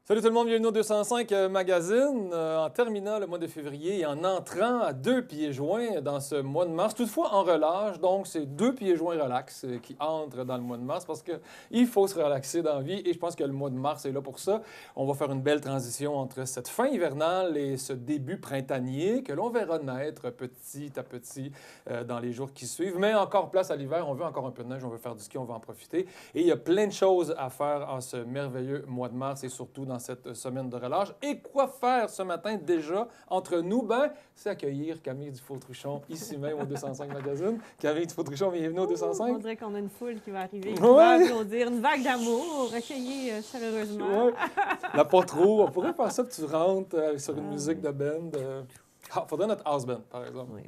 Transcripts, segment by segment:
Salut tout le monde, bienvenue au 205 Magazine. En terminant le mois de février et en entrant à 2 pieds joints dans ce mois de mars, toutefois en relâche, donc c'est 2 pieds joints relax qui entrent dans le mois de mars parce qu'il faut se relaxer dans la vie et je pense que le mois de mars est là pour ça. On va faire une belle transition entre cette fin hivernale et ce début printanier que l'on verra naître petit à petit dans les jours qui suivent. Mais encore place à l'hiver, on veut encore un peu de neige, on veut faire du ski, on va en profiter. Et il y a plein de choses à faire en ce merveilleux mois de mars et surtout dans cette semaine de relâche. Et quoi faire ce matin déjà entre nous? Ben, c'est accueillir Camille Dufault-Truchon ici même au 205 Magazine. Camille Dufault-Truchon, bienvenue au 205. On dirait qu'on a une foule qui va arriver, qui Ouais. va applaudir, une vague d'amour, accueillie chaleureusement. Ouais. Là, pas trop. On pourrait faire ça que tu rentres sur une musique de band. Faudrait notre house band, par exemple. Oui,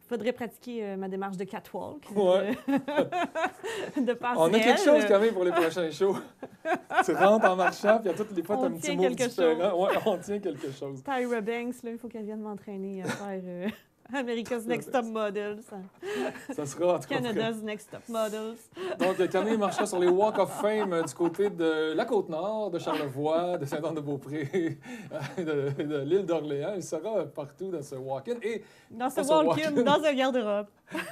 faudrait pratiquer ma démarche de catwalk, Ouais. de passerelle. On a quelque chose, Camille, pour les prochains shows. Tu rentres en marchant, puis à toutes les fois, tu as un On petit tient mot quelque différent. Ouais, on tient quelque chose. Tyra Banks, là, il faut qu'elle vienne m'entraîner à faire America's Next Top Models, Ça sera en tout cas. Canada's Next Top Models. Donc, Camille marchera sur les Walk of Fame du côté de la Côte-Nord, de Charlevoix, de Saint-Anne-de-Beaupré, de l'île d'Orléans. Il sera partout dans ce walk-in. Et Dans ce Pas ce walk-in, walk-in. dans un garde-robe.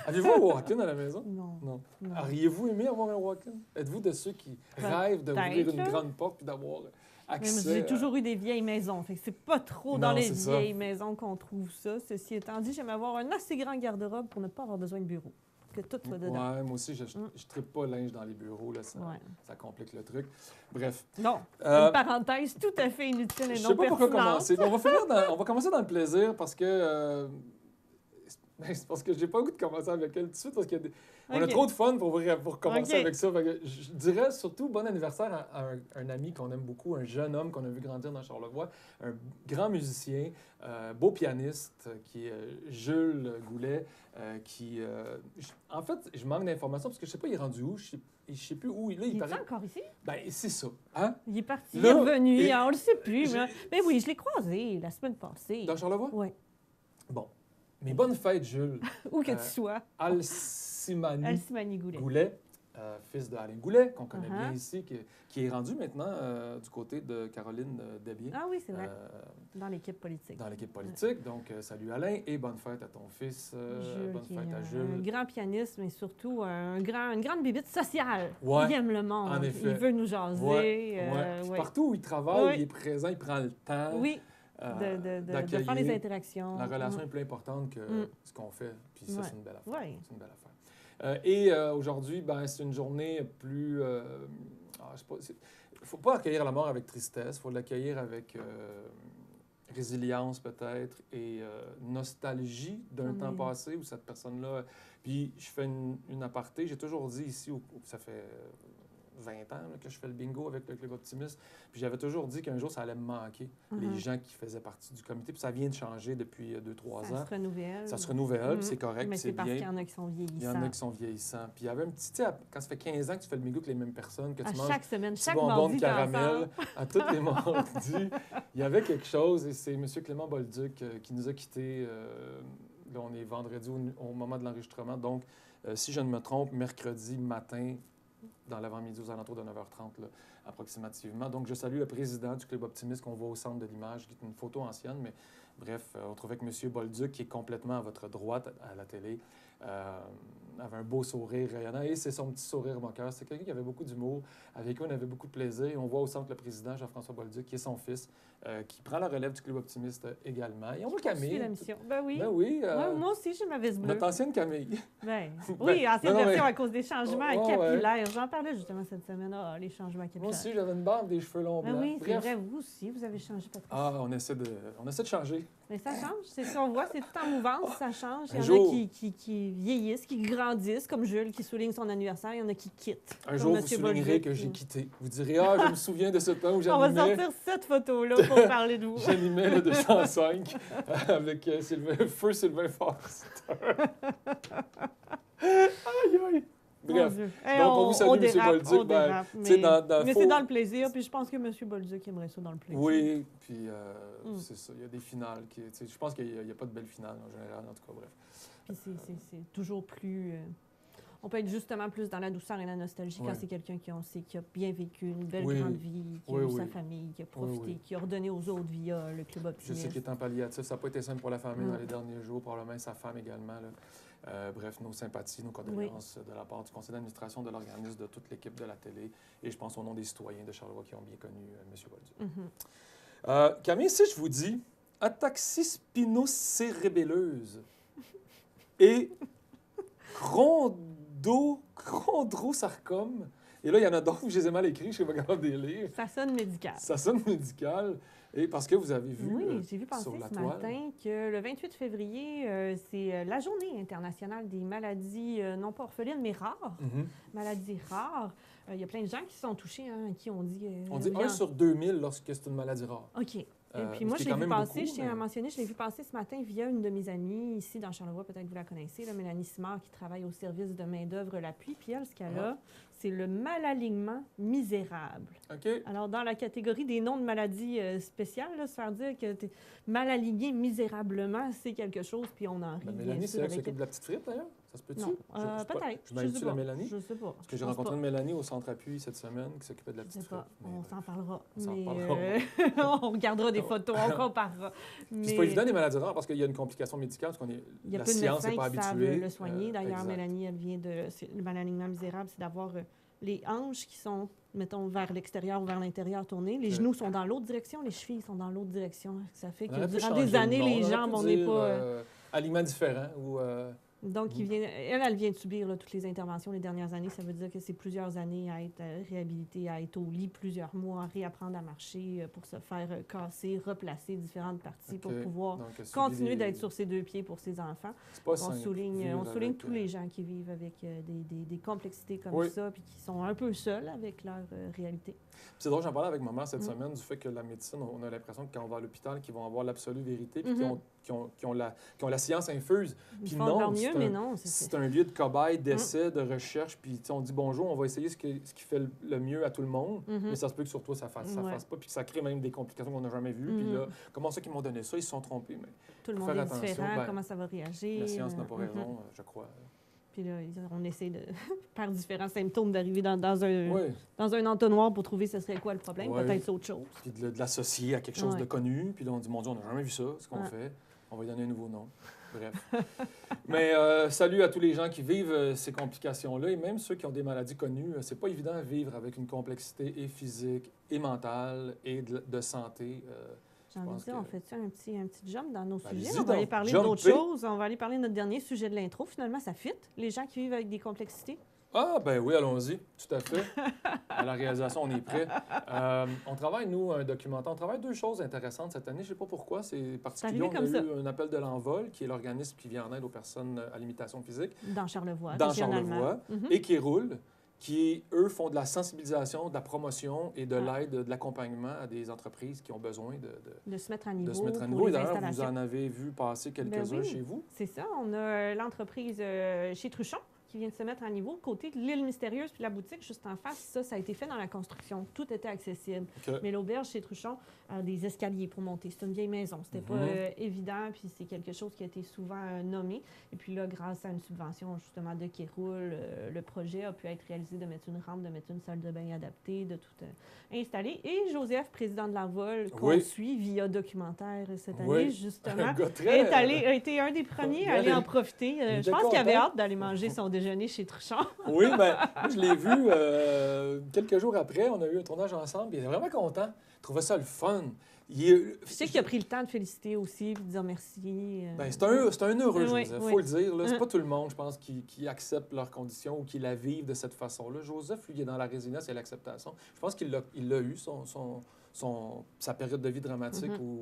avez-vous un walk-in à la maison? Non. Non. Non. Auriez-vous aimé avoir un walk-in? Êtes-vous de ceux qui rêvent d'ouvrir peut-être, une là. grande porte puis d'avoir Mais accès j'ai toujours eu des vieilles maisons. Fait que c'est pas trop Non, dans les c'est ça. vieilles maisons qu'on trouve ça. Ceci étant dit, j'aime avoir un assez grand garde-robe pour ne pas avoir besoin de bureau. Pour que tout soit dedans. Ouais, moi aussi, je ne tripe pas linge dans les bureaux. Là, Ouais. ça complique le truc. Bref. Non, Euh, une parenthèse tout à fait inutile et Je non sais pas pourquoi pertinente. commencer. On va commencer dans le plaisir parce que c'est parce que j'ai pas le goût de commencer avec elle tout de suite parce qu'on a Ok. trop de fun pour commencer Ok. avec ça. Fait que je dirais surtout bon anniversaire à un ami qu'on aime beaucoup, un jeune homme qu'on a vu grandir dans Charlevoix, un grand musicien, beau pianiste qui est Jules Goulet, en fait, je manque d'informations parce que je sais pas il est rendu où, je sais plus où il est. Il est paraît. encore ici? Ben, c'est ça. Hein? Il est parti, Là, il est revenu, et- on le sait plus. j'ai- Mais oui, je l'ai croisé la semaine passée. Dans Charlevoix? Oui, Bon. Mais bonne fête, Jules. où que Euh, tu sois. Alcimani Alcimani Goulet. Goulet, fils d'Alain Goulet, qu'on connaît bien Uh-huh. ici, qui est rendu maintenant du côté de Caroline Desbiens. Ah oui, c'est vrai, euh, dans l'équipe politique. dans l'équipe politique. Donc, salut Alain et bonne fête à ton fils. Jules, Bonne qui fête à est un Jules. grand pianiste, mais surtout une grande bébite sociale. Ouais, Il aime le monde. en effet. Il veut nous jaser. Ouais. Puis ouais. partout où il travaille, Oui. il est présent, il prend le temps Oui, de faire des d'accueillir. interactions. La relation est plus importante que Mm. ce qu'on fait. Puis ça, Ouais. c'est une belle affaire. Ouais. C'est une belle affaire. Aujourd'hui, ben, c'est une journée plus... je sais pas, faut pas accueillir la mort avec tristesse, il faut l'accueillir avec résilience peut-être et nostalgie d'un Oui. temps passé où cette personne-là... Puis je fais une aparté, j'ai toujours dit ici, ça fait 20 ans là, que je fais le bingo avec le Club Optimiste, puis j'avais toujours dit qu'un jour ça allait me manquer, les Mhm. gens qui faisaient partie du comité, puis ça vient de changer depuis 2-3 Ça ans. se renouvelle. Ça se renouvelle, Mhm. puis c'est correct, Mais puis c'est c'est parce qu'il y bien. en a qui sont Il y vieillissants. en a qui sont vieillissants. Puis il y avait un petit, tu sais, quand ça fait 15 ans que tu fais le bingo avec les mêmes personnes, que tu À manges chaque semaine, petit chaque bonbon mardi, de t'es caramel ensemble. à tous les mardis, il y avait quelque chose, et c'est M. Clément Bolduc qui nous a quittés. Là, on est vendredi au moment de l'enregistrement, donc si je ne me trompe, mercredi matin, dans l'avant-midi aux alentours de 9h30, là, approximativement. Donc, je salue le président du Club Optimiste qu'on voit au centre de l'image, qui est une photo ancienne, mais bref, on trouvait que M. Bolduc, qui est complètement à votre droite à la télé, avait un beau sourire rayonnant et c'est son petit sourire moqueur. C'est quelqu'un qui avait beaucoup d'humour, avec qui on avait beaucoup de plaisir. Et on voit au centre le président Jean-François Bolduc, qui est son fils, qui prend la relève du Club Optimiste également. Et on voit Suis Camille. la mission. Ben oui. Ben oui. Ouais, moi aussi, j'ai ma veste bleue. Notre ancienne Camille. Ben, Ben, oui, ancienne non, non, version mais- à cause des changements Oh, ouais. capillaires. J'en parlais justement cette semaine. Ah, les changements Moi capillaires. aussi, j'avais une barbe, des cheveux longs Ben blancs. oui, c'est Bref. vrai, vous aussi, vous avez changé, Patrice. Ah, on essaie de changer. Mais ça change, c'est ce qu'on voit, c'est tout en mouvance, ça change. Il y Un en jour- a qui vieillissent, qui grandissent, comme Jules qui souligne son anniversaire, il y en a qui quittent. Un comme jour, vous Monsieur soulignerez Bolduc, que j'ai qui- quitté. Vous direz, ah, je me souviens de ce temps où On va j'animais. sortir cette photo-là pour parler de vous. J'animais le 205 avec Feu Sylvain Forster. Aïe, aïe. Mon Bref. Dieu. Donc, on vous salue, M. dérape, Bolduc. on Ben, dérape, tu sais, mais faut- c'est dans le plaisir, puis je pense que M. Bolduc aimerait ça dans le plaisir. Oui, puis Mm. c'est ça. Il y a des finales. Tu sais, je pense qu'il n'y a pas de belle finale en général, en tout cas, bref. Puis c'est toujours plus... On peut être justement plus dans la douceur et la nostalgie quand Ouais. c'est quelqu'un qui, on sait, qui a bien vécu une belle Oui. grande vie, qui a Oui, eu oui. sa famille, qui a profité, oui. qui a redonné aux autres via le club Je optimiste. sais qu'il est en palliatif. Ça n'a pas été simple pour la famille Mm. dans les derniers jours, probablement sa femme également. Là. Bref, nos sympathies, nos condoléances de la part du conseil d'administration, de l'organisme, de toute l'équipe de la télé. Et je pense au nom des citoyens de Charlevoix qui ont bien connu M. Bolduc. Mhm. Camille, si je vous dis ataxie spinocérébelleuse et chondrosarcome, et là, il y en a d'autres, je les ai mal écrits, je ne suis pas capable de les lire. Ça sonne médical. Ça sonne médical. Et parce que vous avez vu Oui, j'ai vu passer sur la ce toile. matin que le 28 février, c'est la journée internationale des maladies, non pas orphelines, mais rares. Mhm. Maladies rares. Il y a plein de gens qui sont touchés, hein, qui ont dit... On dit il y 1 en- sur 2000 lorsque c'est une maladie rare. OK. Et puis Ce moi, qui je est l'ai quand vu même passer, beaucoup, je tiens à mais- mentionner, je l'ai vu passer ce matin via une de mes amies ici dans Charlevoix, peut-être que vous la connaissez, là, Mélanie Simard, qui travaille au service de main-d'œuvre L'Appui. Puis elle, ce qu'elle a, c'est le malalignement misérable. OK? Alors, dans la catégorie des noms de maladies spéciales, là, se faire dire que tu es mal aligné misérablement, c'est quelque chose, puis on en rit. Ben, bien Mélanie, c'est sûr, elle qui avec s'occupe de la petite frite, d'ailleurs? Ça se peut-tu? Non, Je sais pas. peut-être. Je m'habitue sais la pas. Mélanie? Je sais pas. Parce que j'ai Je pense rencontré pas. une Mélanie au centre appui cette semaine qui s'occupait de la Je petite sais frite. pas. Mais, On s'en parlera. on s'en Mais, parlera. on regardera des photos, on comparera. Puis Mais c'est pas évident des maladies rares parce qu'il y a une complication médicale, parce qu'on est il y a la peu de science médecins n'est pas qui savent habituée. le soigner. D'ailleurs, exact. Mélanie, elle vient de... Le malalignement misérable, c'est d'avoir les hanches qui sont, mettons, vers l'extérieur ou vers l'intérieur tournées. Les genoux sont dans l'autre direction, les chevilles sont dans l'autre direction. Ça fait On que aurait pu durant changer des le années, nom. les On aurait jambes, pu on n'est dire, pas... aliments différents ou... Donc, elle vient de subir là, toutes les interventions les dernières années. Ça veut dire que c'est plusieurs années à être réhabilitée, à être au lit, plusieurs mois, à réapprendre à marcher pour se faire casser, replacer différentes parties pour OK. pouvoir Donc, elle subit continuer des- d'être sur ses deux pieds pour ses enfants. C'est pas On simple, souligne, vivre avec, tous les gens qui vivent avec des complexités comme Oui. ça, puis qui sont un peu seuls avec leur réalité. C'est drôle, j'en parlais avec ma mère cette Mm. semaine du fait que la médecine, on a l'impression que quand on va à l'hôpital, qu'ils vont avoir l'absolue vérité, puis Mhm. qui ont la science infuse. Ils Puis font non, de leur mieux, c'est mais un- non. C'est un lieu de cobaye, d'essai, de recherche, puis tu sais, on dit bonjour, on va essayer ce qui fait le mieux à tout le monde, Mhm. mais ça se peut que sur toi, ça fasse Ouais. pas, puis que ça crée même des complications qu'on n'a jamais vues. Puis Mhm. là, comment ça qu'ils m'ont donné ça? Ils se sont trompés, mais Tout le faut monde faire est attention, différent, ben, comment ça va réagir. la science n'a pas Mhm. raison, je crois. Puis là, on essaie de, par différents symptômes, d'arriver dans un, Oui, dans un entonnoir pour trouver ce serait quoi le problème. Ouais. Peut-être c'est autre chose. puis de l'associer à quelque chose Ouais. de connu, puis là, on dit, mon Dieu, on n'a jamais vu ça, ce qu'on Ouais. fait. On va lui donner un nouveau nom. Bref. Mais salut à tous les gens qui vivent ces complications-là et même ceux qui ont des maladies connues. C'est pas évident de vivre avec une complexité et physique et mentale et de santé. J'ai envie de pense dire, que- on fait un petit jump dans nos Ben, sujets. allez-y On va aller donc, parler jumpez. d'autres choses. On va aller parler de notre dernier sujet de l'intro. Finalement, ça fit. Les gens qui vivent avec des complexités. Ah, ben oui, allons-y, tout à fait. À la réalisation, on est prêt. On travaille, nous, un documentaire. On travaille deux choses intéressantes cette année. Je ne sais pas pourquoi, c'est particulier. arrivé On a comme ça. eu un appel de l'Envol, qui est l'organisme qui vient en aide aux personnes à limitation physique, Dans Charlevoix, dans régionalement. Charlevoix, Mhm. et qui roule, qui, eux, font de la sensibilisation, de la promotion et de Ah. l'aide, de l'accompagnement à des entreprises qui ont besoin De se mettre à niveau, de se mettre à pour niveau. Et les d'ailleurs, vous installations. en avez vu passer quelques-uns oui. chez vous. C'est ça. On a l'entreprise chez Truchon qui vient de se mettre à niveau. Côté de l'île mystérieuse puis la boutique juste en face, ça a été fait dans la construction. Tout était accessible. OK. Mais l'auberge chez Truchon a des escaliers pour monter. C'est une vieille maison. C'était pas évident, puis c'est quelque chose qui a été souvent nommé. Et puis là, grâce à une subvention justement de Kéroul, le projet a pu être réalisé de mettre une rampe, de mettre une salle de bain adaptée, de tout installer. Et Joseph, président de l'Envol, qu'on Oui. suit via documentaire cette année, Oui. justement, Un gars très- a été un des premiers à aller en profiter. Il Je était pense qu'il avait content. hâte d'aller manger son déjeuner chez Truchon. Oui, ben, moi, je l'ai vu quelques jours après. On a eu un tournage ensemble. Il était vraiment content. Il trouvait ça le fun. Je sais qu'il a pris le temps de féliciter aussi, puis de dire merci. Ben, c'est un heureux, Oui, Joseph, il oui. faut le dire. Là. C'est Hein. pas tout le monde, je pense, qui accepte leurs conditions ou qui la vivent de cette façon-là. Joseph, lui, il est dans la résilience et l'acceptation. Je pense qu'il l'a eu, sa période de vie dramatique Mhm. où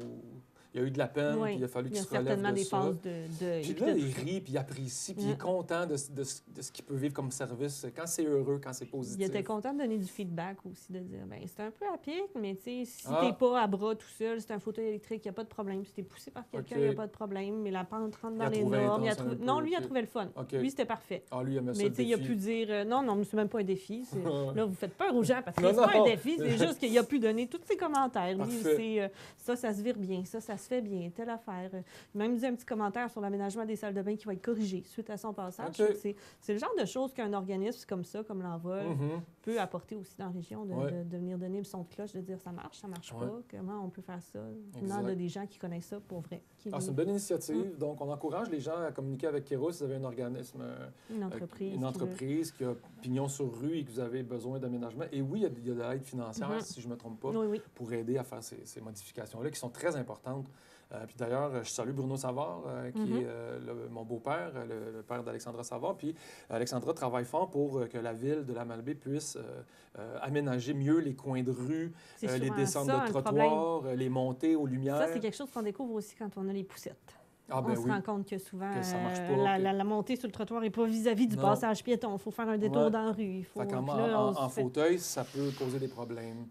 il y a eu de la peine, Oui. puis il a fallu Il y qu'il a se relève certainement de des ça. phases de deuil. Puis puis là, de il tout ça. rit, puis il apprécie, puis il est Mm. content de ce qu'il peut vivre comme service, quand c'est heureux, quand c'est positif. Il était content de donner du feedback aussi, de dire ben c'est un peu à pic, mais tu sais, si Ah. t'es pas à bras tout seul, c'est un fauteuil électrique, il n'y a pas de problème. Si t'es poussé par quelqu'un, il OK. n'y a pas de problème. Mais la pente rentre Il dans a les trouvé normes. intense un peu, Non, lui, il a OK. trouvé le fun. OK. Lui, c'était parfait. Ah, lui, il aimait ça, Mais le tu sais, il a défi. pu dire non, c'est même pas un défi. Là, vous faites peur aux gens parce que Non, c'est pas non. un défi, c'est juste qu'il a pu donner tous ses commentaires. Lui, Parfait. ça se vire bien, ça se se fait bien, telle affaire. Même dit un petit commentaire sur l'aménagement des salles de bain qui va être corrigé suite à son passage. OK. C'est le genre de choses qu'un organisme comme ça, comme l'Envol, Mhm. peut apporter aussi dans la région, Ouais. de venir donner le son de cloche, de dire ça marche Ouais. pas, comment on peut faire ça. Exact. Venant de des gens qui connaissent ça pour vrai. Qui Ah, c'est une vivent bonne initiative. Donc, on encourage les gens à communiquer avec Kéros si vous avez un organisme, une entreprise. qui a pignon sur rue et que vous avez besoin d'aménagement. Et oui, il y a de l'aide financière, Mhm. si je ne me trompe pas, Oui, oui. pour aider à faire ces modifications-là qui sont très importantes. Puis d'ailleurs, je salue Bruno Savard, qui Mhm. est mon beau-père, le père d'Alexandra Savard. Puis Alexandra travaille fort pour que la ville de la Malbaie puisse aménager mieux les coins de rue, C'est les souvent descentes ça, de un trottoirs, les montées aux lumières. Ça, c'est quelque chose qu'on découvre aussi quand on a les poussettes. Ah, On ben se oui. rend compte que souvent, Que ça marche pas, la montée sur le trottoir n'est pas vis-à-vis du Non. passage piéton. Il faut faire un détour Ouais. dans la rue. Il faut, Fait qu'en puis là, on en se fait- fauteuil, ça peut causer des problèmes.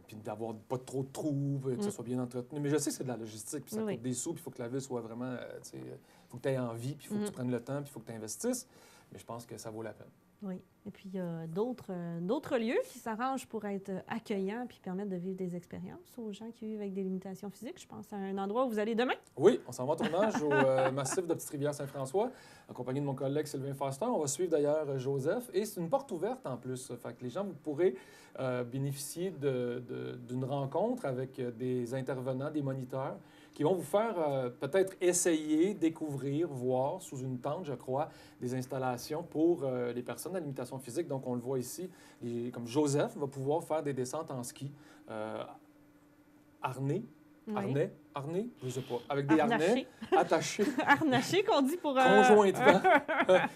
Puis d'avoir pas trop de trous, que ça soit bien entretenu. Mais je sais que c'est de la logistique, puis ça Oui. coûte des sous, puis il faut que la ville soit vraiment... il faut que tu aies envie, puis il faut que tu prennes le temps, puis il faut que tu investisses. Mais je pense que ça vaut la peine. Oui. Et puis, il y a d'autres lieux qui s'arrangent pour être accueillants puis permettre de vivre des expériences aux gens qui vivent avec des limitations physiques. Je pense à un endroit où vous allez demain. Oui, on s'en va en tournage au massif de Petite-Rivière-Saint-François, accompagné de mon collègue Sylvain Foster. On va suivre d'ailleurs Joseph. Et c'est une porte ouverte en plus. Fait que les gens, vous pourrez bénéficier d'une rencontre avec des intervenants, des moniteurs, qui vont vous faire peut-être essayer, découvrir, voir sous une tente, je crois, des installations pour les personnes à limitation physique. Donc, on le voit ici, comme Joseph va pouvoir faire des descentes en ski harnais, Oui. harnais, je ne sais pas, avec des harnais attachés Harnaché, qu'on dit pour... conjointement,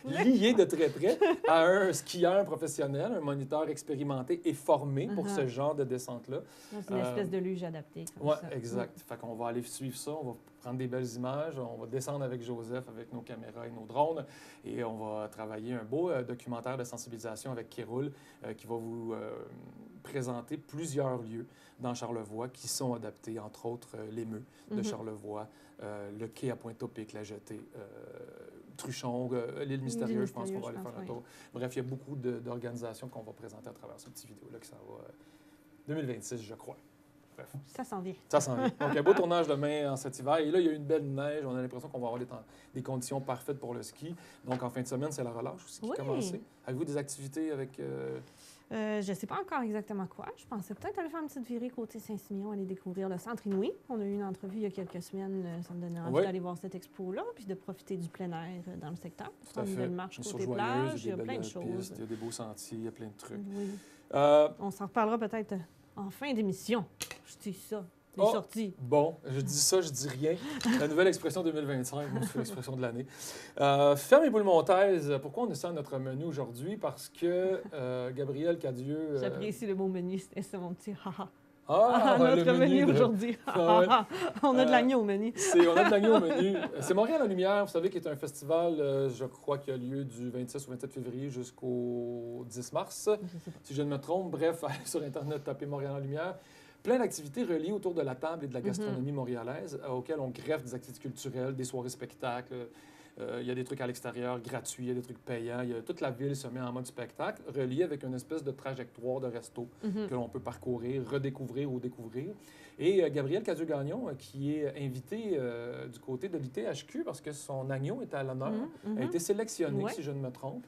liés de très près à un skieur professionnel, un moniteur expérimenté et formé pour ce genre de descente-là. C'est une espèce de luge adaptée. Oui, exact. Fait qu'on va aller suivre ça, on va prendre des belles images, on va descendre avec Joseph, avec nos caméras et nos drones, et on va travailler un beau documentaire de sensibilisation avec Kéroul qui va vous présenter plusieurs lieux dans Charlevoix qui sont adaptés, entre autres l'Émeu de Charlevoix, le quai à Pointe-au-Pic, la jetée, Truchon, l'île Mystérieuse, je pense qu'on va aller faire un tour. Bref, il y a beaucoup d'organisations qu'on va présenter à travers cette petite vidéo-là, que ça va 2026, je crois. Bref. Ça s'en vient. Ça s'en vient. Donc, un beau tournage demain en cet hiver. Et là, il y a eu une belle neige. On a l'impression qu'on va avoir des conditions parfaites pour le ski. Donc, en fin de semaine, c'est la relâche aussi qui a commencé. Avez-vous des activités avec... Je ne sais pas encore exactement quoi. Je pensais peut-être aller faire une petite virée côté Saint-Siméon, aller découvrir le Centre Inouï. On a eu une entrevue il y a quelques semaines. Ça me donnait envie d'aller voir cette expo-là, puis de profiter du plein air dans le secteur. Tout à fait. Une belle marche côté plage. Il y a plein de choses. Il y a des beaux sentiers, il y a plein de trucs. Oui. On s'en reparlera peut-être en fin d'émission. Je dis ça. Les sorties. Bon, je dis ça, je dis rien. La nouvelle expression 2025, moi, c'est l'expression de l'année. Ferme et boule montaise. Pourquoi on est ça à notre menu aujourd'hui? Parce que Gabriel Cadieux... J'apprécie le mot menu, c'est mon petit haha. Notre menu aujourd'hui. On a de l'agneau au menu. On a de l'agneau au menu. C'est Montréal en lumière, vous savez, qui est un festival, je crois, qui a lieu du 26 au 27 février jusqu'au 10 mars. Si je ne me trompe. Bref, allez sur Internet, tapez Montréal en lumière. Plein d'activités reliées autour de la table et de la gastronomie montréalaise, auxquelles on greffe des activités culturelles, des soirées spectacles. Il y a des trucs à l'extérieur gratuits, il y a des trucs payants. Toute la ville se met en mode spectacle, relié avec une espèce de trajectoire de resto que l'on peut parcourir, redécouvrir ou découvrir. Et Gabriel Cadieux-Gagnon, qui est invité du côté de l'ITHQ, parce que son agneau est à l'honneur, a été sélectionné, si je ne me trompe.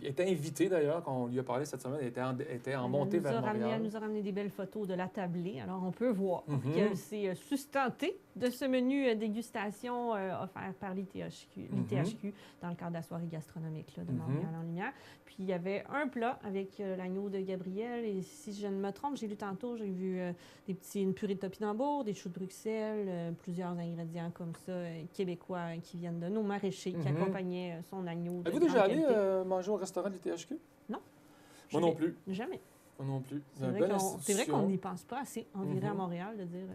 Il était invité d'ailleurs, quand on lui a parlé cette semaine, il était en montée vers Montréal. Elle nous a ramené des belles photos de la tablée. Alors, on peut voir qu'elle s'est sustentée de ce menu dégustation offert par l'ITHQ dans le cadre de la soirée gastronomique là, de Montréal en lumière. Puis, il y avait un plat avec l'agneau de Gabriel. Et si je ne me trompe, j'ai lu tantôt, j'ai vu une purée de topinambour, des choux de Bruxelles, plusieurs ingrédients comme ça, québécois qui viennent de nos maraîchers qui accompagnaient son agneau. Avez-vous déjà allé manger au restaurant de l'ITHQ? Non. Moi non plus. Jamais. Moi non plus. C'est vrai qu'on n'y pense pas assez en virant à Montréal, de dire...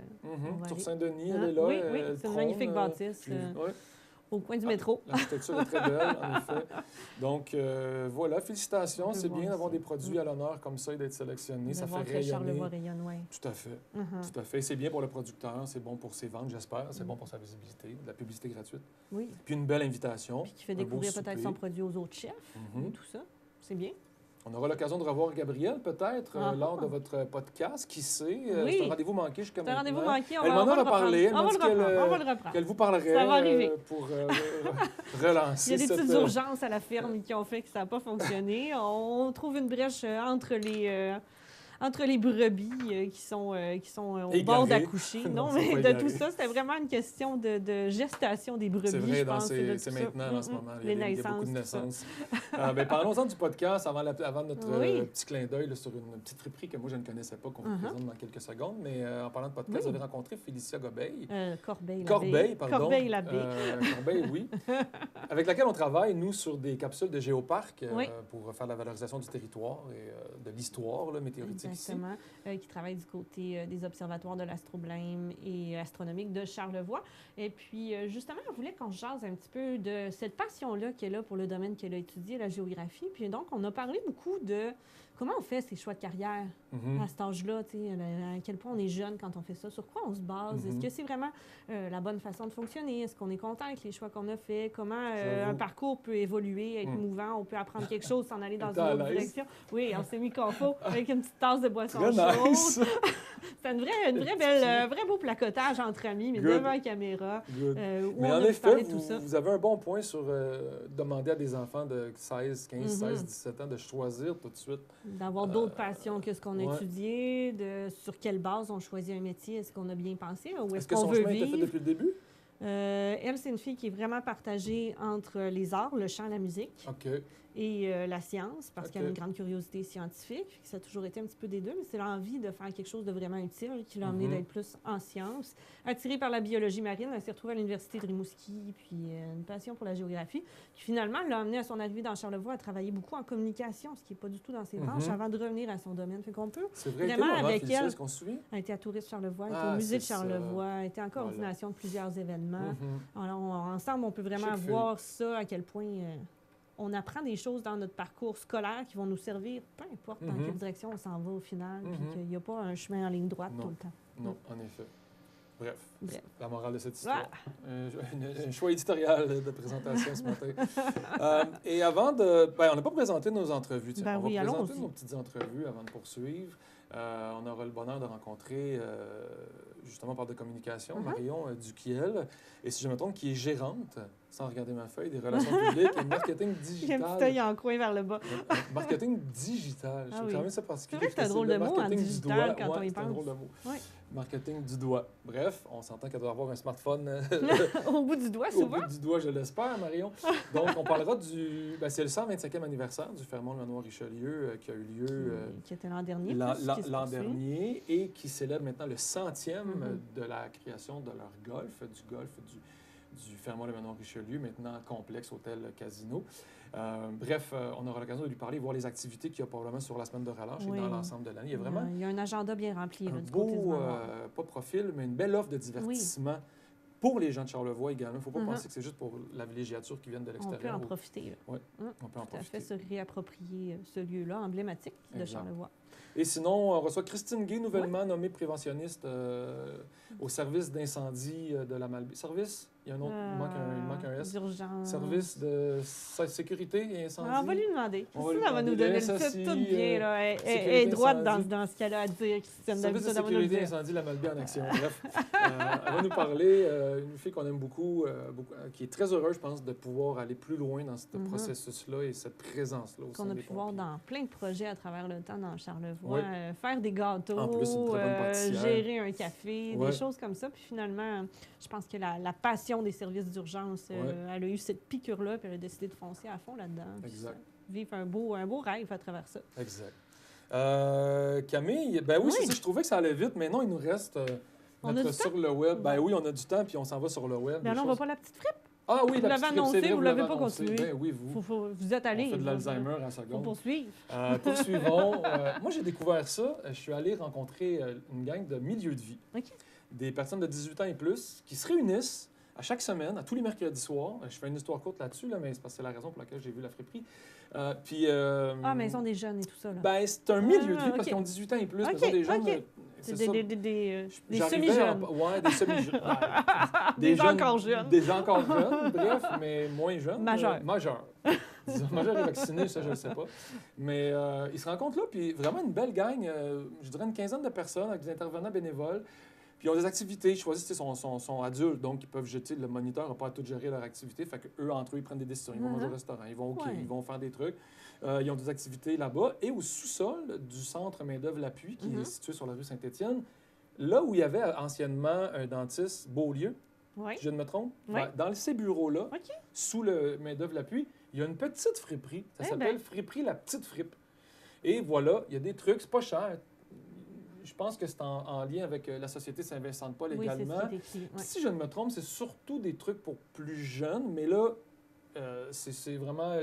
Sur Saint-Denis, elle est là. Oui, c'est une magnifique bâtisse au coin du métro. L'architecture est très belle, en effet. Donc, voilà, félicitations. C'est bien d'avoir des produits à l'honneur comme ça et d'être sélectionné. Ça fait rayonner. Charlevoix rayonne, oui. Tout à fait. Tout à fait. C'est bien pour le producteur, c'est bon pour ses ventes, j'espère. C'est bon pour sa visibilité, de la publicité gratuite. Oui. Puis une belle invitation. Puis qui fait découvrir peut-être son produit aux autres chefs, tout ça. C'est bien. On aura l'occasion de revoir Gabrielle, peut-être, lors de votre podcast. Qui sait? Oui. C'est un rendez-vous manqué jusqu'à maintenant. C'est un rendez-vous manqué. Elle m'en a reparlé. Elle m'a dit on va le reprendre. qu'elle vous parlerait Ça va arriver. pour relancer. Il y a des petites urgences à la ferme qui ont fait que ça n'a pas fonctionné. On trouve une brèche entre les brebis qui sont au bord d'accoucher. Non, mais de tout ça, c'était vraiment une question de gestation des brebis. C'est vrai, je pense, c'est maintenant, en ce moment. Les il y a naissances. beaucoup de naissances. Parlons-en du podcast avant notre petit clin d'œil là, sur une petite friperie que moi, je ne connaissais pas, qu'on vous présente dans quelques secondes. Mais en parlant de podcast, vous avez rencontré Félicia Gobeil. Corbeil, pardon. Corbeil-Labbé. Corbeil, oui. Avec laquelle on travaille, nous, sur des capsules de géoparc pour faire la valorisation du territoire et de l'histoire météoritique. Exactement, qui travaille du côté des observatoires de l'astroblème et astronomique de Charlevoix. Et puis, justement, on voulait qu'on se jase un petit peu de cette passion-là qu'elle a pour le domaine qu'elle a étudié, la géographie. Puis donc, on a parlé beaucoup de comment on fait ces choix de carrière à cet âge-là, à quel point on est jeune quand on fait ça, sur quoi on se base, est-ce que c'est vraiment la bonne façon de fonctionner, est-ce qu'on est content avec les choix qu'on a faits, comment un parcours peut évoluer, être mouvant, on peut apprendre quelque chose, s'en aller dans une autre direction. Oui, on s'est mis confort avec une petite tasse de boisson chaude. Nice. C'est un vrai beau placotage entre amis, mais devant la caméra. Mais en effet, vous avez un bon point sur demander à des enfants de 16, 15, 16, 17 ans de choisir tout de suite. D'avoir d'autres passions que ce qu'on a étudié, sur quelle base on choisit un métier, est-ce qu'on a bien pensé, ou est-ce qu'on veut vivre? Est-ce que son chemin était fait depuis le début? Elle, c'est une fille qui est vraiment partagée entre les arts, le chant, la musique et la science, parce qu'elle a une grande curiosité scientifique. Ça a toujours été un petit peu des deux, mais c'est l'envie de faire quelque chose de vraiment utile qui l'a amené d'être plus en sciences. Attirée par la biologie marine, elle s'est retrouvée à l'Université de Rimouski, puis une passion pour la géographie, qui finalement l'a amenée à son arrivée dans Charlevoix à travailler beaucoup en communication, ce qui n'est pas du tout dans ses branches, avant de revenir à son domaine. Fait qu'on peut vraiment, avec elle, elle était à Touriste Charlevoix, elle était au musée de Charlevoix, elle était en coordination de plusieurs événements. Alors, ensemble, on peut vraiment voir ça, à quel point on apprend des choses dans notre parcours scolaire qui vont nous servir, peu importe dans quelle direction on s'en va au final, puis qu'il n'y a pas un chemin en ligne droite tout le temps. Non, en effet. Bref, la morale de cette histoire. Un choix éditorial de présentation ce matin. Et avant de... on n'a pas présenté nos entrevues. On va présenter nos petites entrevues avant de poursuivre. On aura le bonheur de rencontrer, justement par de communication, Marion Duquiel. Et si je me trompe, qui est gérante, sans regarder ma feuille, des relations publiques et marketing digital. Il y a un petit œil en coin vers le bas. Marketing digital. Je trouve quand même ça particulier. C'est vrai que c'est un drôle de mot, en digital, quand on y pense. C'est un drôle de mot. Marketing du doigt. Bref, on s'entend qu'elle doit avoir un smartphone au bout du doigt, souvent. Au bout du doigt, je l'espère, Marion. Donc, on parlera du... c'est le 125e anniversaire du Fermont-le-Manoir-Richelieu qui a eu lieu... qui était l'an dernier. L'an dernier, et qui célèbre maintenant le 100e de la création de leur golf, du Fermont-le-Manoir-Richelieu, maintenant complexe hôtel casino. On aura l'occasion de lui parler, voir les activités qu'il y a probablement sur la semaine de relâche et dans l'ensemble de l'année. Il y a un agenda bien rempli. Un beau, pas profil, mais une belle offre de divertissement pour les gens de Charlevoix également. Il ne faut pas penser que c'est juste pour la villégiature qui viennent de l'extérieur. On peut en profiter. Oui, on peut en profiter. Tout à fait se réapproprier ce lieu-là emblématique de Charlevoix. Et sinon, on reçoit Christine Gay, nouvellement nommée préventionniste au service d'incendie de la Malbaie. Service? Il y a un autre, il manque un S. D'urgence. Service de sécurité et incendie. On va lui demander. Ça va nous donner le titre tout bien. Là. Elle est droite dans ce qu'elle a à dire, Christine. Service de sécurité et incendie, la Malbaie en action. Bref, elle va nous parler, une fille qu'on aime beaucoup, qui est très heureuse, je pense, de pouvoir aller plus loin dans ce processus-là et cette présence-là. Qu'on a pu voir dans plein de projets à travers le temps dans Charlevoix. Faire des gâteaux, en plus, une très bonne pâtissière. Gérer un café, des choses comme ça. Puis finalement, je pense que la passion des services d'urgence, elle a eu cette piqûre-là, puis elle a décidé de foncer à fond là-dedans. Exact. Vivre un beau rêve à travers ça. Exact. Camille, c'est ça, je trouvais que ça allait vite, mais non, il nous reste sur le web. Oui, on a du temps, puis on s'en va sur le web. On va pas la petite fripe? Ah oui, vous l'avez annoncé, vous ne l'avez pas continué. continué. Oui, vous. Vous êtes allé. On fait de l'Alzheimer à seconde. Faut poursuivre. Poursuivons. Moi, j'ai découvert ça. Je suis allé rencontrer une gang de milieu de vie. Des personnes de 18 ans et plus qui se réunissent à chaque semaine, à tous les mercredis soirs. Je fais une histoire courte là-dessus, mais c'est parce que c'est la raison pour laquelle j'ai vu la friperie. Mais ils sont des jeunes et tout ça. Là. C'est un milieu de vie parce qu'ils ont 18 ans et plus, mais ils sont des jeunes. C'est des semi-jeunes. Oui, des semi-jeunes. Des gens encore jeunes. Des gens encore jeunes, bref, mais moins jeunes. Majeurs. Majeur et vacciné, ça, je ne sais pas. Mais ils se rencontrent là, puis vraiment une belle gang, je dirais une quinzaine de personnes avec des intervenants bénévoles. Puis ils ont des activités, ils choisissent, sont adultes, donc ils peuvent jeter, le moniteur n'a pas à tout gérer leur activité, fait qu'eux, entre eux, ils prennent des décisions. Ils vont manger au restaurant, ils vont au quai, ils vont faire des trucs. Ils ont des activités là-bas. Et au sous-sol du centre main-d'œuvre L'Appui, qui est situé sur la rue Saint-Étienne, là où il y avait anciennement un dentiste Beaulieu, si je ne me trompe, dans ces bureaux-là, sous le main-d'œuvre L'Appui, il y a une petite friperie. Ça s'appelle Friperie La Petite Fripe. Et voilà, il y a des trucs, c'est pas cher. Je pense que c'est en lien avec la Société Saint-Vincent-de-Paul également. Si je ne me trompe, c'est surtout des trucs pour plus jeunes, mais là, c'est vraiment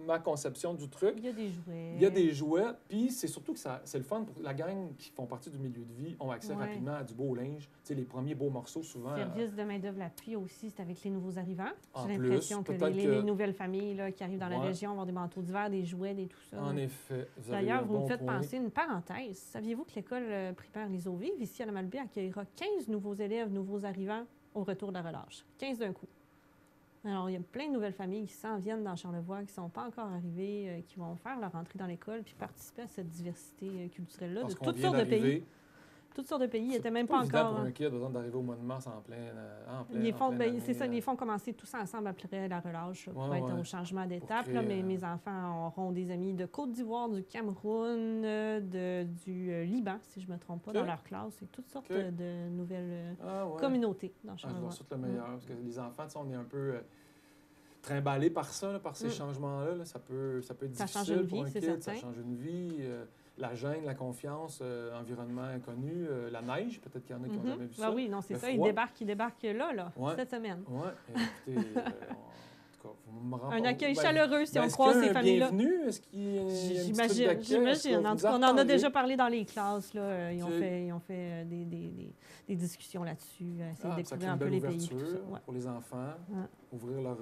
ma conception du truc. Il y a des jouets. Il y a des jouets, puis c'est surtout que c'est le fun pour la gang qui font partie du milieu de vie, ont accès rapidement à du beau linge. Tu sais, les premiers beaux morceaux, souvent. Service de main-d'œuvre L'Appui aussi, c'est avec les nouveaux arrivants. J'ai l'impression que les nouvelles familles là, qui arrivent dans la région vont avoir des manteaux d'hiver, des jouets, des tout ça. En effet. D'ailleurs, vous me faites penser une parenthèse. Saviez-vous que l'école primaire Les Eaux-Vives, ici à la Malbaie, accueillera 15 nouveaux élèves, nouveaux arrivants au retour de la relâche? 15 d'un coup. Alors, il y a plein de nouvelles familles qui s'en viennent dans Charlevoix, qui ne sont pas encore arrivées, qui vont faire leur entrée dans l'école puis participer à cette diversité culturelle-là de toutes sortes de pays. Toutes sortes de pays. Il n'était même pas encore. Pour un kid, besoin d'arriver au mois de mars en plein. C'est ça, les fonds commencer tous ensemble après la relâche pour être au changement d'étape. Mais mes enfants auront des amis de Côte d'Ivoire, du Cameroun, du Liban, si je ne me trompe pas, dans leur classe. Et toutes sortes de nouvelles communautés dans Charlevoix. Je vois le meilleur. Parce que les enfants, on est un peu trimballés par ça, par ces changements-là. Là. Ça peut être difficile change une vie, pour un c'est kid. certain. Ça change une vie. La gêne, la confiance, environnement inconnu, la neige, peut-être qu'il y en a qui n'ont jamais vu ça. Oui, non, c'est ça. Ils débarquent là, cette semaine. Oui, écoutez, en tout cas, vous me un accueil chaleureux si on croise ces familles-là. Bienvenue? Est-ce qu'il y a J'imagine. En tout cas, on en a déjà parlé dans les classes. Là. Ils ont fait des discussions là-dessus, essayer de découvrir un peu les pays. Tout ça. Pour les enfants, ouvrir leur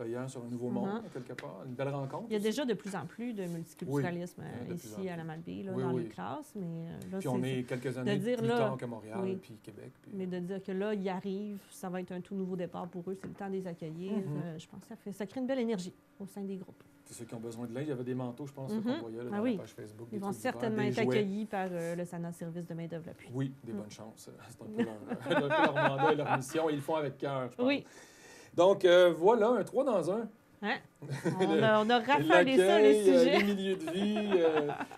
œillère sur un nouveau monde, quelque part. Une belle rencontre. Il y a déjà de plus en plus de multiculturalisme ici à la Malbaie, dans les classes. Mais, là, puis on est quelques années plus tard qu'à Montréal, puis Québec. Puis... Mais de dire que là, ils arrivent, ça va être un tout nouveau départ pour eux, c'est le temps de les accueillir. Je pense que ça crée une belle énergie au sein des groupes. C'est ceux qui ont besoin de l'aide. Il y avait des manteaux, je pense, qu'on voyait dans la page Facebook. Ils vont certainement être accueillis par le SANA Service de main-d'œuvre L'Appui. Oui, des bonnes chances. C'est un peu leur mandat et leur mission. Ils le font avec cœur, je pense. Oui. Donc, voilà, un 3 dans 1. Hein? On a rafalé ça, le sujet. Les milieux de vie.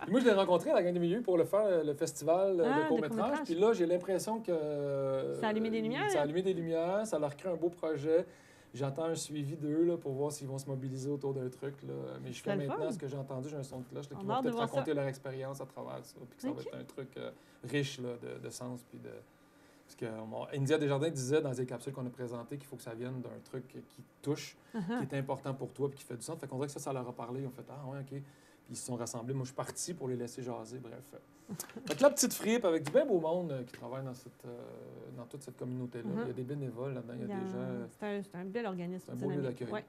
Puis moi, je l'ai rencontré à la gang des milieux pour le festival de court-métrage. Puis là, j'ai l'impression que... Ça a allumé des lumières? Ça a allumé des lumières. Ça leur crée un beau projet. J'attends un suivi d'eux là, pour voir s'ils vont se mobiliser autour d'un truc. Là. Mais je fais maintenant ce que j'ai entendu. J'ai un son de cloche qui va peut-être raconter leur expérience à travers ça. Puis que ça va être un truc riche là, de sens. Puis de... Parce que India Desjardins disait dans les capsules qu'on a présentées qu'il faut que ça vienne d'un truc qui touche, qui est important pour toi puis qui fait du sens. Fait qu'on dirait que ça leur a parlé. Ils ont fait « Ah ouais, OK ». Puis ils se sont rassemblés. Moi, je suis parti pour les laisser jaser. Bref. Fait que la petite fripe avec du bien beau monde qui travaille dans toute cette communauté-là. Il y a des bénévoles là-dedans. Il y a des gens... C'est un bel organisme. C'est un beau lieu d'accueil. Oui,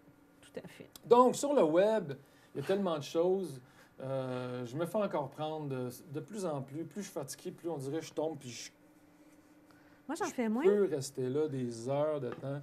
tout à fait. Donc, sur le web, il y a tellement de choses. Je me fais encore prendre de plus en plus. Plus je suis fatigué, plus on dirait que je tombe puis Moi, j'en fais moins. Je peux rester là des heures de temps.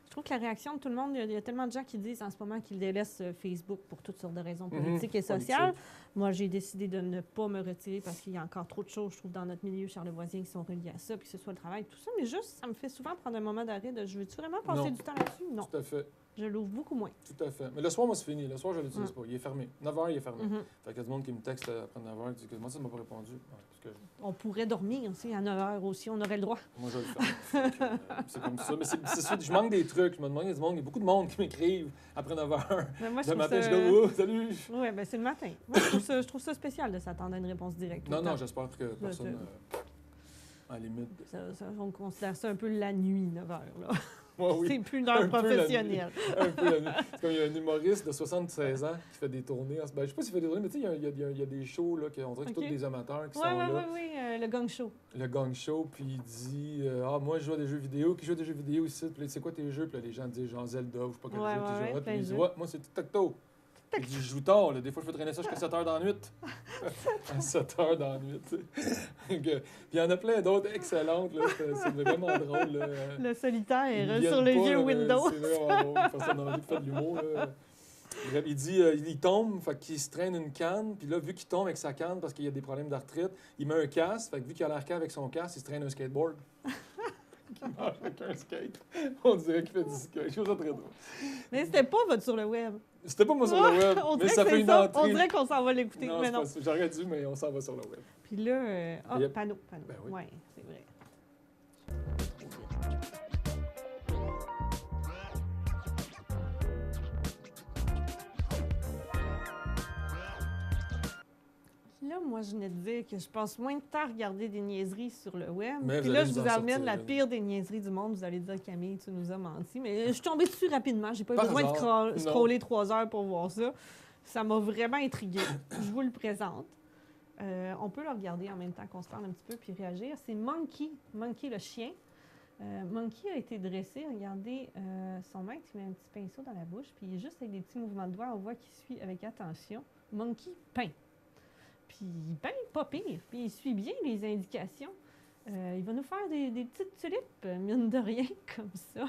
Je trouve que la réaction de tout le monde, il y a tellement de gens qui disent en ce moment qu'ils délaissent Facebook pour toutes sortes de raisons politiques et sociales. Moi, j'ai décidé de ne pas me retirer parce qu'il y a encore trop de choses, je trouve, dans notre milieu charlevoisien qui sont reliées à ça, puis que ce soit le travail, tout ça. Mais juste, ça me fait souvent prendre un moment d'arrêt de « je veux-tu vraiment passer du temps là-dessus? » Non. Tout à fait. Je l'ouvre beaucoup moins. Tout à fait. Mais le soir, moi, c'est fini. Le soir, je ne l'utilise pas. Il est fermé. 9h, il est fermé. Fait qu'il y a du monde qui me texte après 9h qui dit que moi, ça ne m'a pas répondu. On pourrait dormir aussi à 9h aussi. On aurait le droit. Moi, je vais le faire. C'est comme ça. Mais c'est ça. Je manque des trucs. Je me demande, il y a beaucoup de monde qui m'écrivent après 9h. Moi, le matin, je suis là, oh, salut. Oui, bien, c'est le matin. Moi, je trouve ça spécial de s'attendre à une réponse directe. Non, j'espère que personne, à la limite. On considère ça un peu la nuit, 9h. Là. Oui. C'est plus une heure professionnelle. Un peu la nuit. C'est comme il y a un humoriste de 76 ans qui fait des tournées. Ben, je ne sais pas s'il fait des tournées, mais tu sais, il y a des shows, là, on dirait que c'est tous des amateurs qui sont là. Oui, le gang show. Le gang show, puis il dit moi, je joue à des jeux vidéo. Qui joue à des jeux vidéo ici? Puis c'est quoi tes jeux? Puis là, les gens disent genre Zelda, ou je sais pas quel jeu tu joues. Puis il dit moi, c'est tic-tac-toe. Il dit, je joue tard, là. Des fois, je peux traîner ça jusqu'à 7 h dans la nuit. À 7 h dans la nuit, tu sais. Puis il y en a plein d'autres excellentes, là. C'est vraiment drôle, là. Le solitaire sur les vieux Windows. C'est vraiment drôle. Personne n'a envie de faire de l'humour, là. Bref, il dit, il tombe, fait qu'il se traîne une canne, puis là, vu qu'il tombe avec sa canne parce qu'il y a des problèmes d'arthrite, il met un casque, fait que vu qu'il a l'air calme avec son casque, il se traîne un skateboard. Il marche avec un skate. On dirait qu'il fait du skate. Je trouve ça très drôle. Mais c'était pas votre sur le web. C'était pas moi sur le web, On mais dirait ça que fait c'est une ça. entrée. On dirait qu'on s'en va l'écouter, Non, mais c'est non. pas ça. J'aurais dû, mais on s'en va sur le web. Puis là, Yep. panneau. Ben oui. Ouais, c'est vrai. Là, moi, je venais de dire que je passe moins de temps à regarder des niaiseries sur le web. Mais Puis vous là, allez je nous vous en amène sortir, la là. pire des niaiseries du monde. Vous allez dire, Camille, tu nous as menti. Mais je suis tombée dessus rapidement. J'ai pas eu Par besoin de hasard. Non. scroller 3 heures pour voir ça. Ça m'a vraiment intriguée. Je vous le présente. On peut le regarder en même temps qu'on se parle un petit peu puis réagir. C'est Monkey. Monkey, le chien. Monkey a été dressé. Regardez, son maître, il met un petit pinceau dans la bouche. Puis juste avec des petits mouvements de doigts, on voit qu'il suit avec attention. Monkey peint. Puis il peint pas pire. Puis il suit bien les indications. Il va nous faire des petites tulipes, mine de rien, comme ça,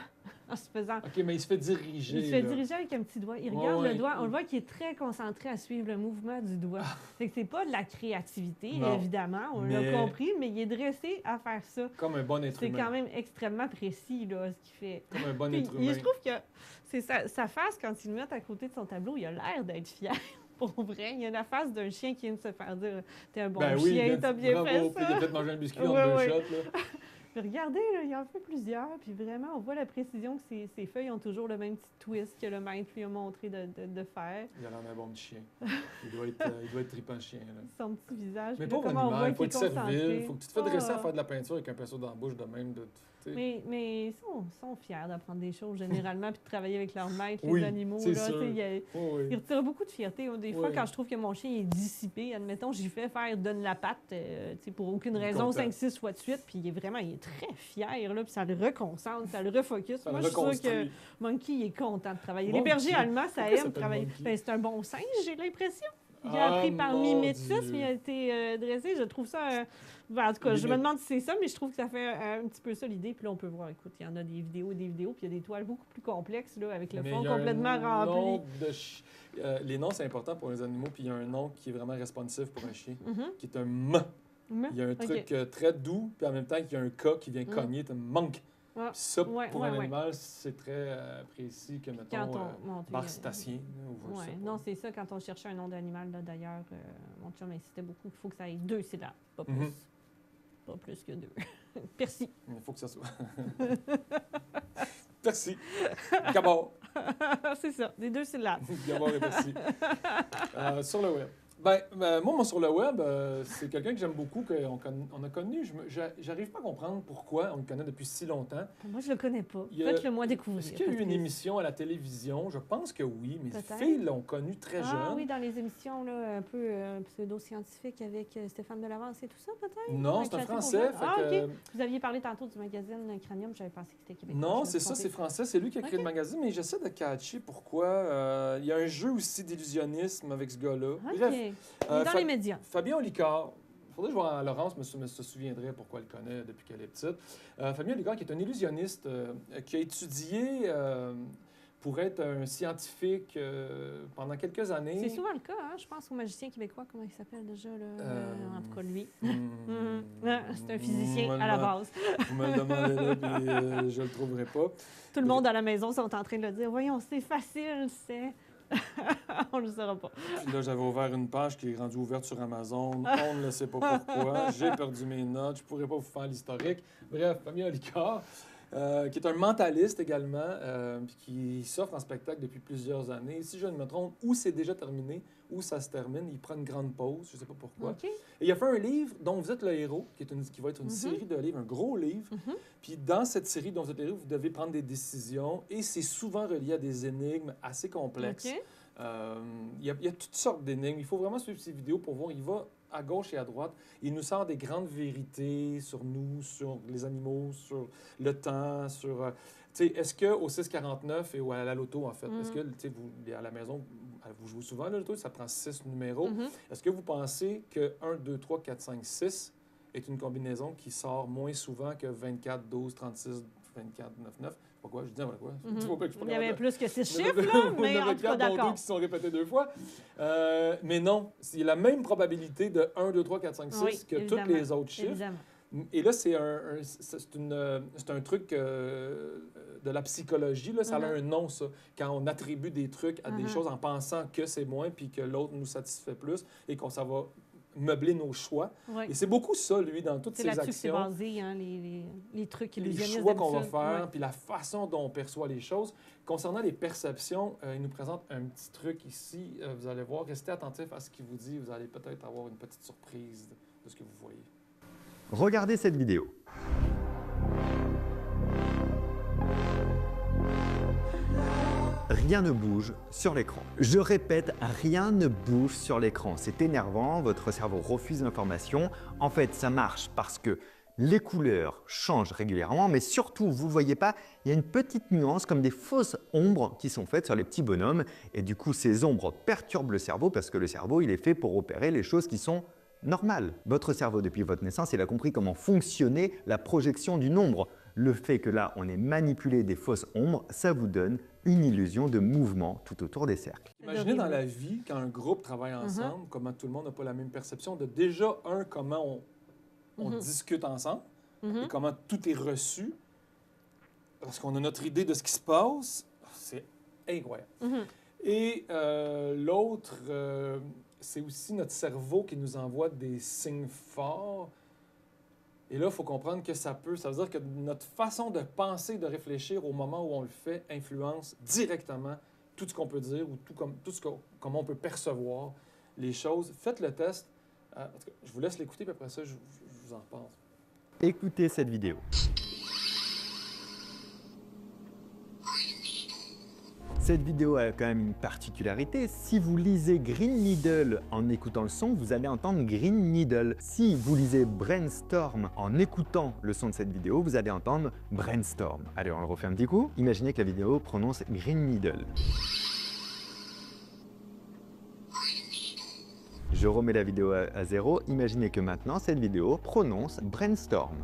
en se faisant... OK, mais il se fait diriger. Il se fait là. diriger avec un petit doigt. Il Ouais, regarde ouais. le doigt. On le voit qu'il est très concentré à suivre le mouvement du doigt. Fait que c'est pas de la créativité, Non. évidemment. On Mais- l'a compris, mais il est dressé à faire ça. Comme un bon être C'est humain. quand même extrêmement précis, là, ce qu'il fait. Comme un bon Puis, être je humain. trouve que c'est sa face, quand il le met à côté de son tableau, il a l'air d'être fier. Pour vrai, il y a la face d'un chien qui vient de se faire dire « T'es un bon Ben oui, chien, t'as bien bravo. fait Puis il a ça. fait manger un biscuit Ouais, en deux ouais. shots. Là. » Puis regardez, là, il en fait plusieurs, puis vraiment, on voit la précision que ses feuilles ont toujours le même petit twist que le maître lui a montré de faire. Il a l'air d'un bon petit chien. Il doit être trippant chien. Là. Son petit visage. Mais puis là, pauvre comment on voit animal, il faut qu'il être est concentré. servile. Il faut que tu te fais dresser à Ah. faire de la peinture avec un pinceau dans la bouche de même. Tu sais. Mais ils sont fiers d'apprendre des choses généralement, puis de travailler avec leur maître, Oui, les animaux. c'est Là, sûr. tu sais, Oh, oui. il retire beaucoup de fierté. Des fois, Oui. quand je trouve que mon chien est dissipé, admettons, j'y fais faire donne la patte, tu sais, pour aucune Il est raison, content. 5-6 fois de suite, puis il est très fier, là, puis ça le reconcentre, ça le refocus. Ça Moi, le je suis sûre que reconstruit. Monkey il est content de travailler. Monkey. Les bergers allemands, ça Pourquoi il aime s'appelle travailler. Monkey? Ben, c'est un bon singe, j'ai l'impression. Il Ah, a appris par mon mimétisme, Dieu. il a été dressé. Je trouve ça... ben, en tout cas, je me Limite. demande si c'est ça, mais je trouve que ça fait un petit peu ça l'idée. Puis là, on peut voir, écoute, il y en a des vidéos et des vidéos, puis il y a des toiles beaucoup plus complexes, là, avec le Mais fond il y a un complètement rempli. nom de les noms, c'est important pour les animaux, puis il y a un nom qui est vraiment responsif pour un chien, Mhm. qui est un M. Mhm. Il y a un Ok. truc très doux, puis en même temps, il y a un K qui vient cogner, c'est un manque. Ouais. Puis ça, Ouais, pour ouais, un ouais. animal, c'est très précis que, mettons, Quand mon Dieu, barcitacien. Ou je sais ouais. pas. Non, c'est ça, quand on cherchait un nom d'animal, là, d'ailleurs, mon chum insistait beaucoup qu'il faut que ça ait 2 syllabes, pas plus. Mhm. Pas plus que 2. Merci. Il faut que ça soit. Merci. Gabord. C'est ça, des 2 syllabes. Gabord et merci. Sur le web. Ben, moi, sur le web, c'est quelqu'un que j'aime beaucoup, on a connu. J'arrive pas à comprendre pourquoi on le connaît depuis si longtemps. Moi, je le connais pas. Il y a- Faites-le-moi découvrir. Est-ce qu'il y a eu une Patrice. émission à la télévision? Je pense que oui. Mes Peut-être. filles l'ont connu très jeune. Ah oui, dans les émissions là, un peu pseudo-scientifiques avec Stéphane Delavance et tout ça, peut-être? Non, Avec c'est un Catherine français. Bourgeois? fait Ah, que- OK. Vous aviez parlé tantôt du magazine Cranium, j'avais pensé que c'était québécois. Non, Je me c'est suis ça, c'est trompée. français. C'est lui qui a créé Ok. le magazine, mais j'essaie de catcher pourquoi. Il y a un jeu aussi d'illusionnisme avec ce gars-là. OK. Bref, Il est dans les médias. Fabien Olicard. Il faudrait que je vois à Laurence, me se souviendrait pourquoi elle le connaît depuis qu'elle est petite. Fabien Olicard, qui est un illusionniste, qui a étudié pour être un scientifique pendant quelques années. C'est souvent le cas, hein? Je pense au magicien québécois, comment il s'appelle déjà, là? En tout cas, lui. Hmm. Ah, c'est un physicien Vous me à la le- base. Vous me le demandez là, puis je le trouverai pas. Tout le monde à la maison sont en train de le dire. Voyons, c'est facile, c'est... On ne le saura pas. Puis là, j'avais ouvert une page qui est rendue ouverte sur Amazon. On ne le sait pas pourquoi. J'ai perdu mes notes. Je ne pourrais pas vous faire l'historique. Bref, Fabien Olicard, qui est un mentaliste également, puis qui s'offre en spectacle depuis plusieurs années. Si je ne me trompe, ou c'est déjà terminé, ou ça se termine. Il prend une grande pause, je ne sais pas pourquoi. OK. Et il a fait un livre dont vous êtes le héros, qui va être une Mhm. série de livres, un gros livre. Mhm. Puis dans cette série dont vous êtes le héros, vous devez prendre des décisions et c'est souvent relié à des énigmes assez complexes. OK. Il y a toutes sortes d'énigmes. Il faut vraiment suivre ces vidéos pour voir. Il va à gauche et à droite. Il nous sort des grandes vérités sur nous, sur les animaux, sur le temps, sur... tu sais, est-ce qu'au 649 ou à la loto, en fait, est-ce que, tu sais, vous, à la maison, vous jouez souvent à la loto, ça prend 6 numéros. Mhm. Est-ce que vous pensez que 1, 2, 3, 4, 5, 6 est une combinaison qui sort moins souvent que 24, 12, 36, 24, 9, 9. Je sais pas quoi, je dis n'importe quoi. Mhm. Faut pas que je suis pas Il y avait capable plus que 6 de- chiffres, là, On mais avait en tout cas, 4 dont 2 d'accord. qui sont répétés 2 fois. Mais non, c'est la même probabilité de 1, 2, 3, 4, 5, 6 Oui, que tous évidemment. les autres chiffres. Évidemment. Et là, c'est un truc de la psychologie. Là. Ça a un nom, ça. Quand on attribue des trucs à des choses en pensant que c'est moins puis que l'autre nous satisfait plus et qu'on ça va meubler nos choix. Oui. Et c'est beaucoup ça, lui, dans toutes C'est ses là-dessus que c'est actions. basé, hein, les trucs Les illusionnistes choix qu'on va d'habitude. faire, Ouais. puis la façon dont on perçoit les choses. Concernant les perceptions, il nous présente un petit truc ici. Vous allez voir, restez attentif à ce qu'il vous dit. Vous allez peut-être avoir une petite surprise de ce que vous voyez. Regardez cette vidéo. Rien ne bouge sur l'écran. Je répète, rien ne bouge sur l'écran. C'est énervant, votre cerveau refuse l'information. En fait, ça marche parce que les couleurs changent régulièrement, mais surtout, vous ne voyez pas, il y a une petite nuance comme des fausses ombres qui sont faites sur les petits bonhommes. Et du coup, ces ombres perturbent le cerveau parce que le cerveau, il est fait pour opérer les choses qui sont normales. Votre cerveau, depuis votre naissance, il a compris comment fonctionnait la projection d'une ombre. Le fait que là, on ait manipulé des fausses ombres, ça vous donne une illusion de mouvement tout autour des cercles. Imaginez dans la vie, quand un groupe travaille ensemble, comment tout le monde n'a pas la même perception de déjà, comment on discute ensemble et comment tout est reçu. Parce qu'on a notre idée de ce qui se passe. C'est incroyable. Et l'autre, c'est aussi notre cerveau qui nous envoie des signes forts. Et là, il faut comprendre que ça veut dire que notre façon de penser, de réfléchir au moment où on le fait influence directement tout ce qu'on peut dire ou comment on peut percevoir les choses. Faites le test. En tout cas, je vous laisse l'écouter, puis après ça, je vous en reparle. Écoutez cette vidéo. Cette vidéo a quand même une particularité. Si vous lisez Green Needle en écoutant le son, vous allez entendre Green Needle. Si vous lisez Brainstorm en écoutant le son de cette vidéo, vous allez entendre Brainstorm. Allez, on le refait un petit coup. Imaginez que la vidéo prononce Green Needle. Je remets la vidéo à 0. Imaginez que maintenant, cette vidéo prononce Brainstorm.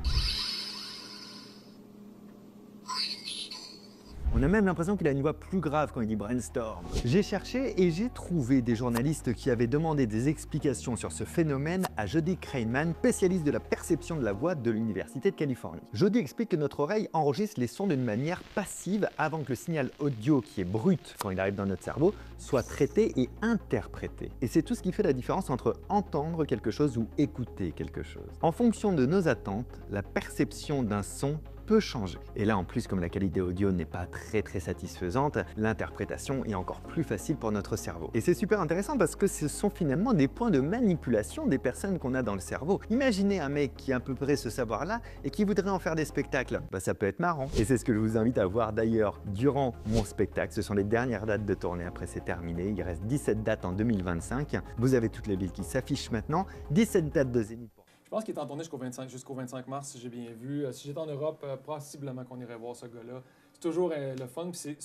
On a même l'impression qu'il a une voix plus grave quand il dit brainstorm. J'ai cherché et j'ai trouvé des journalistes qui avaient demandé des explications sur ce phénomène à Jody Krainman, spécialiste de la perception de la voix de l'Université de Californie. Jody explique que notre oreille enregistre les sons d'une manière passive avant que le signal audio qui est brut quand il arrive dans notre cerveau soit traité et interprété. Et c'est tout ce qui fait la différence entre entendre quelque chose ou écouter quelque chose. En fonction de nos attentes, la perception d'un son peut changer. Et là, en plus, comme la qualité audio n'est pas très satisfaisante, l'interprétation est encore plus facile pour notre cerveau. Et c'est super intéressant parce que ce sont finalement des points de manipulation des personnes qu'on a dans le cerveau. Imaginez un mec qui a à peu près ce savoir-là et qui voudrait en faire des spectacles. Ça peut être marrant. Et c'est ce que je vous invite à voir d'ailleurs durant mon spectacle. Ce sont les dernières dates de tournée, après c'est terminé. Il reste 17 dates en 2025. Vous avez toutes les villes qui s'affichent maintenant. 17 dates de Zénith. Je pense qu'il est en tournée jusqu'au 25 mars, si j'ai bien vu. Si j'étais en Europe, possiblement qu'on irait voir ce gars-là. C'est toujours le fun. Puis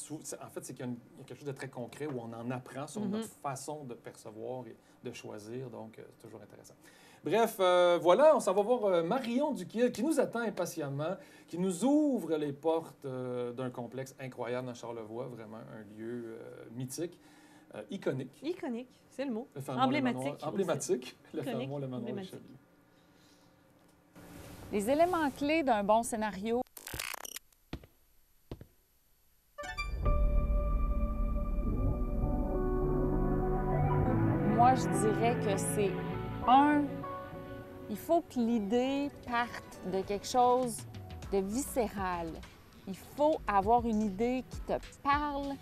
en fait, c'est qu'il y a quelque chose de très concret où on en apprend sur notre façon de percevoir et de choisir. Donc, c'est toujours intéressant. Bref, voilà, on s'en va voir Marion Duquil qui nous attend impatiemment, qui nous ouvre les portes d'un complexe incroyable dans Charlevoix, vraiment un lieu mythique, iconique. Iconique, c'est le mot. Le Fermont Emblématique. Emblématique. Le Iconique, Fermont le Manoir emblématique. Richelieu. Les éléments clés d'un bon scénario. Moi, je dirais que c'est il faut que l'idée parte de quelque chose de viscéral. Il faut avoir une idée qui te parle,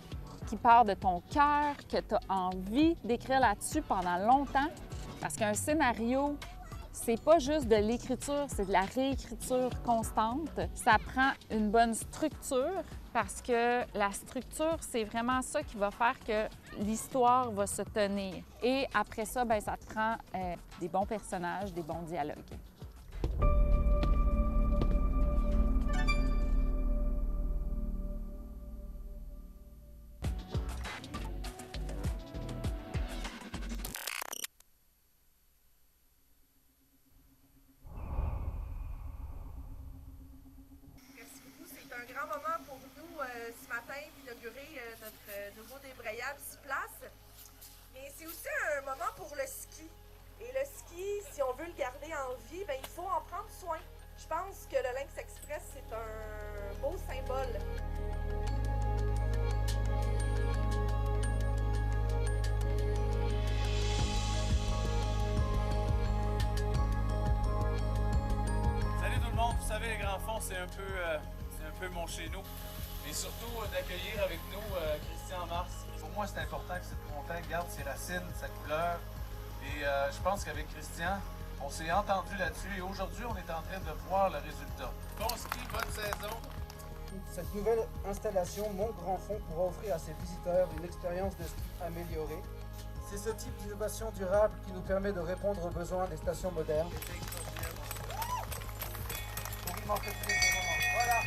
qui part de ton cœur, que tu as envie d'écrire là-dessus pendant longtemps. Parce qu'un scénario, c'est pas juste de l'écriture, c'est de la réécriture constante. Ça prend une bonne structure parce que la structure, c'est vraiment ça qui va faire que l'histoire va se tenir. Et après ça, bien, ça te prend des bons personnages, des bons dialogues. C'est un grand c'est aussi un moment pour le ski. Et le ski, si on veut le garder en vie, ben, il faut en prendre soin. Je pense que le Lynx Express, c'est un beau symbole. Salut tout le monde, vous savez les grands fonds c'est un peu mon chez nous. Et surtout d'accueillir avec nous Christian Mars. Pour moi c'est important que cette montagne garde ses racines, sa couleur. Et je pense qu'avec Christian, on s'est entendu là-dessus et aujourd'hui on est en train de voir le résultat. Bon ski, bonne saison! Cette nouvelle installation Mont Grand Fond pourra offrir à ses visiteurs une expérience de ski améliorée. C'est ce type d'innovation durable qui nous permet de répondre aux besoins des stations modernes. Pour y manquer tous les moments. Voilà.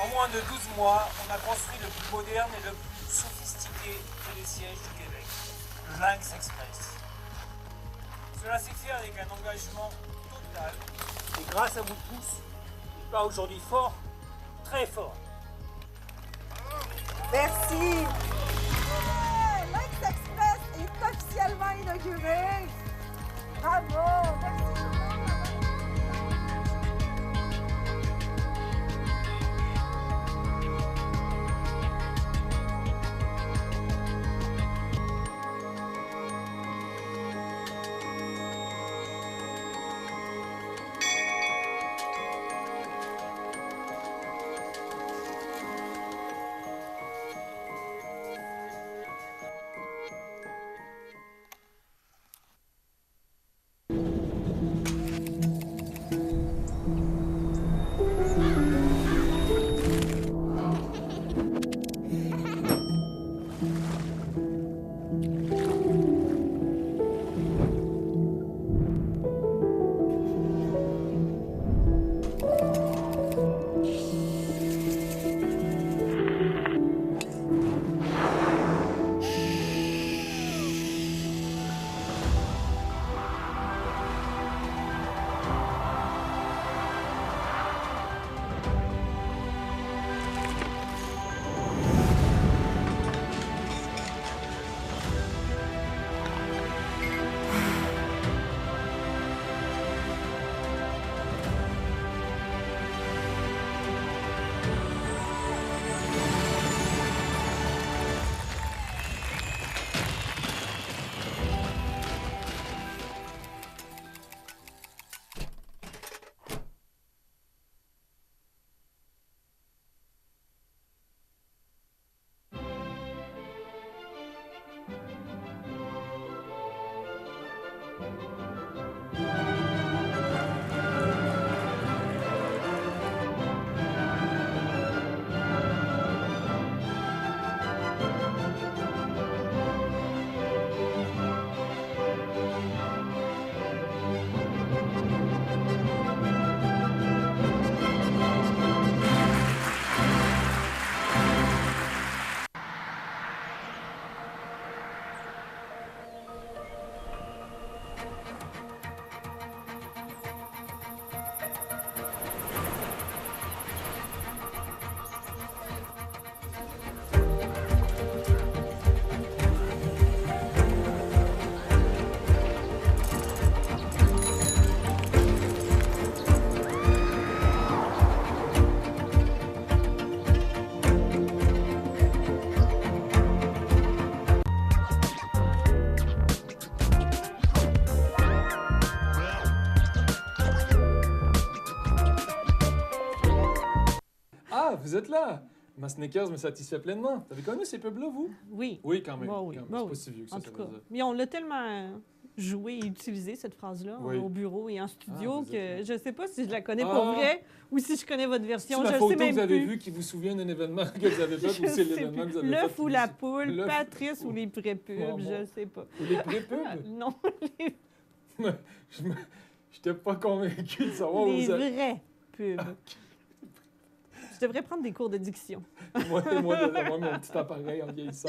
En moins de 12 mois, on a construit le plus moderne et le plus sophistiqué télésiège du Québec, le Lynx Express. Cela s'est fait avec un engagement total. Et grâce à vous tous, il part aujourd'hui fort, très fort. Merci! Lynx Express est officiellement inauguré! Bravo! Merci tout le monde! Vous êtes là! Ma Snickers me satisfait pleinement. T'avez connu ces pubs-là, vous? Oui. Oui, quand même. Bah oui, Quand même. bah C'est oui. pas si vieux que ça, En ça tout cas. veut dire. Mais on l'a tellement joué et utilisé, cette phrase-là, Oui. au bureau et en studio, vous êtes que je sais pas si je la connais Ah. pour vrai ou si je connais votre C'est version. la Je photo sais que même vous avez plus. vue qui vous souvient d'un événement que vous avez fait ou Je c'est sais l'événement que plus. vous avez fait? L'œuf ou la poule, L'œuf- Patrice ou les pré-pubs, Bon, bon. je sais pas. Ou les pré-pubs? Non, les, Je J'étais pas convaincu de savoir où les vous avez... vraies pubs. devrais prendre des cours de diction. Moi, mon petit appareil en vieillissant.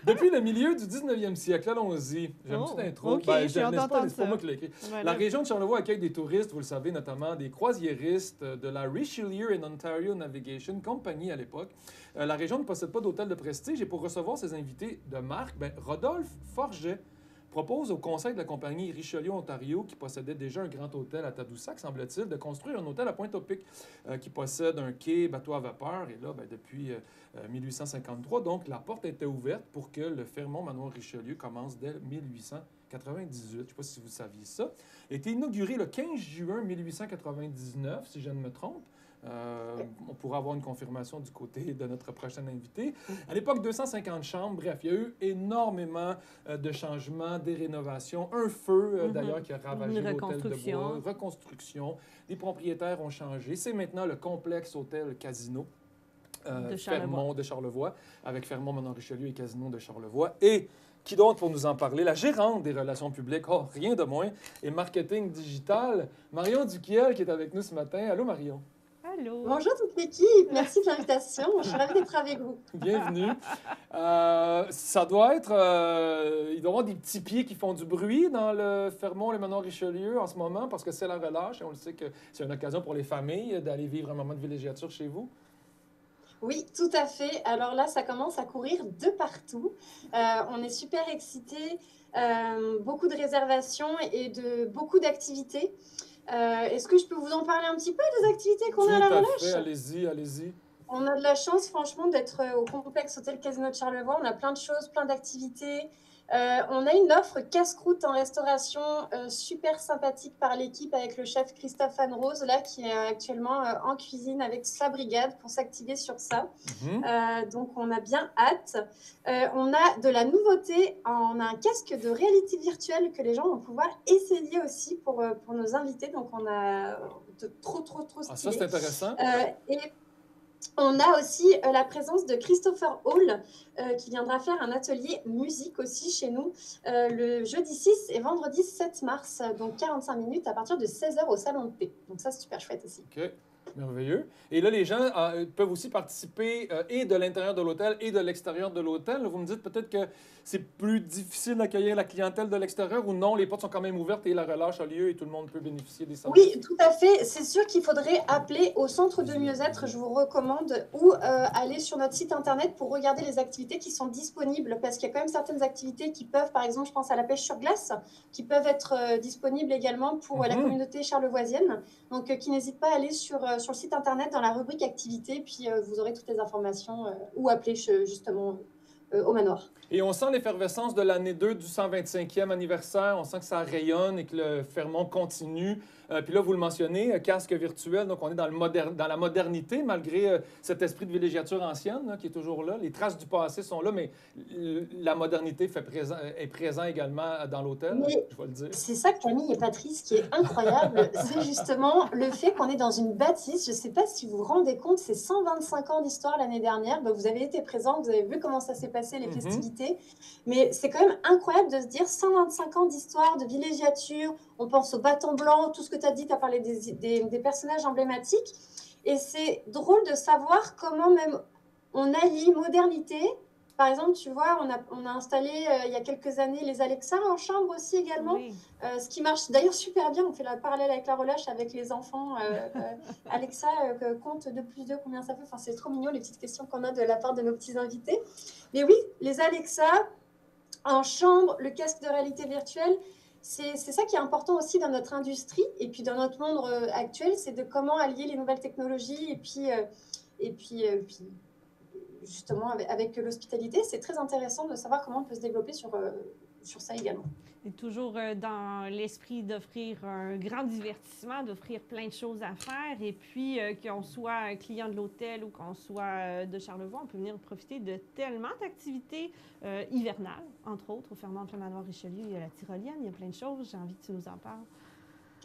Depuis le milieu du 19e siècle, allons-y. J'ai une petite intro. OK, Ben, j'ai hâte d'entendre c'est pas ça. moi qui l'ai écrit. Voilà. La région de Charlevoix accueille des touristes, vous le savez, notamment des croisiéristes de la Richelieu and Ontario Navigation Company à l'époque. La région ne possède pas d'hôtel de prestige et pour recevoir ses invités de marque, Rodolphe Forget propose au conseil de la compagnie Richelieu Ontario, qui possédait déjà un grand hôtel à Tadoussac, semble-t-il, de construire un hôtel à Pointe-au-Pic qui possède un quai, bateau à vapeur. Et là, depuis 1853, donc, la porte était ouverte pour que le Fermont Manoir Richelieu commence dès 1898. Je ne sais pas si vous saviez ça. Il a été inauguré le 15 juin 1899, si je ne me trompe. On pourra avoir une confirmation du côté de notre prochain invité. À l'époque, 250 chambres. Bref, il y a eu énormément de changements, des rénovations. Un feu, d'ailleurs, qui a ravagé l'hôtel de bois. Reconstruction. Les propriétaires ont changé. C'est maintenant le complexe hôtel Casino Fermont de Charlevoix, avec Fermont Manoir Richelieu et Casino de Charlevoix. Et qui d'autre pour nous en parler? La gérante des relations publiques, rien de moins, et marketing digital, Marion Duquiel, qui est avec nous ce matin. Allô, Marion? Allô. Bonjour toute l'équipe, merci de l'invitation. Je suis ravie d'être avec vous. Bienvenue. Ça doit être... il doit y avoir des petits pieds qui font du bruit dans le Fermont, le Manoir Richelieu en ce moment, parce que c'est la relâche et on le sait que c'est une occasion pour les familles d'aller vivre un moment de villégiature chez vous. Oui, tout à fait. Alors là, ça commence à courir de partout. On est super excités. Beaucoup de réservations et de beaucoup d'activités. Est-ce que je peux vous en parler un petit peu des activités qu'on a à la relâche? Tout à fait, allez-y, allez-y. On a de la chance, franchement, d'être au complexe Hôtel Casino de Charlevoix. On a plein de choses, plein d'activités. On a une offre casse-croûte en restauration super sympathique par l'équipe avec le chef Christophe Anne-Rose, là, qui est actuellement en cuisine avec sa brigade pour s'activer sur ça. Donc, on a bien hâte. On a de la nouveauté. On a un casque de réalité virtuelle que les gens vont pouvoir essayer aussi pour nos invités. Donc, on a de trop stylé. Ah, ça, c'est intéressant. Et on a aussi la présence de Christopher Hall qui viendra faire un atelier musique aussi chez nous le jeudi 6 et vendredi 7 mars, donc 45 minutes à partir de 16h au Salon de Paix. Donc ça, c'est super chouette aussi. OK. Merveilleux. Et là, les gens peuvent aussi participer et de l'intérieur de l'hôtel et de l'extérieur de l'hôtel. Vous me dites peut-être que c'est plus difficile d'accueillir la clientèle de l'extérieur ou non, les portes sont quand même ouvertes et la relâche a lieu et tout le monde peut bénéficier des services? Oui, tout à fait. C'est sûr qu'il faudrait appeler au centre de mieux-être, je vous recommande, ou aller sur notre site internet pour regarder les activités qui sont disponibles parce qu'il y a quand même certaines activités qui peuvent, par exemple, je pense à la pêche sur glace, qui peuvent être disponibles également pour la communauté charlevoisienne. Donc, qui n'hésite pas à aller sur le site internet dans la rubrique activités, puis vous aurez toutes les informations ou appeler justement au manoir. Et on sent l'effervescence de l'année 2 du 125e anniversaire. On sent que ça rayonne et que le Fermont continue. Puis là, vous le mentionnez, casque virtuel. Donc, on est dans la modernité, malgré cet esprit de villégiature ancienne là, qui est toujours là. Les traces du passé sont là, mais la modernité est présente également dans l'hôtel, je vais le dire. C'est ça, Camille et Patrice, qui est incroyable. C'est justement le fait qu'on est dans une bâtisse. Je ne sais pas si vous vous rendez compte, c'est 125 ans d'histoire l'année dernière. Vous avez été présents, vous avez vu comment ça s'est passé, les festivités. Mais c'est quand même incroyable de se dire 125 ans d'histoire, de villégiature. On pense au bâton blanc, tout ce que tu as dit, tu as parlé des personnages emblématiques. Et c'est drôle de savoir comment même on allie modernité. Par exemple, tu vois, on a installé il y a quelques années les Alexa en chambre aussi également, ce qui marche d'ailleurs super bien. On fait la parallèle avec la relâche avec les enfants. Alexa compte 2 plus 2, combien ça fait? Enfin, c'est trop mignon les petites questions qu'on a de la part de nos petits invités. Mais oui, les Alexa en chambre, le casque de réalité virtuelle, c'est ça qui est important aussi dans notre industrie et puis dans notre monde actuel, c'est de comment allier les nouvelles technologies et puis justement avec l'hospitalité. C'est très intéressant de savoir comment on peut se développer sur ça également. Et toujours dans l'esprit d'offrir un grand divertissement, d'offrir plein de choses à faire. Et puis, qu'on soit un client de l'hôtel ou qu'on soit de Charlevoix, on peut venir profiter de tellement d'activités hivernales, entre autres, au Fermont Manoir Richelieu. Il y a la tyrolienne, il y a plein de choses. J'ai envie que tu nous en parles.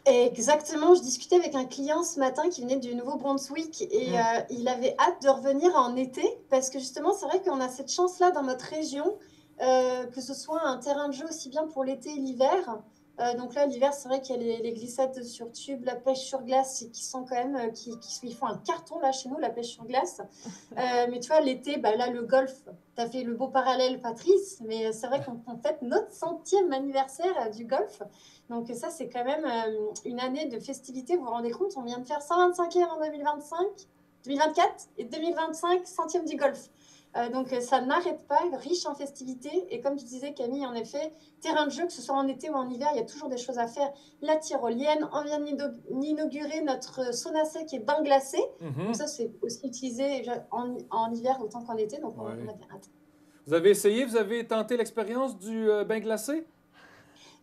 Exactement, je discutais avec un client ce matin qui venait du Nouveau-Brunswick et il avait hâte de revenir en été parce que justement, c'est vrai qu'on a cette chance-là dans notre région, que ce soit un terrain de jeu aussi bien pour l'été et l'hiver, Donc là, l'hiver, c'est vrai qu'il y a les glissades sur tube, la pêche sur glace, qui sont quand même, ils font un carton là chez nous, la pêche sur glace. Mais tu vois, l'été, bah, là, le golf, tu as fait le beau parallèle, Patrice, mais c'est vrai qu'on fête notre 100e anniversaire du golf. Donc ça, c'est quand même une année de festivité. Vous vous rendez compte, on vient de faire 125e en 2024 et 2025, 100e du golf. Donc ça n'arrête pas, riche en festivités. Et comme tu disais, Camille, en effet, terrain de jeu, que ce soit en été ou en hiver, il y a toujours des choses à faire. La tyrolienne, on vient d'inaugurer notre sauna sec et bain glacé. Donc ça, c'est aussi utilisé en hiver autant qu'en été. Donc on a bien hâte. Vous avez essayé, vous avez tenté l'expérience du bain glacé?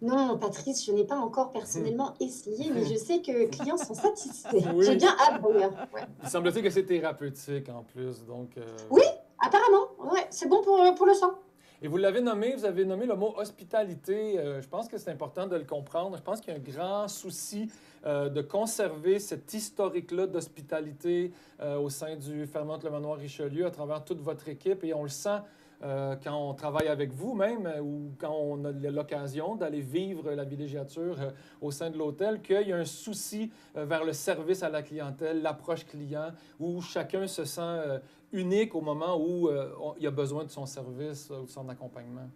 Non, Patrice, je n'ai pas encore personnellement essayé, mais je sais que les clients sont satisfaits. Oui. J'ai bien hâte d'ailleurs. Ouais. Il semble-t-il que c'est thérapeutique en plus, donc... Oui, apparemment, ouais, c'est bon pour le sang. Et vous l'avez nommé, vous avez nommé le mot hospitalité. Je pense que c'est important de le comprendre. Je pense qu'il y a un grand souci de conserver cet historique-là d'hospitalité au sein du Fairmont Le Manoir Richelieu à travers toute votre équipe. Et on le sent quand on travaille avec vous même ou quand on a l'occasion d'aller vivre la villégiature au sein de l'hôtel, qu'il y a un souci vers le service à la clientèle, l'approche client, où chacun se sent unique au moment où il a besoin de son service ou de son accompagnement.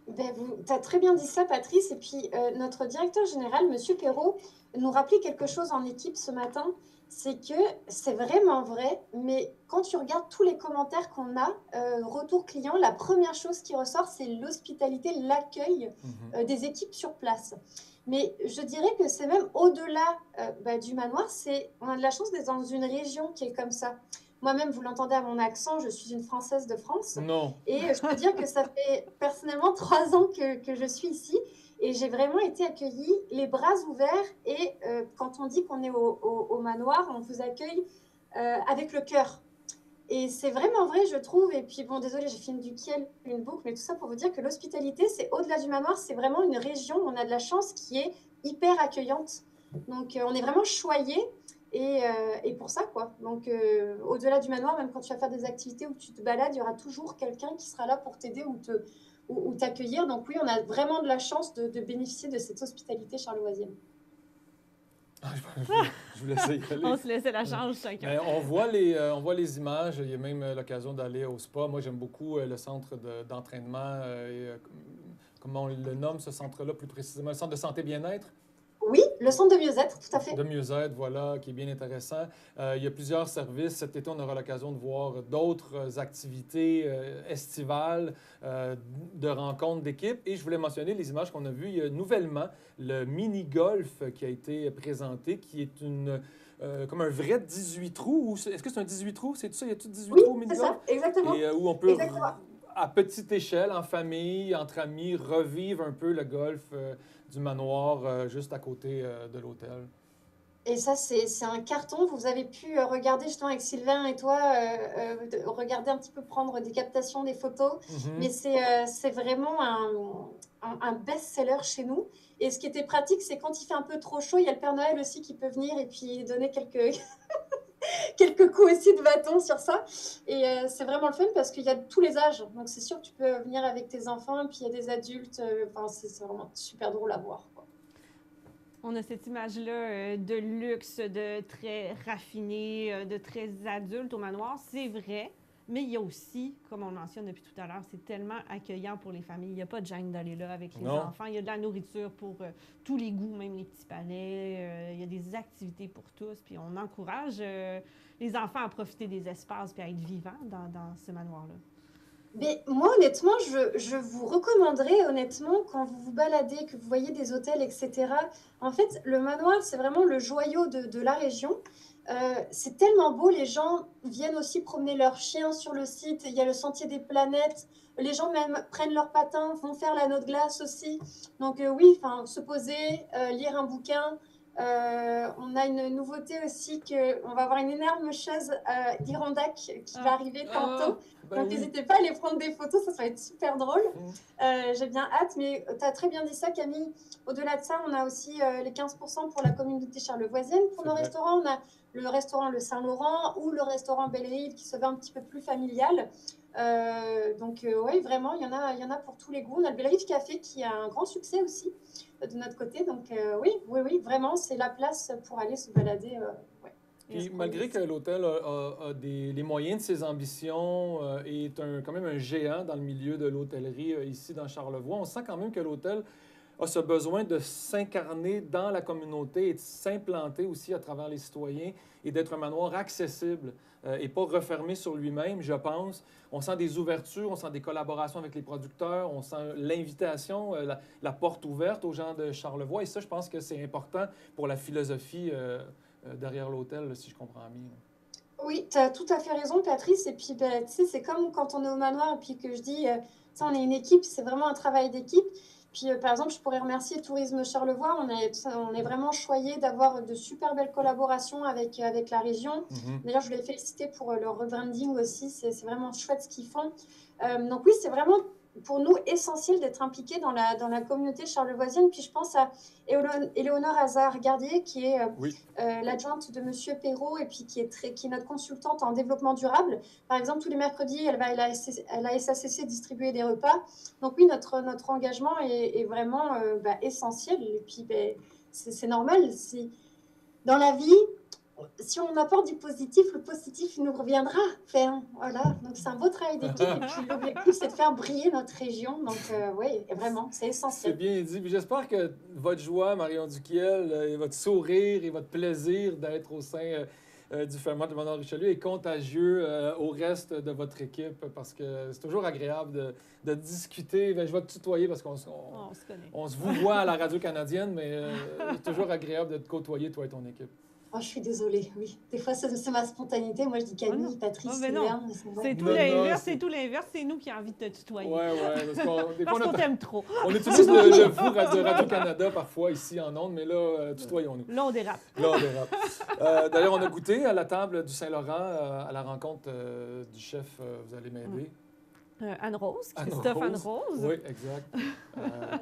Ben tu as très bien dit ça, Patrice. Et puis, notre directeur général, M. Perrault, nous rappelait quelque chose en équipe ce matin. C'est que c'est vraiment vrai, mais quand tu regardes tous les commentaires qu'on a, retour client, la première chose qui ressort, c'est l'hospitalité, l'accueil des équipes sur place. Mais je dirais que c'est même au-delà du manoir, on a de la chance d'être dans une région qui est comme ça. Moi-même, vous l'entendez à mon accent, je suis une Française de France. Non. Et je peux dire que ça fait personnellement 3 ans que je suis ici. Et j'ai vraiment été accueillie les bras ouverts. Et quand on dit qu'on est au manoir, on vous accueille avec le cœur. Et c'est vraiment vrai, je trouve. Et puis, bon, désolé, j'ai fait du kiel, une boucle, mais tout ça pour vous dire que l'hospitalité, c'est au-delà du manoir, c'est vraiment une région où on a de la chance qui est hyper accueillante. Donc, on est vraiment choyés. Et pour ça, quoi. Donc, au-delà du manoir, même quand tu vas faire des activités où tu te balades, il y aura toujours quelqu'un qui sera là pour t'aider ou t'accueillir. Donc oui, on a vraiment de la chance de bénéficier de cette hospitalité charlevoisienne. Je vous laisse y aller. On se laissait la chance chacun. Mais on voit les images. Il y a même l'occasion d'aller au spa. Moi, j'aime beaucoup le centre d'entraînement. Comment on le nomme, ce centre-là, plus précisément? Le centre de santé bien-être? Oui, le centre de mieux-être, tout à fait. De mieux-être, voilà, qui est bien intéressant. Il y a plusieurs services. Cet été, on aura l'occasion de voir d'autres activités estivales, de rencontres d'équipes. Et je voulais mentionner les images qu'on a vues. Il y a nouvellement le mini-golf qui a été présenté, qui est comme un vrai 18 trous. Est-ce que c'est un 18 trous? C'est tout ça? Il y a tout 18 trous au mini-golf? Oui, c'est ça, exactement. Et où on peut, exactement. À petite échelle, en famille, entre amis, revivre un peu le golf du manoir juste à côté de l'hôtel. Et ça, c'est un carton. Vous avez pu regarder justement avec Sylvain et toi, regarder un petit peu, prendre des captations, des photos. Mais c'est vraiment un best-seller chez nous. Et ce qui était pratique, c'est quand il fait un peu trop chaud, il y a le Père Noël aussi qui peut venir et puis donner quelques coups aussi de bâton sur ça. Et c'est vraiment le fun parce qu'il y a tous les âges. Donc c'est sûr que tu peux venir avec tes enfants, puis il y a des adultes. C'est vraiment super drôle à voir, quoi. On a cette image-là de luxe, de très raffiné, de très adulte au manoir. C'est vrai, mais il y a aussi, comme on le mentionne depuis tout à l'heure, c'est tellement accueillant pour les familles. Il n'y a pas de gêne d'aller là avec les enfants. Il y a de la nourriture pour tous les goûts, même les petits palais. Il y a des activités pour tous. Puis on encourage les enfants à profiter des espaces et à être vivants dans ce manoir-là. Mais moi, honnêtement, je vous recommanderais, honnêtement, quand vous vous baladez, que vous voyez des hôtels, etc. En fait, le manoir, c'est vraiment le joyau de la région. C'est tellement beau, les gens viennent aussi promener leurs chiens sur le site. Il y a le sentier des planètes. Les gens même prennent leurs patins, vont faire l'anneau de glace aussi. Donc oui, se poser, lire un bouquin. On a une nouveauté aussi, on va avoir une énorme chaise d'Irondac qui va arriver tantôt. Ben Donc oui. n'hésitez pas à aller prendre des photos, ça va être super drôle. Mm. J'ai bien hâte, mais tu as très bien dit ça, Camille. Au-delà de ça, on a aussi les 15% pour la communauté charlevoisienne. Pour C'est nos vrai. restaurants, on a le restaurant Le Saint-Laurent ou le restaurant Belle-Rive qui se veut un petit peu plus familial. Oui, vraiment, il y en a pour tous les goûts. On a le Belle-Rive Café qui a un grand succès aussi de notre côté. Donc oui, vraiment, c'est la place pour aller se balader. Ouais. Puis malgré que l'hôtel a les moyens de ses ambitions, est quand même un géant dans le milieu de l'hôtellerie ici dans Charlevoix, on sent quand même que l'hôtel a ce besoin de s'incarner dans la communauté et de s'implanter aussi à travers les citoyens et d'être un manoir accessible et pas refermé sur lui-même, je pense. On sent des ouvertures, on sent des collaborations avec les producteurs, on sent l'invitation, la porte ouverte aux gens de Charlevoix. Et ça, je pense que c'est important pour la philosophie derrière l'hôtel, si je comprends bien. Oui, tu as tout à fait raison, Patrice. Et puis, ben, tu sais, c'est comme quand on est au manoir et puis que je dis, tu sais, on est une équipe, c'est vraiment un travail d'équipe. Puis, par exemple, je pourrais remercier Tourisme Charlevoix. On est vraiment choyés d'avoir de super belles collaborations avec la région. D'ailleurs, je voulais féliciter pour leur rebranding aussi. C'est vraiment chouette ce qu'ils font. Donc oui, c'est vraiment pour nous essentiel d'être impliqués dans la communauté charlevoisienne. Puis je pense à Éléonore Hazard-Gardier, qui est Oui. l'adjointe de Monsieur Perrault et puis qui est notre consultante en développement durable. Par exemple, tous les mercredis, elle va à la SACC distribuer des repas. Donc oui, notre engagement est vraiment essentiel. Et puis, c'est normal. Dans la vie, si on apporte du positif, le positif il nous reviendra. Voilà, donc c'est un beau travail d'équipe. Et puis l'objectif, c'est de faire briller notre région. Donc oui, vraiment, c'est C'est essentiel. bien dit. Puis j'espère que votre joie, Marion Duquiel, et votre sourire et votre plaisir d'être au sein du ferment de Manoir Richelieu est contagieux au reste de votre équipe parce que c'est toujours agréable de discuter. Ben, je vais te tutoyer parce qu'on On se connaît. on se vous voit à la radio canadienne, mais c'est toujours agréable de te côtoyer, toi et ton équipe. Oh, je suis désolée, oui. Des fois, c'est ma spontanéité. Moi, je dis Camille, non. Patrice, Oh, mais non. Hélène, vrai. C'est tout Non, l'inverse, c'est- c'est tout l'inverse. C'est nous qui avons envie de te tutoyer. Ouais, parce qu'on des fois, Parce qu'on t'aime trop. on utilise le vous de Radio-Canada parfois ici en ondes, mais là, tutoyons-nous. Là, on dérape. Là, on dérape. D'ailleurs, on a goûté à la table du Saint-Laurent à la rencontre du chef. Vous allez m'aider. Anne-Rose, Anne Christophe Rose. Anne-Rose. Oui, exact.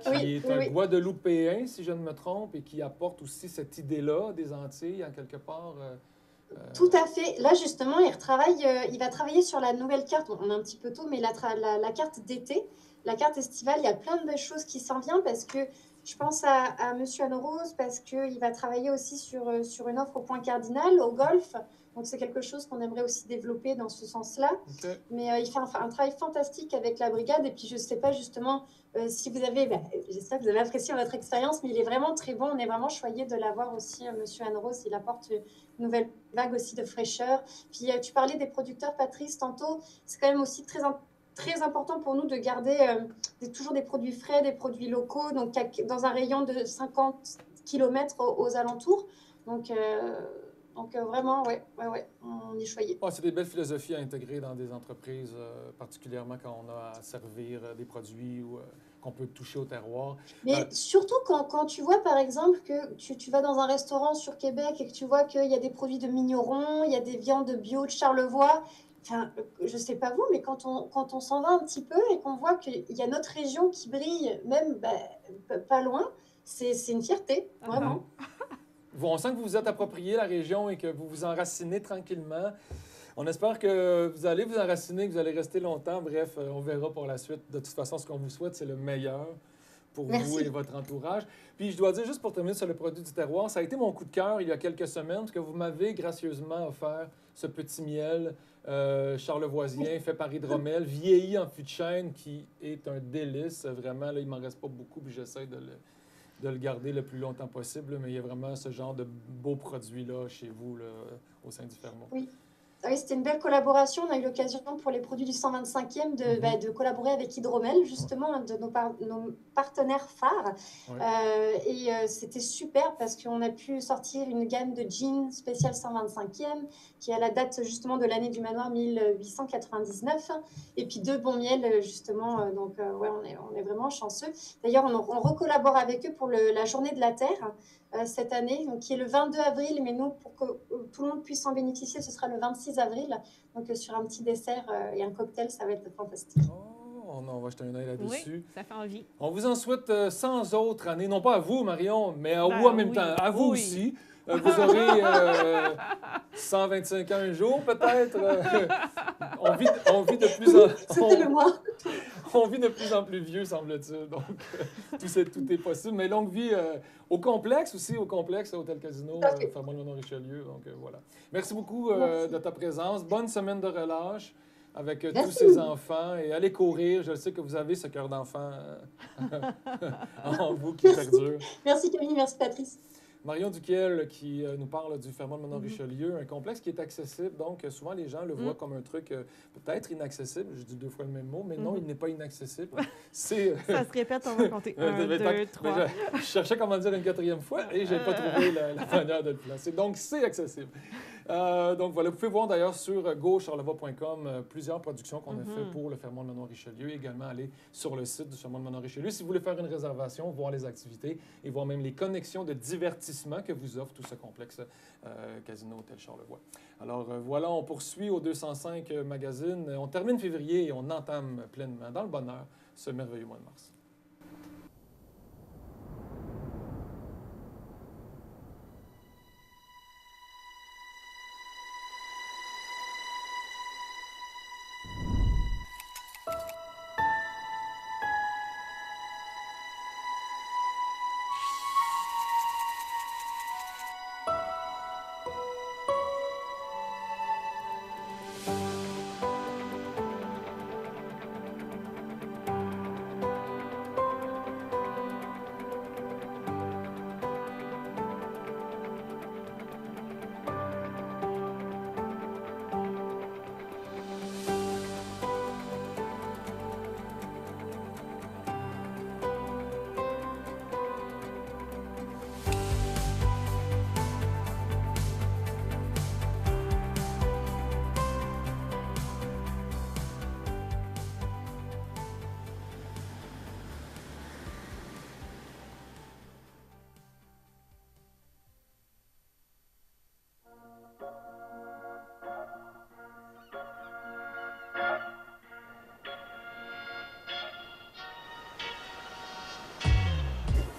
Qui Oui, est oui, un oui. Guadeloupéen, si je ne me trompe, et qui apporte aussi cette idée-là des Antilles, en quelque part. Tout à fait. Là, justement, il va travailler sur la nouvelle carte. On est un petit peu tôt, mais la carte d'été, la carte estivale, il y a plein de belles choses qui s'en viennent parce que je pense à Monsieur Anne-Rose parce qu'il va travailler aussi sur une offre au Point Cardinal, au golf. Donc, c'est quelque chose qu'on aimerait aussi développer dans ce sens-là. OK. Mais il fait un travail fantastique avec la brigade. Et puis, je ne sais pas justement si vous avez, j'espère que vous avez apprécié votre expérience, mais il est vraiment très bon. On est vraiment choyés de l'avoir aussi, Monsieur Anne-Rose. Il apporte une nouvelle vague aussi de fraîcheur. Puis, tu parlais des producteurs, Patrice, tantôt. C'est quand même aussi très important pour nous de garder toujours des produits frais, des produits locaux, donc dans un rayon de 50 km aux alentours. Donc vraiment, ouais, on est choyés. Ah, c'est des belles philosophies à intégrer dans des entreprises, particulièrement quand on a à servir des produits ou qu'on peut toucher au terroir. Mais surtout quand tu vois, par exemple, que tu vas dans un restaurant sur Québec et que tu vois qu'il y a des produits de Migneron, il y a des viandes bio de Charlevoix. Enfin, je sais pas vous, mais quand on s'en va un petit peu et qu'on voit qu'il y a notre région qui brille, même pas loin, c'est une fierté, vraiment. On sent que vous vous êtes approprié la région et que vous vous enracinez tranquillement. On espère que vous allez vous enraciner, que vous allez rester longtemps. Bref, on verra pour la suite. De toute façon, ce qu'on vous souhaite, c'est le meilleur pour Merci. vous et votre entourage. Puis je dois dire, juste pour terminer sur le produit du terroir, ça a été mon coup de cœur il y a quelques semaines, parce que vous m'avez gracieusement offert ce petit miel charlevoisien fait par Hydromel, vieilli en fût de chêne, qui est un délice. Vraiment, là, il m'en reste pas beaucoup, puis j'essaie de le garder le plus longtemps possible. Mais il y a vraiment ce genre de beaux produits-là chez vous, là, au sein du Fermont. Oui. Ah oui, c'était une belle collaboration. On a eu l'occasion pour les produits du 125e de collaborer avec Hydromel, justement, un de nos partenaires phares. Ouais. C'était super parce qu'on a pu sortir une gamme de jeans spécial 125e qui a la date justement de l'année du manoir 1899 et puis 2 bons miels justement. Donc, on est vraiment chanceux. D'ailleurs, on recollabore avec eux pour la journée de la Terre. cette année, donc, qui est le 22 avril, mais nous, pour que tout le monde puisse en bénéficier, ce sera le 26 avril. Donc sur un petit dessert et un cocktail, ça va être fantastique. Oh, on va jeter un œil là-dessus. Oui, ça fait envie. On vous en souhaite 100 autres années, non pas à vous, Marion, mais à vous en même temps, à vous aussi. Vous aurez 125 ans un jour, peut-être. On vit de plus en... C'était le mois. On vit de plus en plus vieux, semble-t-il. Donc, tout est possible. Mais longue vie au complexe aussi, au complexe Hôtel Casino, Fermont-Léonard-Richelieu. Donc, voilà. Merci beaucoup de ta présence. Bonne semaine de relâche avec tous ces enfants. Et allez courir. Je sais que vous avez ce cœur d'enfant en vous qui perdure. Merci Camille, merci Patrice. Marion Duquel qui nous parle du Fermont-Léonard-Richelieu, un complexe qui est accessible. Donc, souvent, les gens le voient comme un truc peut-être inaccessible. Je dis 2 fois le même mot, mais non, il n'est pas inaccessible. C'est, ça se répète, on va compter 1, 2, 3. Je cherchais comment le dire une 4e fois et je n'ai pas trouvé la manière de le placer. Donc, c'est accessible. Donc, voilà. Vous pouvez voir d'ailleurs sur gocharlevoix.com plusieurs productions qu'on a fait pour le Fermont-Léonard-Richelieu. Également, aller sur le site du Fermont-Léonard-Richelieu si vous voulez faire une réservation, voir les activités et voir même les connexions de divertissement que vous offre tout ce complexe Casino Hôtel Charlevoix. Alors voilà, on poursuit au 205 magazine. On termine février et on entame pleinement, dans le bonheur, ce merveilleux mois de mars.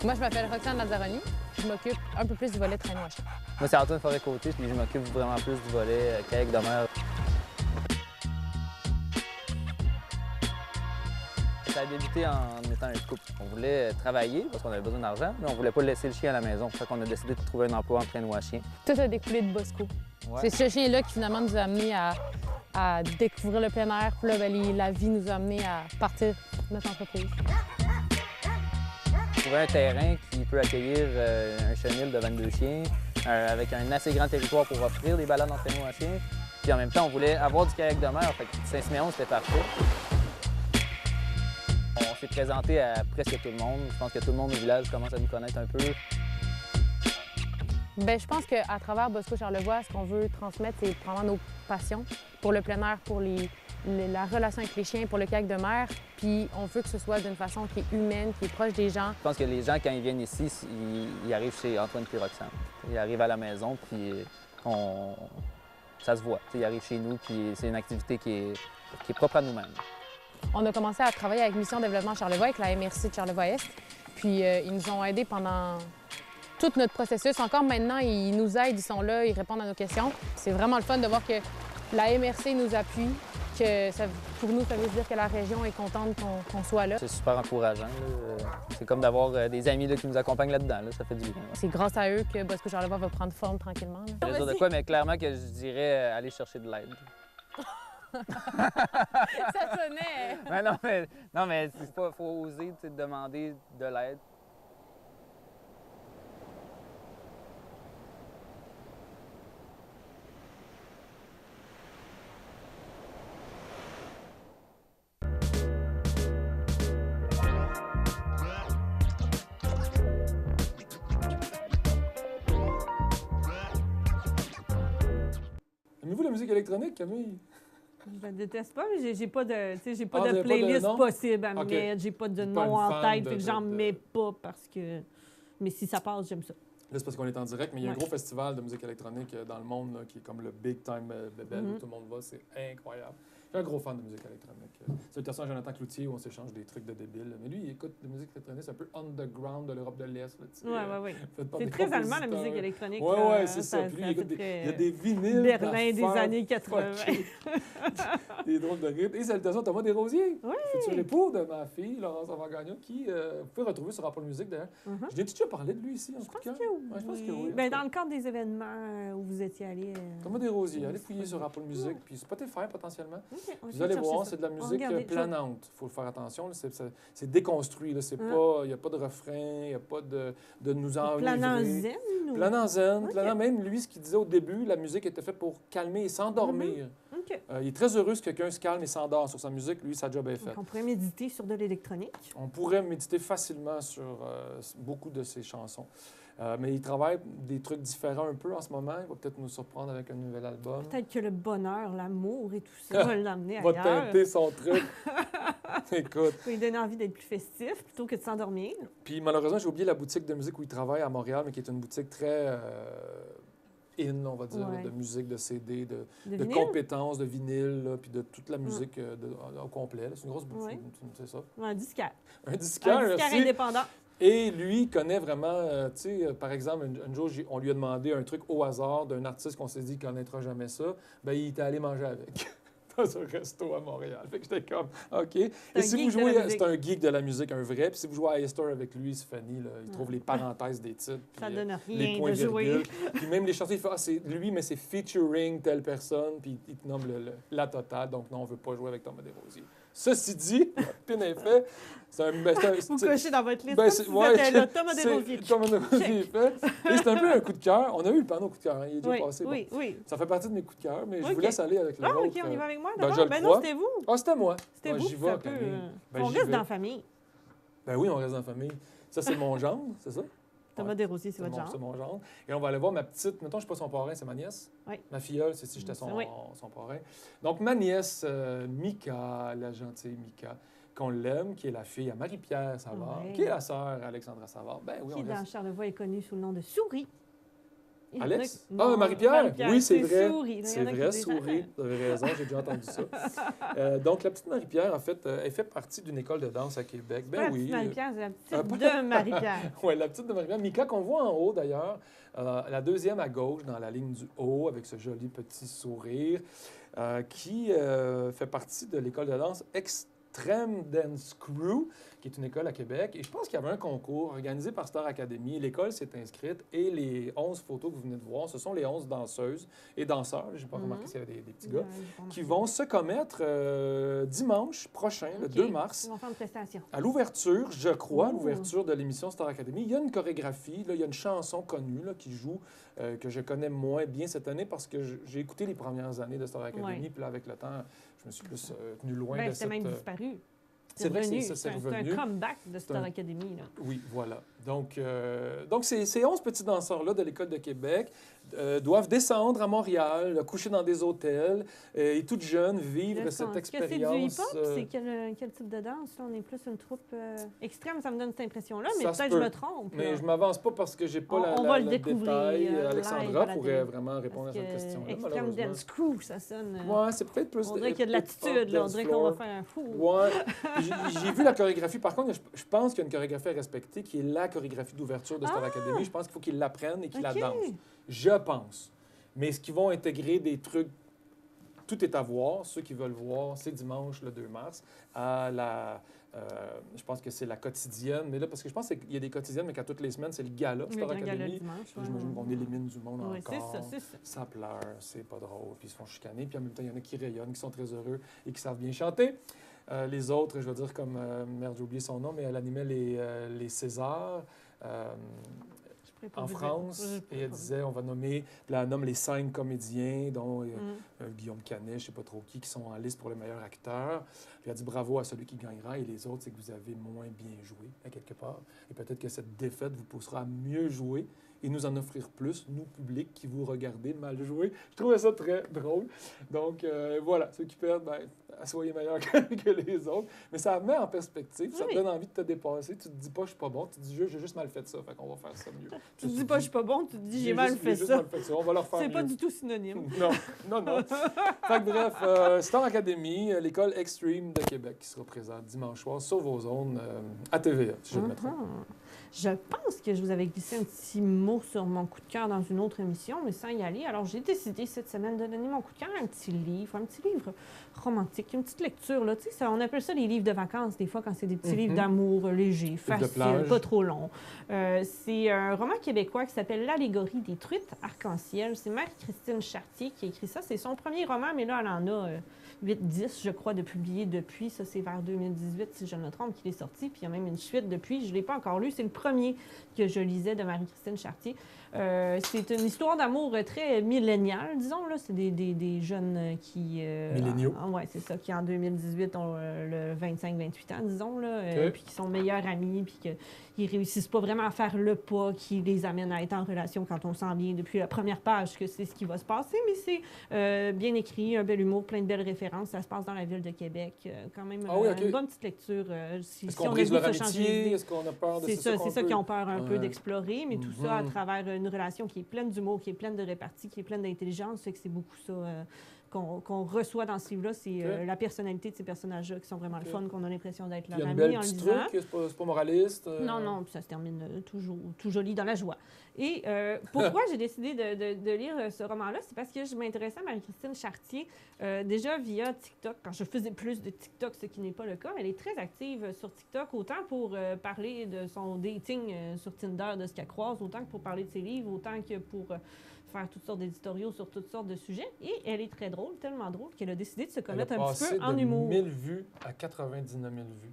Moi, je m'appelle Roxane Lazzaroni. Je m'occupe un peu plus du volet traîneau-achat. Moi, c'est Antoine Forêt-Côté, puis je m'occupe vraiment plus du volet kayak de mer. Ça a débuté en étant un couple. On voulait travailler parce qu'on avait besoin d'argent, mais on voulait pas laisser le chien à la maison. Fait qu'on a décidé de trouver un emploi en traîneau à chien. Tout a découlé de Bosco. Ouais. C'est ce chien-là qui finalement nous a amenés à découvrir le plein air. Puis là, la vie nous a amenés à partir de notre entreprise. Trouver un terrain qui peut accueillir un chenil de 22 chiens, avec un assez grand territoire pour offrir des balades en traîneau à chien. Puis en même temps, on voulait avoir du kayak de mer, fait que Saint-Siméon, c'était parfait. On s'est présenté à presque tout le monde. Je pense que tout le monde au village commence à nous connaître un peu. Bien, je pense qu'à travers Bosco Charlevoix, ce qu'on veut transmettre, c'est vraiment nos passions pour le plein air, pour la relation avec les chiens, pour le kayak de mer. Puis on veut que ce soit d'une façon qui est humaine, qui est proche des gens. Je pense que les gens, quand ils viennent ici, ils arrivent chez Antoine et Roxane. Ils arrivent à la maison, puis ça se voit. Ils arrivent chez nous, puis c'est une activité qui est propre à nous-mêmes. On a commencé à travailler avec Mission Développement Charlevoix, avec la MRC de Charlevoix-Est. Puis ils nous ont aidés pendant tout notre processus. Encore maintenant, ils nous aident, ils sont là, ils répondent à nos questions. C'est vraiment le fun de voir que la MRC nous appuie, que pour nous, ça veut dire que la région est contente qu'on soit là. C'est super encourageant. C'est comme d'avoir des amis là, qui nous accompagnent là-dedans. Là. Ça fait du bien. C'est grâce à eux que Bosco Charlevoix va prendre forme tranquillement. Je vais dire de quoi, mais clairement que je dirais aller chercher de l'aide. Ça sonnait! Non, mais il faut oser demander de l'aide. Aimez-vous la musique électronique, Camille? Je la déteste pas, mais j'ai pas de, j'ai pas Ah, vous de avez pas de playlist nom? possible à Ok. mettre. J'ai pas de Pas nom une en fan tête, de- fait que j'en de- mets pas parce que... Mais si ça passe, j'aime ça. Là, c'est parce qu'on est en direct, mais il y a un Ouais. gros festival de musique électronique dans le monde là, qui est comme le Big Time Bebel, où tout le monde va. C'est incroyable. Je suis un gros fan de musique électronique. Salutations à Jonathan Cloutier, où on s'échange des trucs de débiles. Mais lui, il écoute de musique électronique, c'est un peu underground de l'Europe de l'Est. Là, tu sais. Oui. Fait par C'est des très allemand, la compositeurs. musique électronique. Oui, là. c'est ça. Puis lui, il, écoute fait il y a très, des vinyles. Berlin des d'affaires années 80. fuckées. Des drôles de rythmes. Et salutations à Thomas Desrosiers, Oui. futur époux de ma fille, Laurence Avant-Gagnon, qui vous pouvez retrouver sur Apple Music d'ailleurs. Je viens déjà parler de lui ici en Je coup pense de cœur? que oui. Ouais, je pense que oui. Ben, dans le cadre des événements où vous étiez allé. Thomas Desrosiers, allez fouiller sur Apple Music, puis Spotify potentiellement. OK, on Vous va allez chercher voir, ça. c'est de la On va musique regarder. planante. Il faut faire attention. là, c'est déconstruit. Il n'y a pas de refrain, il n'y a pas de nous enlever. Planant zen ou... Planant zen. OK. Planant même, lui, ce qu'il disait au début, la musique était faite pour calmer et s'endormir. OK. Il est très heureux que quelqu'un se calme et s'endort sur sa musique. Lui, sa job est faite. Donc, on pourrait méditer sur de l'électronique. On pourrait méditer facilement sur beaucoup de ses chansons. Mais il travaille des trucs différents un peu en ce moment. Il va peut-être nous surprendre avec un nouvel album. Peut-être que le bonheur, l'amour et tout ça va l'emmener Va ailleurs. teinter son truc. Écoute. Ça va lui donner envie d'être plus festif plutôt que de s'endormir. Puis malheureusement, j'ai oublié la boutique de musique où il travaille à Montréal, mais qui est une boutique très in, on va dire, Ouais. de musique, de CD, de vinyle? compétences, de vinyle, là, puis de toute la musique au complet. là. C'est une grosse boutique, Ouais. c'est ça. Un disquaire. Un disquaire, Un disquaire merci. indépendant. Et lui, il connaît vraiment, tu sais, par exemple, un jour, on lui a demandé un truc au hasard d'un artiste qu'on s'est dit qu'il connaîtra jamais ça. Ben, il était allé manger avec dans un resto à Montréal. Fait que j'étais comme, OK. Et un si geek vous de la jouez, musique. c'est un geek de la musique, un vrai. Puis si vous jouez à iStore avec lui, c'est funny, là. Il trouve les parenthèses des titres. Ça puis, donne les rien points de jouer. virgules. Puis même les chansons, il fait, ah, c'est lui, mais c'est featuring telle personne. Puis il te nomme la totale. Donc non, on veut pas jouer avec Thomas Desrosiers. Ceci dit, pin est fait. C'est un, Vous cochez dans votre liste. ben, comme c'est- si ouais, vous étiez là, Thomas c'est- Desrosiers. Thomas Desrosiers est fait. Et c'est un peu un coup de cœur. On a eu le panneau coup de cœur, hein, il est déjà Oui, passé. Bon. oui. Ça fait partie de mes coups de cœur, mais je OK. vous laisse aller avec le Ah, vôtre. OK, on y va avec moi ben, d'abord. je le Ben crois. non, c'était vous. Ah, c'était moi. C'était Ouais, vous. j'y c'est vais, un peu, Camille. Ben, on j'y reste vais. dans la famille. Ben oui, on reste dans la famille. Ça, c'est mon genre, c'est ça? Thomas Ouais. Desrosiers, c'est votre C'est genre. mon genre. Et on va aller voir ma petite. Mettons, je ne suis pas son parrain, c'est ma nièce. Oui. Ma filleule, c'est si j'étais son, Oui. son parrain. Donc, ma nièce, Mika, la gentille Mika, qu'on l'aime, qui est la fille à Marie-Pierre Savard, Oui. qui est la sœur à Alexandra Savard. Ben oui, Qui, on dans reste. Charlevoix, est connu sous le nom de Souris. Il y en a Alex? qui- non, Marie-Pierre? Oui, c'est vrai. Souris. Il y en C'est a qui vrai, disent- Souris. Vous avez raison, j'ai déjà entendu ça. Donc, la petite Marie-Pierre, en fait, elle fait partie d'une école de danse à Québec. Pas Ben la oui. petite Marie-Pierre, c'est la Ah, petite de Marie-Pierre. Oui, la petite de Marie-Pierre. Mika, qu'on voit en haut d'ailleurs, la deuxième à gauche, dans la ligne du haut, avec ce joli petit sourire, qui fait partie de l'école de danse Extreme Dance Crew, qui est une école à Québec. Et je pense qu'il y avait un concours organisé par Star Academy. L'école s'est inscrite et les 11 photos que vous venez de voir, ce sont les 11 danseuses et danseurs, je n'ai pas remarqué s'il y avait des petits gars, qui vont se commettre dimanche prochain, le OK. 2 mars. Ils vont faire une prestation. À l'ouverture, je crois, à Oh. l'ouverture de l'émission Star Academy, il y a une chorégraphie, là, il y a une chanson connue là, qui joue, que je connais moins bien cette année parce que j'ai écouté les premières années de Star Academy, Ouais. puis là, avec le temps, je me suis plus tenu loin Ben, de c'était cette... même disparu. c'est vrai que revenu. c'est C'est revenu. un comeback de Star un- Academy. Là. Oui, voilà. Donc ces 11 petits danseurs-là de l'École de Québec doivent descendre à Montréal, coucher dans des hôtels et toutes jeunes vivre Là, cette est-ce que c'est du expérience. hip-hop? C'est quel type de danse? Là? On est plus une troupe extrême, ça me donne cette impression-là, mais Ça se peut-être que je peut. me trompe. Mais là. je m'avance pas parce que j'ai pas On va le le découvrir, détail. live Alexandra à la pourrait télé. vraiment répondre à Parce cette que question-là. Extreme malheureusement. Dance Crew, ça sonne... Ouais, c'est peut-être plus... on dirait qu'il y a de hip-hop, l'attitude, là. On dance dirait qu'on va floor. faire un fou. Ouais. J'ai vu la chorégraphie. Par contre, je pense qu'il y a une chorégraphie à respecter qui est la chorégraphie d'ouverture de Star Academy. Je pense qu'il faut qu'ils l'apprennent et qu'ils la OK. dansent. Je pense. Mais est-ce qu'ils vont intégrer des trucs... Tout est à voir. Ceux qui veulent voir, c'est dimanche, le 2 mars, à la... je pense que c'est la quotidienne. Mais là, parce que je pense qu'il y a des quotidiennes, mais qu'à toutes les semaines, c'est le gala Oui, Star grand gala Academy. dimanche, ouais. J'imagine qu'on élimine du monde Oui, c'est encore. ça, c'est ça. Ça pleure, c'est pas drôle, puis ils se font chicaner. Puis en même temps, il y en a qui rayonnent, qui sont très heureux et qui savent bien chanter. Les autres, je veux dire, comme, merde, j'ai oublié son nom, mais elle animait les Césars Je pourrais pas en vous dire. France. Je Et pourrais elle pas vous disait, on va nommer, puis là, elle nomme les 5 comédiens, dont dire. Guillaume Canet, je sais pas trop qui sont en liste pour le meilleur acteur. Puis elle dit bravo à celui qui gagnera, et les autres, c'est que vous avez moins bien joué, à quelque part. Et peut-être que cette défaite vous poussera à mieux jouer et nous en offrir plus, nous, public, qui vous regardez mal jouer. Je trouvais ça très drôle. Donc, voilà, ceux qui perdent, ben, soyez meilleur que les autres. Mais ça met en perspective, ça te Oui. donne envie de te dépasser. Tu te dis pas, je suis pas bon. Tu te dis, j'ai juste mal fait ça, fait qu'on va faire ça mieux. Tu te dis pas, je suis pas bon, tu te dis, j'ai mal fait ça. On va leur faire C'est mieux. pas du tout synonyme. Non. Fait que bref, Star Academy, l'école Extreme de Québec, qui sera présente dimanche soir sur vos zones à TVA, si je me trompe. Je pense que je vous avais glissé un petit mot sur mon coup de cœur dans une autre émission, mais sans y aller. Alors, j'ai décidé cette semaine de donner mon coup de cœur à un petit livre romantique, une petite lecture. Là. Tu sais, on appelle ça les livres de vacances, des fois, quand c'est des petits livres d'amour légers, faciles, pas trop longs. C'est un roman québécois qui s'appelle L'allégorie des truites arc-en-ciel. C'est Marie-Christine Chartier qui a écrit ça. C'est son premier roman, mais là, elle en a 8-10, je crois, de publiés depuis. Ça, c'est vers 2018, si je ne me trompe, qu'il est sorti. Puis il y a même une suite depuis. Je ne l'ai pas encore lu. C'est le premier que je lisais de Marie-Christine Chartier. C'est une histoire d'amour très milléniale, disons. Là. C'est des jeunes qui... Milléniaux. Oui, c'est ça, qui en 2018 ont le 25-28 ans, disons. Là, OK. puis qui sont meilleurs amis, puis qu'ils réussissent pas vraiment à faire le pas qui les amène à être en relation quand on sent bien depuis la première page que c'est ce qui va se passer. Mais c'est bien écrit, un bel humour, plein de belles références. Ça se passe dans la ville de Québec. Quand même, Ah oui, OK. une bonne petite lecture. Est-ce qu'on brise leur amitié? Est-ce qu'on a peur de c'est ça qu'on qu'ils peut- ont peur un peu Ouais. d'explorer, mais tout ça à travers une relation qui est pleine d'humour, qui est pleine de répartie, qui est pleine d'intelligence. Fait que c'est beaucoup ça qu'on reçoit dans ce livre-là. C'est OK. la personnalité de ces personnages-là qui sont vraiment le fun, qu'on a l'impression d'être Il leur y a une ami belle en le petite lisant. truc, c'est pas moraliste. Non, puis ça se termine toujours tout joli dans la joie. Et pourquoi j'ai décidé de lire ce roman-là, c'est parce que je m'intéressais à Marie-Christine Chartier déjà via TikTok. Quand je faisais plus de TikTok, ce qui n'est pas le cas, elle est très active sur TikTok, autant pour parler de son dating sur Tinder, de ce qu'elle croise, autant que pour parler de ses livres, autant que pour faire toutes sortes d'éditoriaux sur toutes sortes de sujets. Et elle est très drôle, tellement drôle, qu'elle a décidé de se Elle a commettre un petit passé peu en de humour. 1000 vues à 99 000 vues.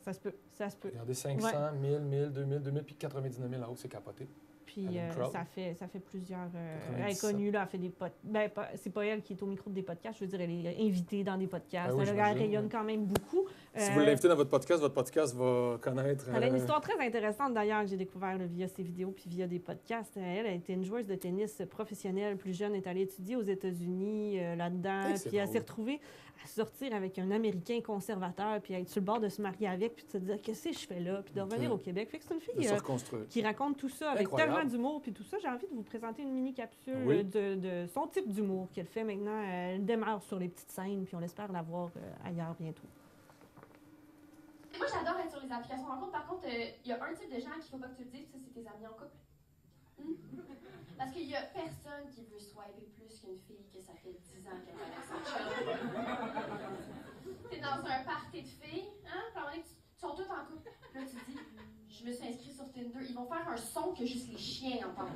Ça se peut, ça se peut. Regardez, 500, 1000, 1000, 2000, 2000, puis 99 000 en haut, c'est capoté. Puis Elle a une crowd. ça fait plusieurs... elle est 97. connue, là, elle fait des podcasts. Ben, c'est pas elle qui est au micro des podcasts, je veux dire, elle est invitée dans des podcasts. Ben oui, elle j'imagine, rayonne ouais. quand même beaucoup. Si vous l'invitez dans votre podcast va connaître... Elle a une histoire très intéressante, d'ailleurs, que j'ai découvert là, via ses vidéos puis via des podcasts. Elle a été une joueuse de tennis professionnelle, plus jeune, est allée étudier aux États-Unis là-dedans. Hey, c'est Puis elle drôle. s'est retrouvée à sortir avec un Américain conservateur, puis à être sur le bord de se marier avec, puis de se dire, qu'est-ce que je fais là? Puis de revenir Ok. au Québec. Fait que c'est une de fille se reconstruire. qui raconte tout ça avec Incroyable. tellement d'humour puis tout ça. J'ai envie de vous présenter une mini-capsule Oui. de son type d'humour qu'elle fait maintenant. Elle démarre sur les petites scènes, puis on espère la voir ailleurs bientôt. Moi, j'adore être sur les applications de rencontre. Par contre, il y a un type de gens qu'il faut pas que tu le dises, ça, c'est tes amis en couple. Parce qu'il y a personne qui veut swiper plus qu'une fille que ça fait 10 ans qu'elle est avec son chum. T'es dans un party de filles, hein? Puis à un moment donné, ils sont toutes en couple. Là, tu te dis, je me suis inscrite sur Tinder. Ils vont faire un son que juste les chiens entendent.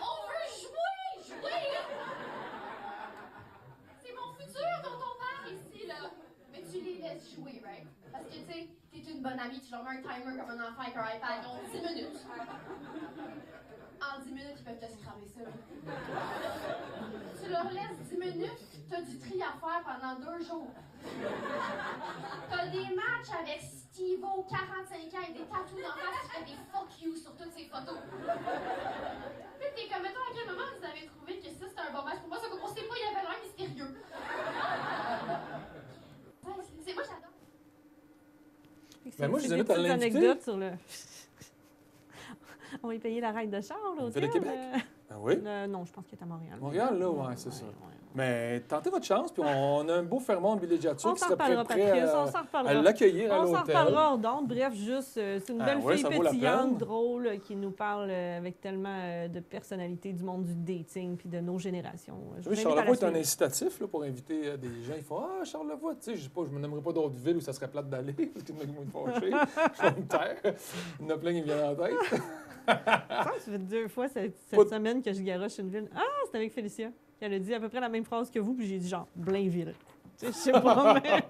On veut jouer! C'est mon futur dont on parle ici, là. Mais tu les laisses jouer, right? Parce que, tu sais, t'es une bonne amie, tu leur mets un timer comme un enfant avec un iPad, ils ont 10 minutes. En 10 minutes, ils peuvent te scraper ça. Tu leur laisses 10 minutes, t'as du tri à faire pendant 2 jours. T'as des matchs avec Steve-O, 45 ans, et des tatous d'en face, tu fais des fuck you sur toutes ces photos. Puis t'es comme, mettons, à quel moment vous avez trouvé que ça c'était un bon match pour moi? Ça, on sait pas, il y avait l'air mystérieux. Ouais, c'est moi, j'adore. Ben moi, je C'est les des invite à petites l'inviter. anecdotes sur le... On va y payer la ride de char, là, Elle fait de hôtel, Québec? Ah oui? non, je pense qu'elle est à Montréal. Montréal, là, ouais, c'est ça. Mais tentez votre chance, puis on a un beau Fermont villégiature On qui s'en serait reparlera, prêt Patrice, on s'en à reparlera. l'accueillir à On s'en l'hôtel. reparlera hors d'onde. Bref, juste, c'est une belle ouais, fille ça vaut la pétillante, peine. drôle, qui nous parle avec tellement de personnalité du monde du dating puis de nos générations. Je vous Oui, invite à la Charlevoix est un suivre. incitatif là, pour inviter des gens. Ils font Ah, Charlevoix, tu sais, je sais pas, je me nommerai pas d'autres villes où ça serait plate d'aller, parce qu'il y en a qui vont être fâchés. Je vais me taire. Il y en a plein qui me viennent en tête. Ça fait 2 fois cette semaine que je garoche une ville. Ah, c'est avec Félicia. Elle a dit à peu près la même phrase que vous, puis j'ai dit genre Blainville. Tu sais, je sais pas, mais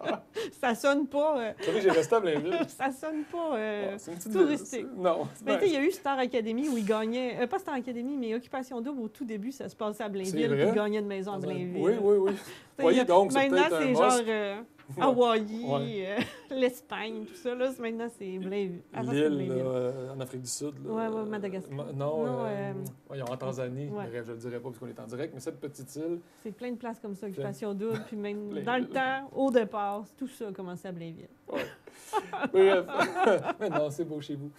ça sonne pas. Vous savez, j'ai resté à Blainville. Ça sonne pas C'est une petite touristique. ville. Non. Ben, tu sais, il y a eu Star Academy où il gagnait, pas Star Academy, mais Occupation Double, au tout début, ça se passait à C'est Blainville, vrai? puis il gagnait une maison à Blainville. Oui, oui, oui. Tu sais, Voyez donc, c'est maintenant, peut-être un c'est must. genre Hawaï, l'Espagne, tout ça. Là, maintenant, c'est Blainville. Avant, c'était L'île, Blainville. en Afrique du Sud. Là, Ouais, Madagascar. Voyons, en Tanzanie. Ouais. Bref, je le dirais pas parce qu'on est en direct, mais cette petite île, C'est plein de places comme ça, Plein. Occupation double. Puis même Blainville. dans le temps, au départ, tout ça a commencé à Blainville. bref. Mais non, c'est beau chez vous.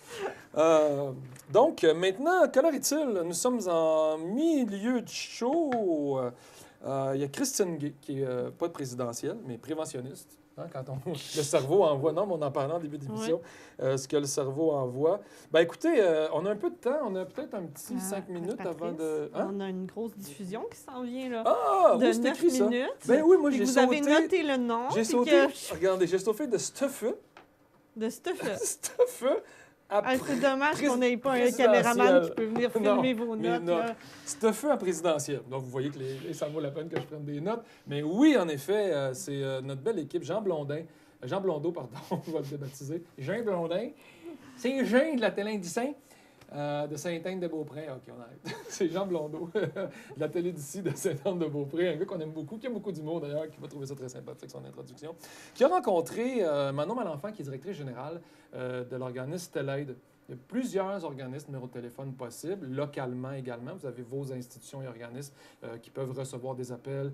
Donc, maintenant, qu'en est-il? Nous sommes en milieu de show. Il y a Christine Gay, qui est pas présidentielle, mais préventionniste. Hein, quand le cerveau envoie, non, mais on en parlait en début d'émission, ce que le cerveau envoie. Ben écoutez, on a un peu de temps, on a peut-être un petit 5 minutes avant de... Hein? On a une grosse diffusion qui s'en vient, là. Ah, de oui, c'est 9 écrit ça. minutes. Ben oui, moi Puis j'ai vous sauté... avez noté le nom. J'ai puis sauté, que- regardez, j'ai sauté de stuff De stuff. stuff à C'est dommage qu'on n'ait pas un présidentielle. caméraman qui peut venir filmer Non, vos mes notes. là. Stuff à présidentielle. Donc, vous voyez que ça vaut la peine que je prenne des notes. Mais oui, en effet, c'est notre belle équipe. Jean Blondeau, pardon, on va le débaptiser. Jean Blondin. C'est Jean de la Télé-Indicin, de Sainte-Anne-de-Beaupré. OK, on arrête. C'est Jean Blondeau, de la télé d'ici, de Sainte-Anne-de-Beaupré. Un gars qu'on aime beaucoup, qui a beaucoup d'humour d'ailleurs, qui va trouver ça très sympathique, son introduction. Qui a rencontré Manon Malenfant, qui est directrice générale de l'organisme Telaide. Il y a plusieurs organismes numéro de téléphone possibles, localement également. Vous avez vos institutions et organismes qui peuvent recevoir des appels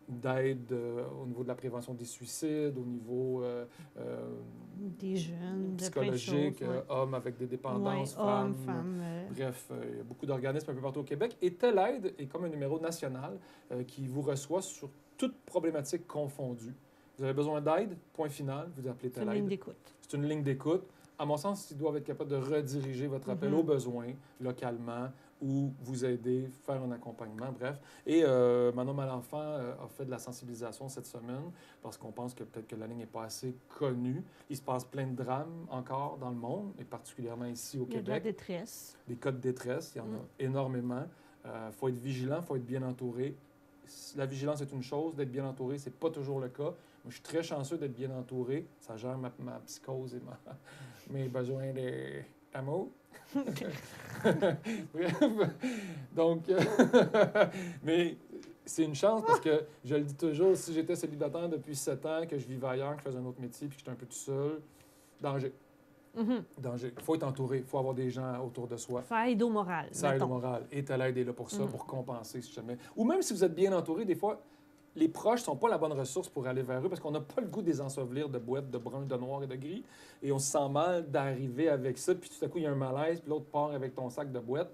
d'aide au niveau de la prévention des suicides, au niveau Des jeunes, de psychologique, plein de choses, hommes avec des dépendances, ouais, femmes. femmes. Bref, il y a beaucoup d'organismes un peu partout au Québec. Et Telaide est comme un numéro national qui vous reçoit sur toute problématique confondue. Vous avez besoin d'aide, point final, vous appelez C'est une ligne Telaide. d'écoute. C'est une ligne d'écoute. À mon sens, ils doivent être capables de rediriger votre appel aux besoins localement ou vous aider, faire un accompagnement, bref. Et Manon Malenfant a fait de la sensibilisation cette semaine parce qu'on pense que peut-être que la ligne n'est pas assez connue. Il se passe plein de drames encore dans le monde, et particulièrement ici au Il y a de la Québec. détresse. Des cas de détresse, il y en a énormément. Il faut être vigilant, il faut être bien entouré. La vigilance est une chose, d'être bien entouré, c'est pas toujours le cas. Moi, je suis très chanceux d'être bien entouré. Ça gère ma psychose et mes besoins d'amour. Bref, donc, mais c'est une chance parce que, je le dis toujours, si j'étais célibataire depuis 7 ans, que je vivais ailleurs, que je faisais un autre métier, puis que j'étais un peu tout seul, danger. Danger. Il faut être entouré, il faut avoir des gens autour de soi. Ça aide au moral. Ça aide au mettons. moral. Et Telaide est là pour ça, pour compenser si jamais. Ou même si vous êtes bien entouré, des fois, les proches ne sont pas la bonne ressource pour aller vers eux parce qu'on n'a pas le goût de les ensevelir de boîtes, de brun, de noir et de gris. Et on se sent mal d'arriver avec ça. Puis tout à coup, il y a un malaise, puis l'autre part avec ton sac de boîtes.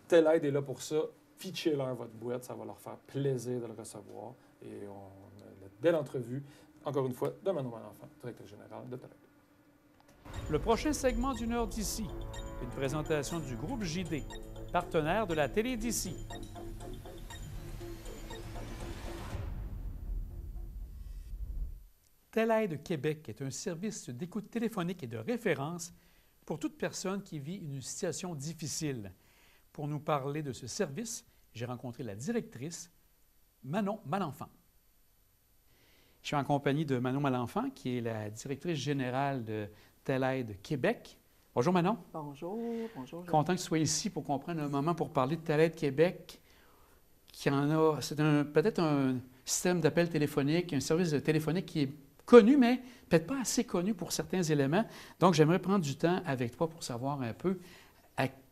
Telaide est là pour ça. Pitchez-leur votre boîte, ça va leur faire plaisir de le recevoir. Et on a une belle entrevue, encore une fois, de Manon Malenfant, directrice générale de Telaide. Le prochain segment d'une heure d'ici, une présentation du groupe JD, partenaire de la télé d'ici. Telaide Québec est un service d'écoute téléphonique et de référence pour toute personne qui vit une situation difficile. Pour nous parler de ce service, j'ai rencontré la directrice, Manon Malenfant. Je suis en compagnie de Manon Malenfant, qui est la directrice générale de Telaide Québec. Bonjour Manon. Bonjour, bonjour. Content que tu sois ici pour qu'on prenne un moment pour parler de Telaide Québec, qui en a, c'est peut-être un système d'appel téléphonique, un service téléphonique qui est connu, mais peut-être pas assez connu pour certains éléments. Donc, j'aimerais prendre du temps avec toi pour savoir un peu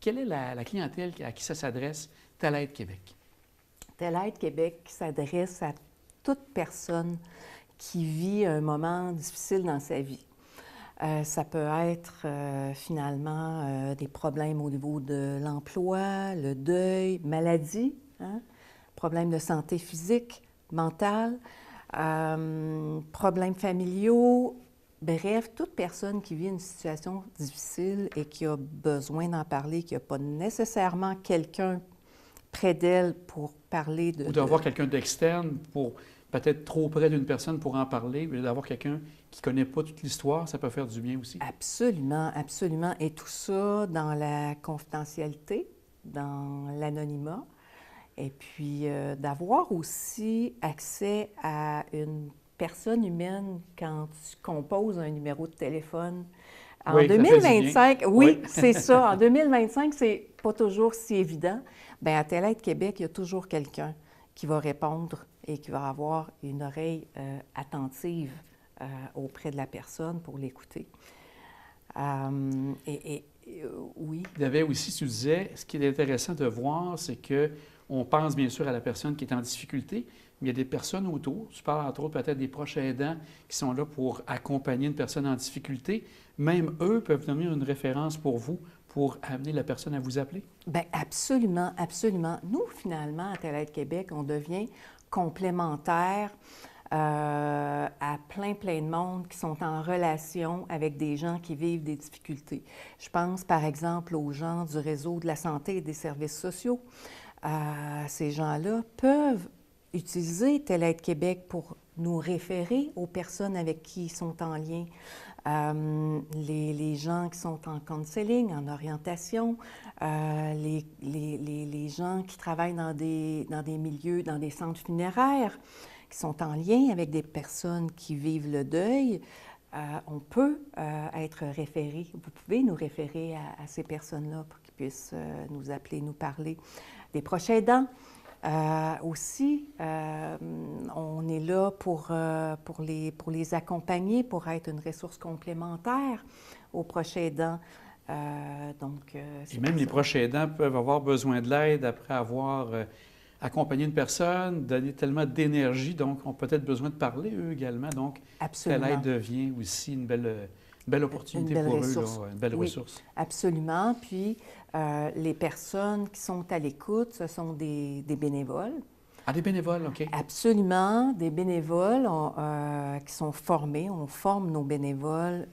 quelle est la clientèle à qui ça s'adresse, Telaide Québec. Telaide Québec s'adresse à toute personne qui vit un moment difficile dans sa vie. Ça peut être finalement des problèmes au niveau de l'emploi, le deuil, maladie, problèmes de santé physique, mentale, problèmes familiaux. Bref, toute personne qui vit une situation difficile et qui a besoin d'en parler, qui n'a pas nécessairement quelqu'un près d'elle pour parler de... Ou d'avoir quelqu'un d'externe pour peut-être trop près d'une personne pour en parler, mais d'avoir quelqu'un qui ne connaît pas toute l'histoire, ça peut faire du bien aussi. Absolument, absolument. Et tout ça dans la confidentialité, dans l'anonymat. Et puis d'avoir aussi accès à une personne humaine quand tu composes un numéro de téléphone. En oui, 2025, oui, c'est ça. En 2025, c'est pas toujours si évident. Bien, à Telaide Québec, il y a toujours quelqu'un qui va répondre et qui va avoir une oreille attentive auprès de la personne pour l'écouter. Oui. Il y avait aussi, tu disais, ce qui est intéressant de voir, c'est qu'on pense bien sûr à la personne qui est en difficulté, mais il y a des personnes autour. Tu parles entre autres peut-être des proches aidants qui sont là pour accompagner une personne en difficulté. Même eux peuvent devenir une référence pour vous, pour amener la personne à vous appeler? Bien, absolument, absolument. Nous, finalement, à Telle Aide Québec, on devient complémentaire à plein de monde qui sont en relation avec des gens qui vivent des difficultés. Je pense, par exemple, aux gens du réseau de la santé et des services sociaux. Ces gens-là peuvent utiliser Telle Aide Québec pour nous référer aux personnes avec qui ils sont en lien. Les gens qui sont en counseling, en orientation, les gens qui travaillent dans des milieux, dans des centres funéraires, qui sont en lien avec des personnes qui vivent le deuil, on peut être référé. Vous pouvez nous référer à ces personnes-là pour qu'ils puissent nous appeler, nous parler. Des proches aidants aussi, on est là pour les accompagner, pour être une ressource complémentaire aux proches aidants. Et même les proches aidants peuvent avoir besoin de l'aide après avoir accompagner une personne, donner tellement d'énergie, donc ont peut-être besoin de parler, eux également. Donc, Telle Aide devient aussi une belle opportunité pour eux, là, une belle ressource. Absolument. Puis, les personnes qui sont à l'écoute, ce sont des bénévoles. Ah, des bénévoles, OK. Absolument, des bénévoles qui sont formés. On forme nos bénévoles.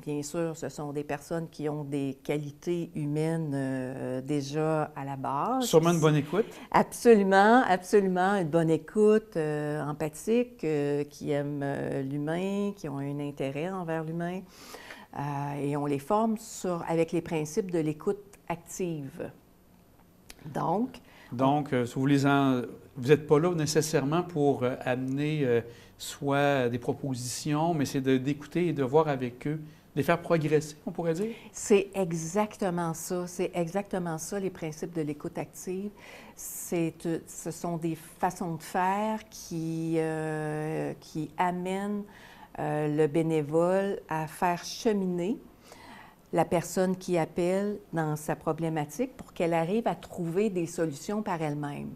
Bien sûr, ce sont des personnes qui ont des qualités humaines déjà à la base. Sûrement une bonne écoute. Absolument, absolument. Une bonne écoute, empathique, qui aiment l'humain, qui ont un intérêt envers l'humain. Et on les forme avec les principes de l'écoute active. Donc, vous n'êtes pas là nécessairement pour amener soit des propositions, mais c'est d'écouter et de voir avec eux, de les faire progresser, on pourrait dire? C'est exactement ça. C'est exactement ça, les principes de l'écoute active. Ce sont des façons de faire qui amènent le bénévole à faire cheminer la personne qui appelle dans sa problématique pour qu'elle arrive à trouver des solutions par elle-même.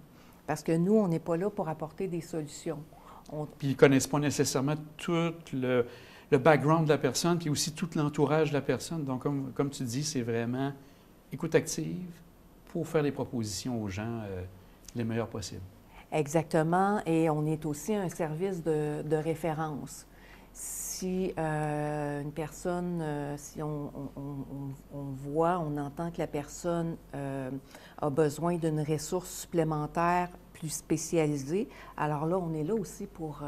Parce que nous, on n'est pas là pour apporter des solutions. Puis ils ne connaissent pas nécessairement tout le background de la personne, puis aussi tout l'entourage de la personne. Donc, comme tu dis, c'est vraiment écoute active pour faire des propositions aux gens les meilleures possibles. Exactement. Et on est aussi un service de référence. Si une personne, si on voit, on entend que la personne a besoin d'une ressource supplémentaire plus spécialisée, alors là, on est là aussi pour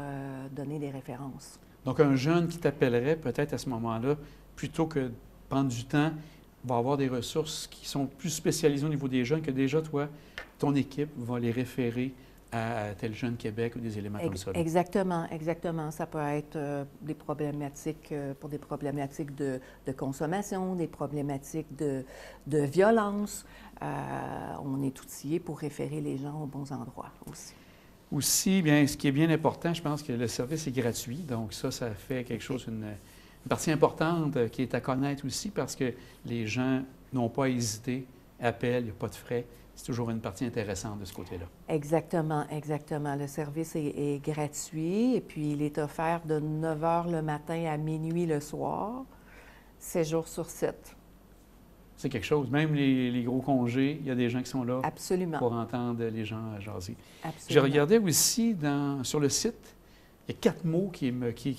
donner des références. Donc, un jeune qui t'appellerait peut-être à ce moment-là, plutôt que de prendre du temps, va avoir des ressources qui sont plus spécialisées au niveau des jeunes, que déjà, toi, ton équipe va les référer à Tel Jeune Québec ou des éléments comme ça. Là. Exactement, exactement. Ça peut être des problématiques pour des problématiques de consommation, des problématiques de violence. On est outillé pour référer les gens aux bons endroits aussi. Aussi, bien, ce qui est bien important, je pense que le service est gratuit. Donc ça fait quelque chose, une partie importante qui est à connaître aussi parce que les gens n'ont pas hésité, appellent, il n'y a pas de frais. C'est toujours une partie intéressante de ce côté-là. Exactement, exactement. Le service est gratuit et puis il est offert de 9 h le matin à minuit le soir, 7 jours sur 7. C'est quelque chose. Même les gros congés, il y a des gens qui sont là Absolument. Pour entendre les gens jaser. Absolument. J'ai regardé aussi sur le site, il y a 4 mots qui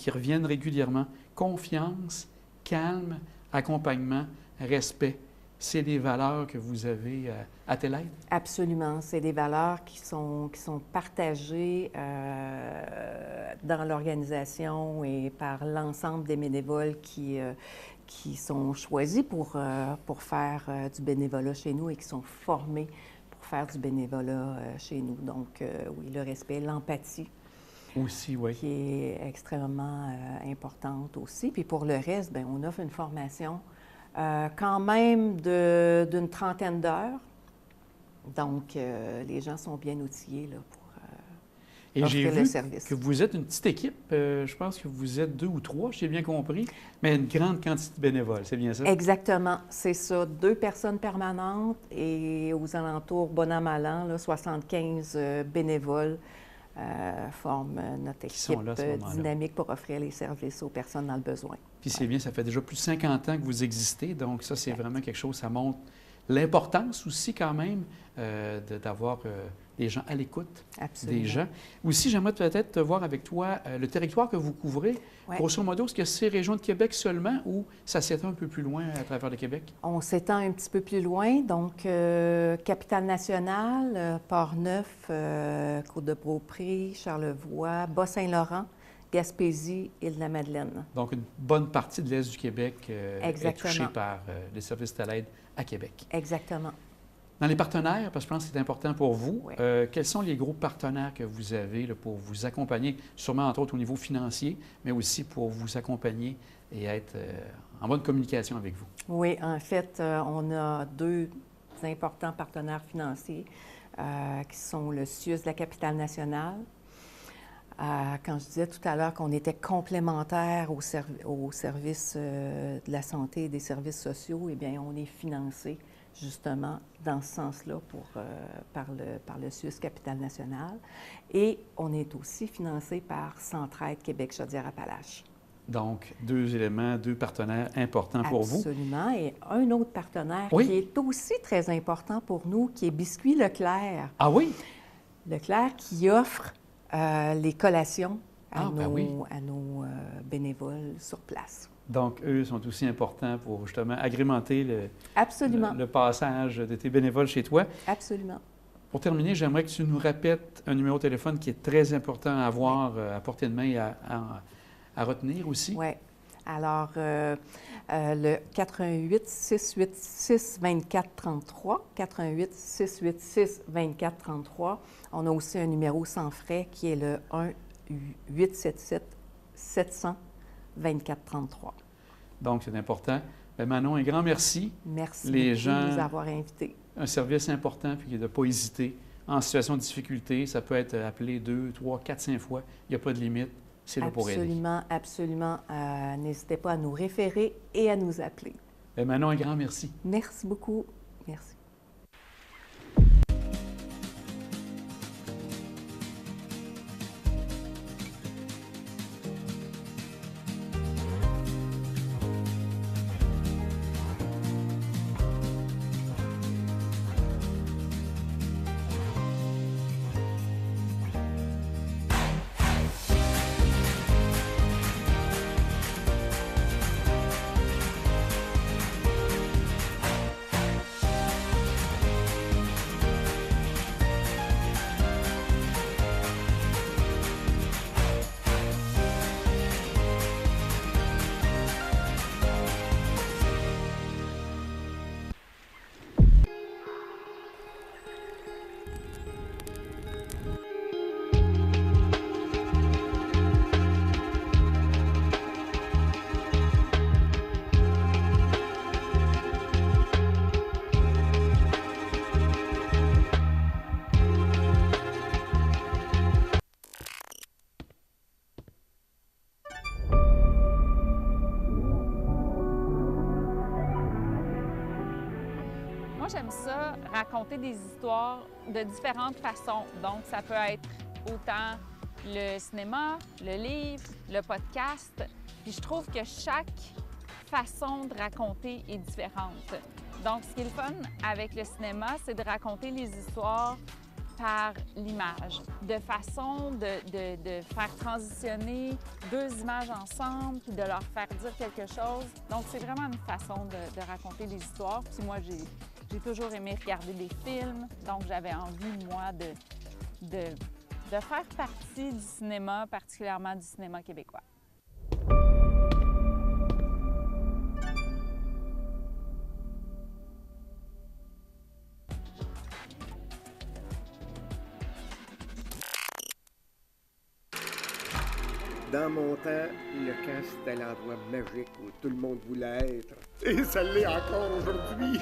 reviennent régulièrement. Confiance, calme, accompagnement, respect. C'est des valeurs que vous avez à Telle Aide? Absolument. C'est des valeurs qui sont partagées dans l'organisation et par l'ensemble des bénévoles qui sont choisis pour faire du bénévolat chez nous et qui sont formés pour faire du bénévolat chez nous. Donc, oui, le respect, l'empathie. Aussi, oui. Qui est extrêmement importante aussi. Puis pour le reste, bien, on offre une formation quand même d'une trentaine d'heures. Donc, les gens sont bien outillés là, pour... Et j'ai offrir le vu service. que vous êtes une petite équipe. Je pense que vous êtes 2 ou 3, j'ai bien compris, mais une grande quantité de bénévoles, c'est bien ça? Exactement, c'est ça. 2 personnes permanentes et aux alentours, bon an, mal an, là, 75 bénévoles forment notre équipe dynamique pour offrir les services aux personnes dans le besoin. Puis c'est bien, ça fait déjà plus de 50 ans que vous existez, donc ça, c'est vraiment quelque chose, ça montre l'importance aussi quand même d'avoir des gens à l'écoute des gens. Aussi, j'aimerais peut-être te voir avec toi le territoire que vous couvrez. Ouais. Grosso modo, est-ce que c'est région de Québec seulement ou ça s'étend un peu plus loin à travers le Québec? On s'étend un petit peu plus loin, donc Capitale-Nationale, Port-Neuf, Côte-de-Beaupré, Charlevoix, Bas-Saint-Laurent, Gaspésie, Île-de-la-Madeleine. Donc, une bonne partie de l'Est du Québec est touchée Exactement. par les services de l'aide à Québec. Exactement. Dans les partenaires, parce que je pense que c'est important pour vous, quels sont les gros partenaires que vous avez là, pour vous accompagner, sûrement entre autres au niveau financier, mais aussi pour vous accompagner et être en bonne communication avec vous? Oui, en fait, on a 2 importants partenaires financiers qui sont le CIUS de la Capitale-Nationale. Quand je disais tout à l'heure qu'on était complémentaire au service de la santé et des services sociaux, eh bien, on est financé justement dans ce sens-là par le CIUS Capitale-Nationale. Et on est aussi financé par Centraide Québec-Chaudière-Appalaches. Donc, 2 éléments, 2 partenaires importants pour vous. Absolument. Et un autre partenaire qui est aussi très important pour nous, qui est Biscuits Leclerc. Ah oui? Leclerc qui offre les collations à à nos bénévoles sur place. Donc, eux sont aussi importants pour justement agrémenter le passage de tes bénévoles chez toi. Absolument. Pour terminer, j'aimerais que tu nous répètes un numéro de téléphone qui est très important à avoir à portée de main et à retenir aussi. Oui. Alors, le 88 686 24 33, 88 686 24 33. On a aussi un numéro sans frais qui est le 1 877 700 24 33. Donc, c'est important. Bien, Manon, un grand merci. Merci Les beaucoup gens, de nous avoir invités. Un service important, puis de ne pas hésiter. En situation de difficulté, ça peut être appelé 2, 3, 4, 5 fois. Il n'y a pas de limite. C'est là pour aider. Absolument, absolument. N'hésitez pas à nous référer et à nous appeler. Bien, Manon, un grand merci. Merci beaucoup. Merci. Moi, j'aime ça, raconter des histoires de différentes façons. Donc, ça peut être autant le cinéma, le livre, le podcast. Puis je trouve que chaque façon de raconter est différente. Donc, ce qui est le fun avec le cinéma, c'est de raconter les histoires par l'image, de façon de faire transitionner 2 images ensemble, puis de leur faire dire quelque chose. Donc, c'est vraiment une façon de raconter des histoires. Puis moi, j'ai toujours aimé regarder des films, donc j'avais envie, moi, de faire partie du cinéma, particulièrement du cinéma québécois. Dans mon temps, le camp, c'était l'endroit magique où tout le monde voulait être. Et ça l'est encore aujourd'hui.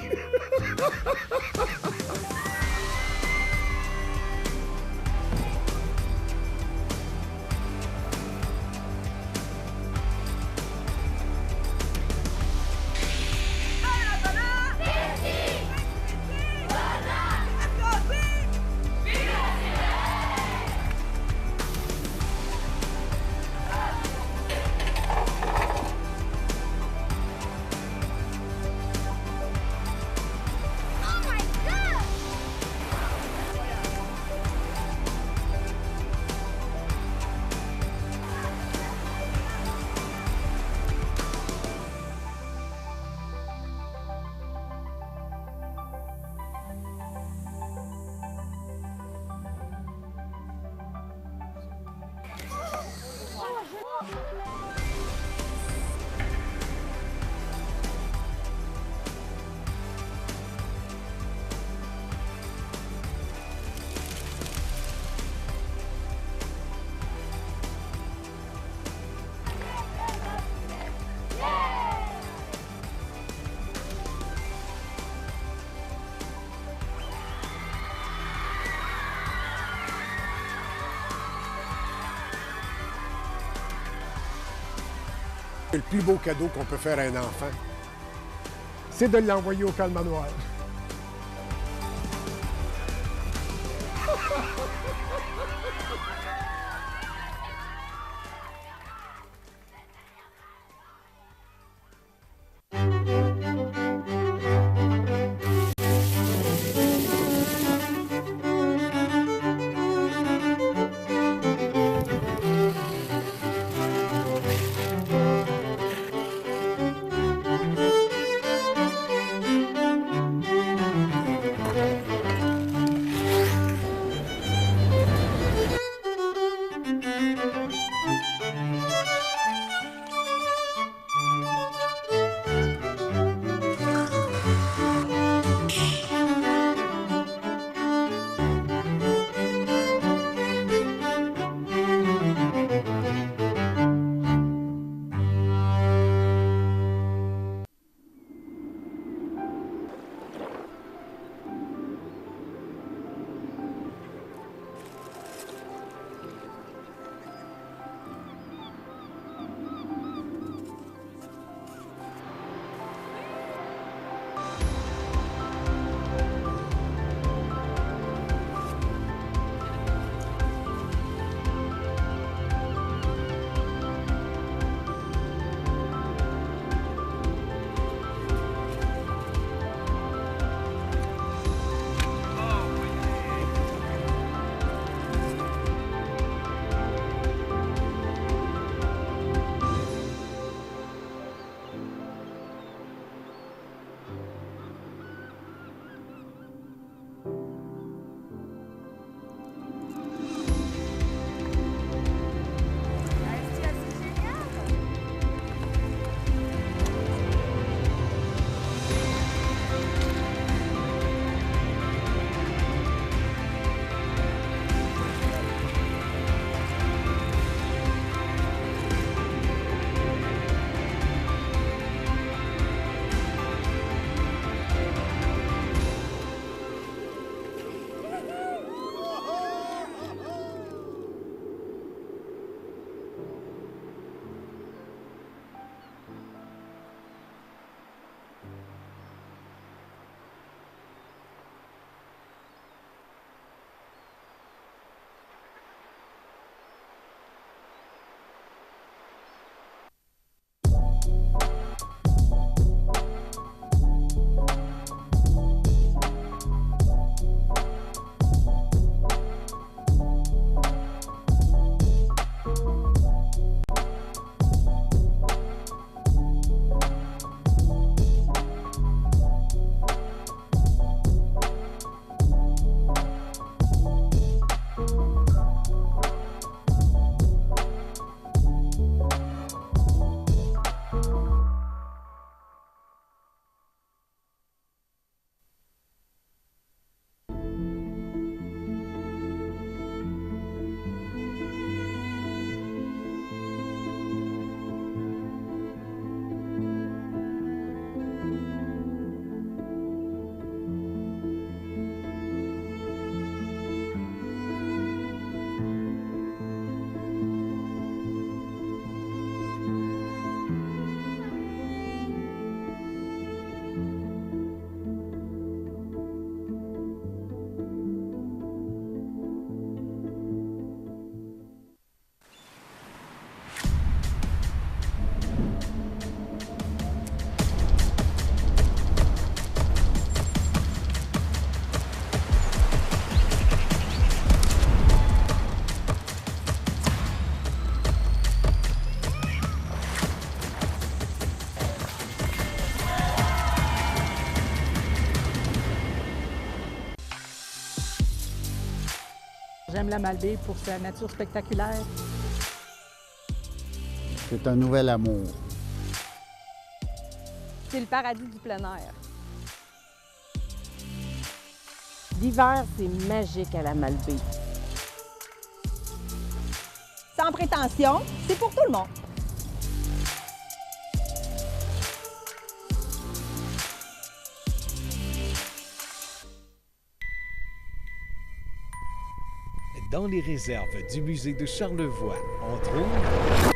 Le plus beau cadeau qu'on peut faire à un enfant, c'est de l'envoyer au calme noir. J'aime la Malbaie pour sa nature spectaculaire. C'est un nouvel amour. C'est le paradis du plein air. L'hiver, c'est magique à la Malbaie. Sans prétention, c'est pour tout le monde. Dans les réserves du musée de Charlevoix, on trouve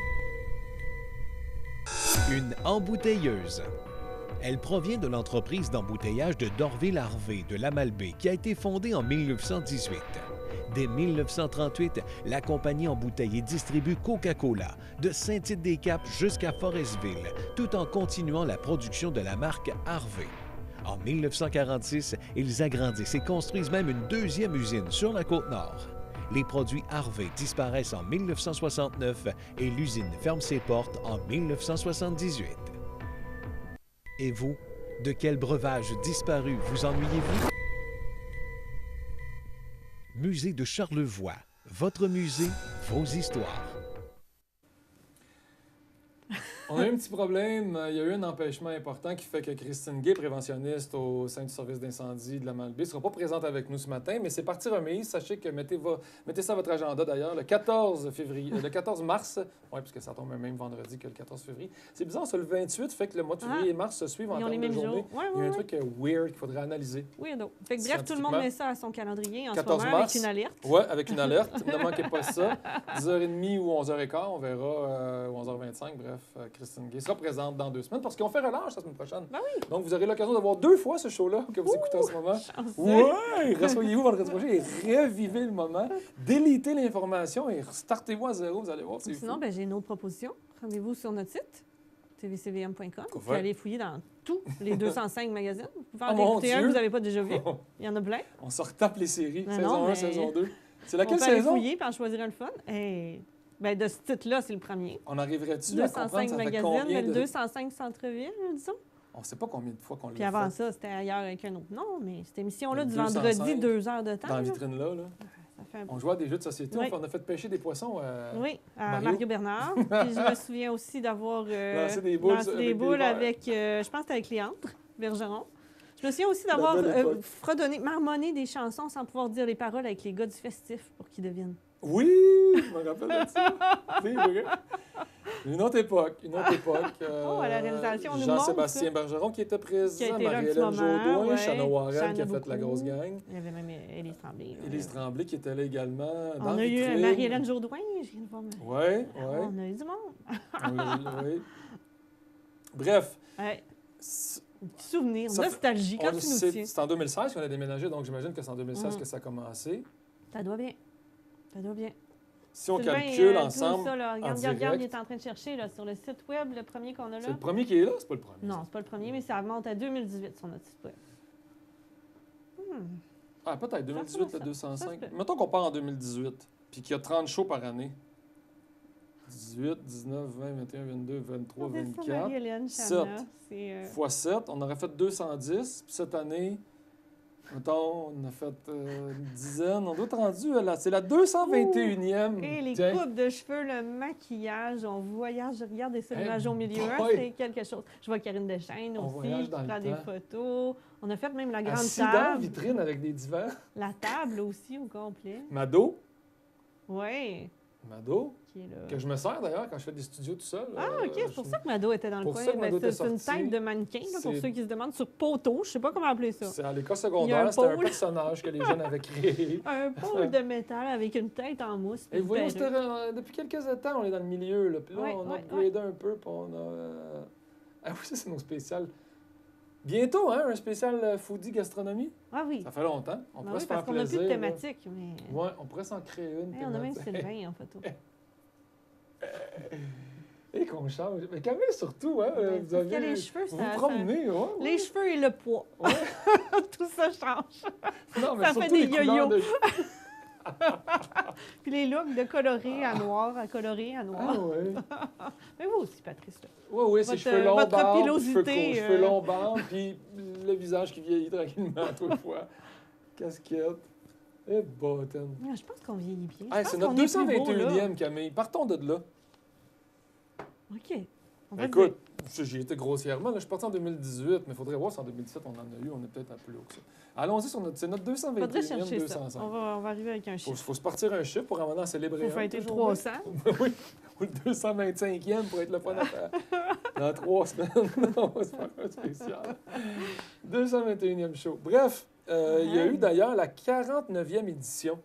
Une embouteilleuse. Elle provient de l'entreprise d'embouteillage de Dorville-Harvey de la Malbaie qui a été fondée en 1918. Dès 1938, la compagnie embouteille et distribue Coca-Cola de Saint-Tite-des-Caps jusqu'à Forestville, tout en continuant la production de la marque Harvey. En 1946, ils agrandissent et construisent même une deuxième usine sur la Côte-Nord. Les produits Harvey disparaissent en 1969 et l'usine ferme ses portes en 1978. Et vous, de quel breuvage disparu vous ennuyez-vous? Musée de Charlevoix. Votre musée, vos histoires. On a eu un petit problème. Il y a eu un empêchement important qui fait que Christine Gay, préventionniste au sein du service d'incendie de la Malbaie, ne sera pas présente avec nous ce matin, mais c'est partie remise. Sachez que mettez ça à votre agenda d'ailleurs, le 14 mars, oui, puisque ça tombe le même vendredi que le 14 février. C'est bizarre, ça, le 28 fait que le mois de février et mars se suivent en termes de journée. Il y a un truc weird qu'il faudrait analyser. Weirdo. Fait que bref, tout le monde met ça à son calendrier en 14 ce moment mars, avec une alerte. Oui, avec une alerte. Ne manquez pas ça. 10h30 ou 11h15, on verra, ou 11h25, bref. Christine Gay sera présente dans 2 semaines parce qu'on fait relâche la semaine prochaine. Ben oui. Donc, vous aurez l'occasion d'avoir 2 fois ce show-là que vous écoutez en ce moment. Ouais! Rassoyez-vous vendredi prochain et revivez le moment. Délitez l'information et startez-vous à zéro. Vous allez voir, c'est fou. Sinon, ben, j'ai une autre proposition. Rendez-vous sur notre site, tvcvm.com. Vous Ouais. pouvez aller fouiller dans tous les 205 magazines. Vous pouvez en mon écouter un que Dieu! vous n'avez pas déjà vu. Il y en a plein. On se retape les séries. Non, saison 1, mais- saison 2. C'est laquelle On peut aller saison? fouiller puis en choisir un le fun. Et... Ben, de ce titre-là, c'est le premier. On arriverait-tu à comprendre 205 ça fait magazines, combien le de... 205 centre-ville, disons. On ne sait pas combien de fois qu'on Puis l'a avant fait. ça, c'était ailleurs avec un autre nom, mais cette émission-là, Le du 205, vendredi, 2 heures de temps. Dans la là. vitrine-là. Ça fait un On jouait à des jeux de société. Oui. On a fait pêcher des poissons. Oui, à Mario Bernard. Puis je me souviens aussi d'avoir Lancé des boules lancé avec des des boules verres. avec, je pense que c'était avec Léandre Bergeron. Je me souviens aussi d'avoir belle époque. fredonné, marmonné des chansons sans pouvoir dire les paroles avec les gars du festif pour qu'ils devinent. Oui, je me rappelle de ça. C'est vrai. Une autre époque, Oh, à la réalisation, on nous Jean-Sébastien montre. Bergeron qui était présent, Qui a été là un petit Marie-Hélène moment, Jourdouin, ouais. Shanna Warren qui a Shanna fait la beaucoup. grosse gang. Il y avait même Élise Tremblay. là. Élise Tremblay qui était là également. On dans a eu Vitrine. Marie-Hélène Jourdouin, je viens de voir. Oui, Ah, oui. On a eu du monde. Oui. Bref. Ouais. Petit souvenir, nostalgie, quand tu nous tiens. C'est en 2016 qu'on a déménagé, donc j'imagine que c'est en 2016 Mhm. que ça a commencé. Ça doit bien. Ça doit bien. Si on Sylvain, calcule tout ensemble, ça, là, en regarde, direct. regarde, il est en train de chercher là, sur le site web, le premier qu'on a là. C'est le premier qui est là, c'est pas le premier. Non, c'est pas le premier, mais ça remonte à 2018 sur notre site web. Ah, peut-être 2018, le Ça se 205. peut. Mettons qu'on part en 2018, puis qu'il y a 30 shows par année. 18, 19, 20, 21, 22, 23, On fait ça, 24. Marie-Hélène, 7 Shanna, c'est, fois 7, on aurait fait 210. Puis cette année, mettons, on a fait une dizaine. On doit être rendu à c'est la 221e. Et les Tiens. coupes de cheveux, le maquillage, on voyage, je regarde des images au milieu, hein, boy! c'est quelque chose. Je vois Karine Deschaines On aussi, voyage qui dans le prend des temps. photos. On a fait même la grande Assis dans la table. vitrine avec des divans. La table aussi au complet. Mado. Oui. Mado. Qui est là. Que je me sers d'ailleurs quand je fais des studios tout seul. Ah, OK, c'est pour ça que Mado était dans le pour coin. ça que Ben, Mado était c'est une sorti. tête de mannequin, là, pour C'est- ceux qui se demandent, sur poteau. Je sais pas comment appeler ça. C'est à l'école Il y a un secondaire, c'était un pôle. personnage que les jeunes avaient créé. Un pôle de métal avec une tête en mousse. Et puis vous voyez, une perruque. depuis quelques temps, on est dans le milieu. Là. Puis là, Ouais, on a ouais, upgradé un peu, puis on a... Ah oui, ça, c'est nos spéciales. Bientôt, hein, un spécial foodie gastronomie. Ah oui. Ça fait longtemps. On Ah pourrait oui, se parce faire qu'on n'a plus plaisir. de là. thématique. Mais... Ouais, on pourrait s'en créer une. Hey, on a même thématique. Sylvain en photo. Et qu'on change. Mais Camille, surtout, hein, Ben, vous parce que avez... les cheveux, vous ça... vous promenez, ouais. Les cheveux et le poids. Tout ça change. Non, mais ça fait surtout des les couleurs yo-yo. de- Puis les looks de coloré à noir à coloré à noir. Ah ouais. Mais vous aussi, Patrice. Là. Oui, oui, c'est Votre- cheveux longs, votre barbe, pilosité, cheveux courts, cheveux euh. longs, barbe, puis le visage qui vieillit tranquillement à toute fois. Casquette. Et bottom. Ah, je pense qu'on vieillit bien. Hey, Je c'est pense notre qu'on est plus beau, là. 221e, Camille. Partons de là. OK. On va Écoute, j'y étais grossièrement. Là, je suis parti en 2018, mais il faudrait voir si en 2017 on en a eu. On est peut-être un peu plus haut que ça. Allons-y sur notre... C'est notre faudrait 221e, chercher ça. 205. On va arriver avec un chiffre. Faut se partir un chiffre pour en célébrer Faut un. fêter le toujours, 300. hein? Oui, ou le 225e pour être le fun à faire. Dans 3 semaines, on va se faire un spécial. 221e show. Bref, il y a eu d'ailleurs la 49e édition,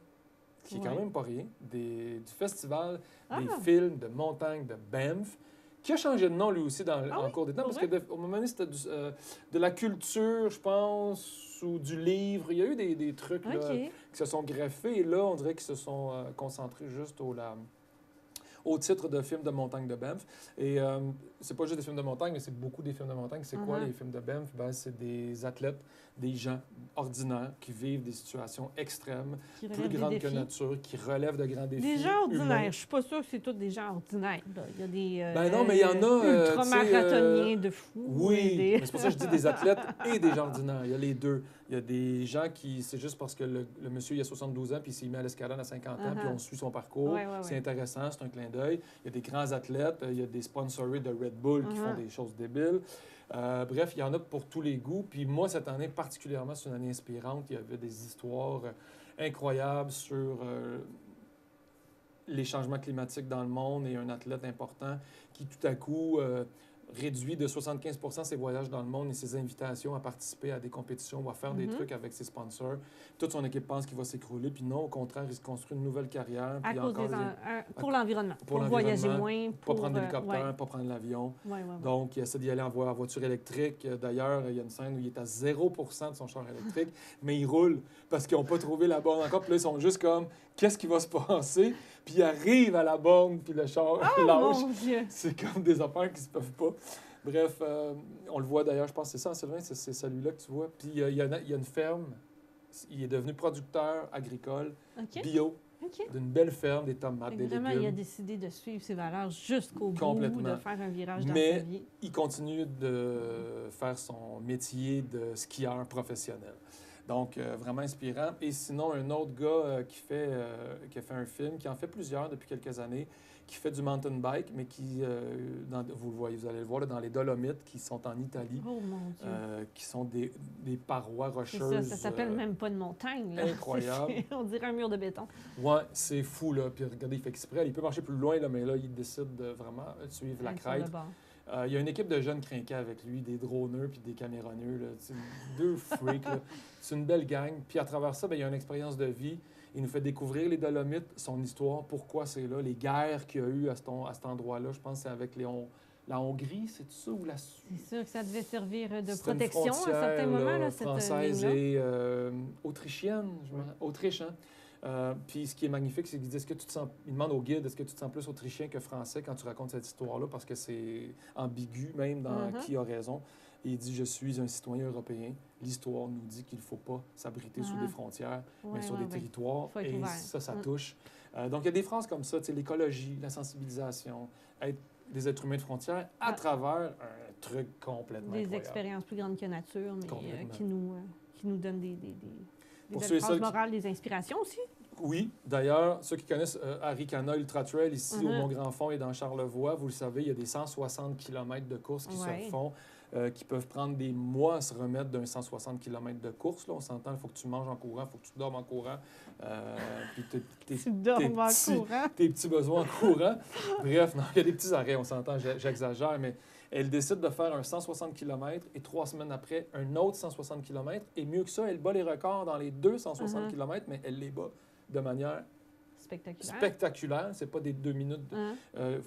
qui est quand Ouais. même pas rien, du festival des Ah. films de montagne de Banff, qui a changé de nom lui aussi en cours des temps, parce vrai? qu'au moment donné, c'était de la culture, je pense, ou du livre. Il y a eu des trucs là, OK. qui se sont greffés, et là, on dirait qu'ils se sont concentrés juste au titre de films de montagne de Banff. Et c'est pas juste des films de montagne, mais c'est beaucoup des films de montagne. C'est quoi les films de Banff? Ben, c'est des athlètes, des gens ordinaires qui vivent des situations extrêmes, Qui plus relèvent des grandes que défis. nature, qui relèvent de grands défis. Des gens ordinaires. humains. Je suis pas sûre que c'est tous des gens ordinaires. Là. Il y a des Ben non, mais il y en a, ultramarathoniens de fous. Oui, et des- mais c'est pour ça que je dis des athlètes et des gens ordinaires. Il y a les deux. Il y a des gens qui, c'est juste parce que le monsieur, il a 72 ans, puis il s'est mis à l'escalade à 50 ans, puis on suit son parcours. Ouais, ouais, C'est ouais. intéressant, c'est un clin d'œil. Il y a des grands athlètes, il y a des sponsorés de Red Bull qui font des choses débiles. Bref, il y en a pour tous les goûts. Puis moi, cette année, particulièrement, c'est une année inspirante. Il y avait des histoires incroyables sur les changements climatiques dans le monde et un athlète important qui, tout à coup, réduit de 75 ses voyages dans le monde et ses invitations à participer à des compétitions ou à faire des trucs avec ses sponsors. Toute son équipe pense qu'il va s'écrouler, puis non, au contraire, il se construit une nouvelle carrière. À puis cause encore pour l'environnement. Pour voyager moins. Pas prendre l'hélicoptère, ouais. pas prendre l'avion. Ouais. Donc, il essaie d'y aller en voiture électrique. D'ailleurs, il y a une scène où il est à 0 de son char électrique, mais il roule parce qu'ils n'ont pas trouvé la borne encore. Puis là, ils sont juste comme, qu'est-ce qui va se passer? Puis il arrive à la borne, puis le char lâche. Mon Dieu! C'est comme des affaires qui se peuvent pas. Bref, on le voit d'ailleurs, je pense que c'est ça, Sylvain, c'est celui-là que tu vois. Puis il y a une ferme. Il est devenu producteur agricole, bio, d'une belle ferme, des tomates, des Vraiment, légumes. il a décidé de suivre ses valeurs jusqu'au bout, Complètement. de faire un virage dans Mais sa vie. il continue de faire son métier de skieur professionnel. Donc, vraiment inspirant. Et sinon, un autre gars qui a fait un film, qui en fait plusieurs depuis quelques années, qui fait du mountain bike, mais qui, vous le voyez, vous allez le voir, là, dans les Dolomites, qui sont en Italie, Oh mon Dieu! qui sont des parois C'est rocheuses. ça s'appelle même pas une montagne. Là. Incroyable. On dirait un mur de béton. Ouais, c'est fou, là. Puis regardez, il fait exprès. Il peut marcher plus loin, là, mais là, il décide de vraiment suivre la Être sur le crête. bord. Il y a une équipe de jeunes crinqués avec lui, des droneurs puis des caméronneux. Là. C'est deux freaks. Là. C'est une belle gang. Puis à travers ça, bien, il y a une expérience de vie. Il nous fait découvrir les Dolomites, son histoire, pourquoi c'est là, les guerres qu'il y a eu à cet endroit-là. Je pense que c'est avec la Hongrie, c'est ça, ou la Suisse? C'est sûr que ça devait servir de C'était une protection à frontière, certains moments, là, là, cette française ligne-là. et autrichienne, Autriche, hein? Puis ce qui est magnifique, c'est qu'il dit, il demande au guide, est-ce que tu te sens plus autrichien que français quand tu racontes cette histoire-là, parce que c'est ambigu même dans qui a raison. Et il dit, je suis un citoyen européen. L'histoire nous dit qu'il ne faut pas s'abriter sous des frontières, mais sur des territoires. Faut être Et ouvert. ça touche. Donc il y a des phrases comme ça, tu sais, l'écologie, la sensibilisation, être des êtres humains de frontières à travers un truc complètement Des incroyable. expériences plus grandes que nature, mais Complètement. qui nous donnent des Pour belles ceux et phrases celles qui- morales, des inspirations aussi. Oui, d'ailleurs, ceux qui connaissent Arikana Ultra Trail ici au Mhm. Mont-Grand-Fond et dans Charlevoix, vous le savez, il y a des 160 km de course qui Ouais. se font, qui peuvent prendre des mois à se remettre d'un 160 km de course. Là, on s'entend, il faut que tu manges en courant, il faut que tu dormes en courant. Puis Tu dormes en courant. tes petits besoins en courant. Bref, non, il y a des petits arrêts, on s'entend, j'exagère, mais elle décide de faire un 160 km et 3 semaines après, un autre 160 km. Et mieux que ça, elle bat les records dans les deux 160 km, mais elle les bat de manière spectaculaire. C'est pas des 2 minutes.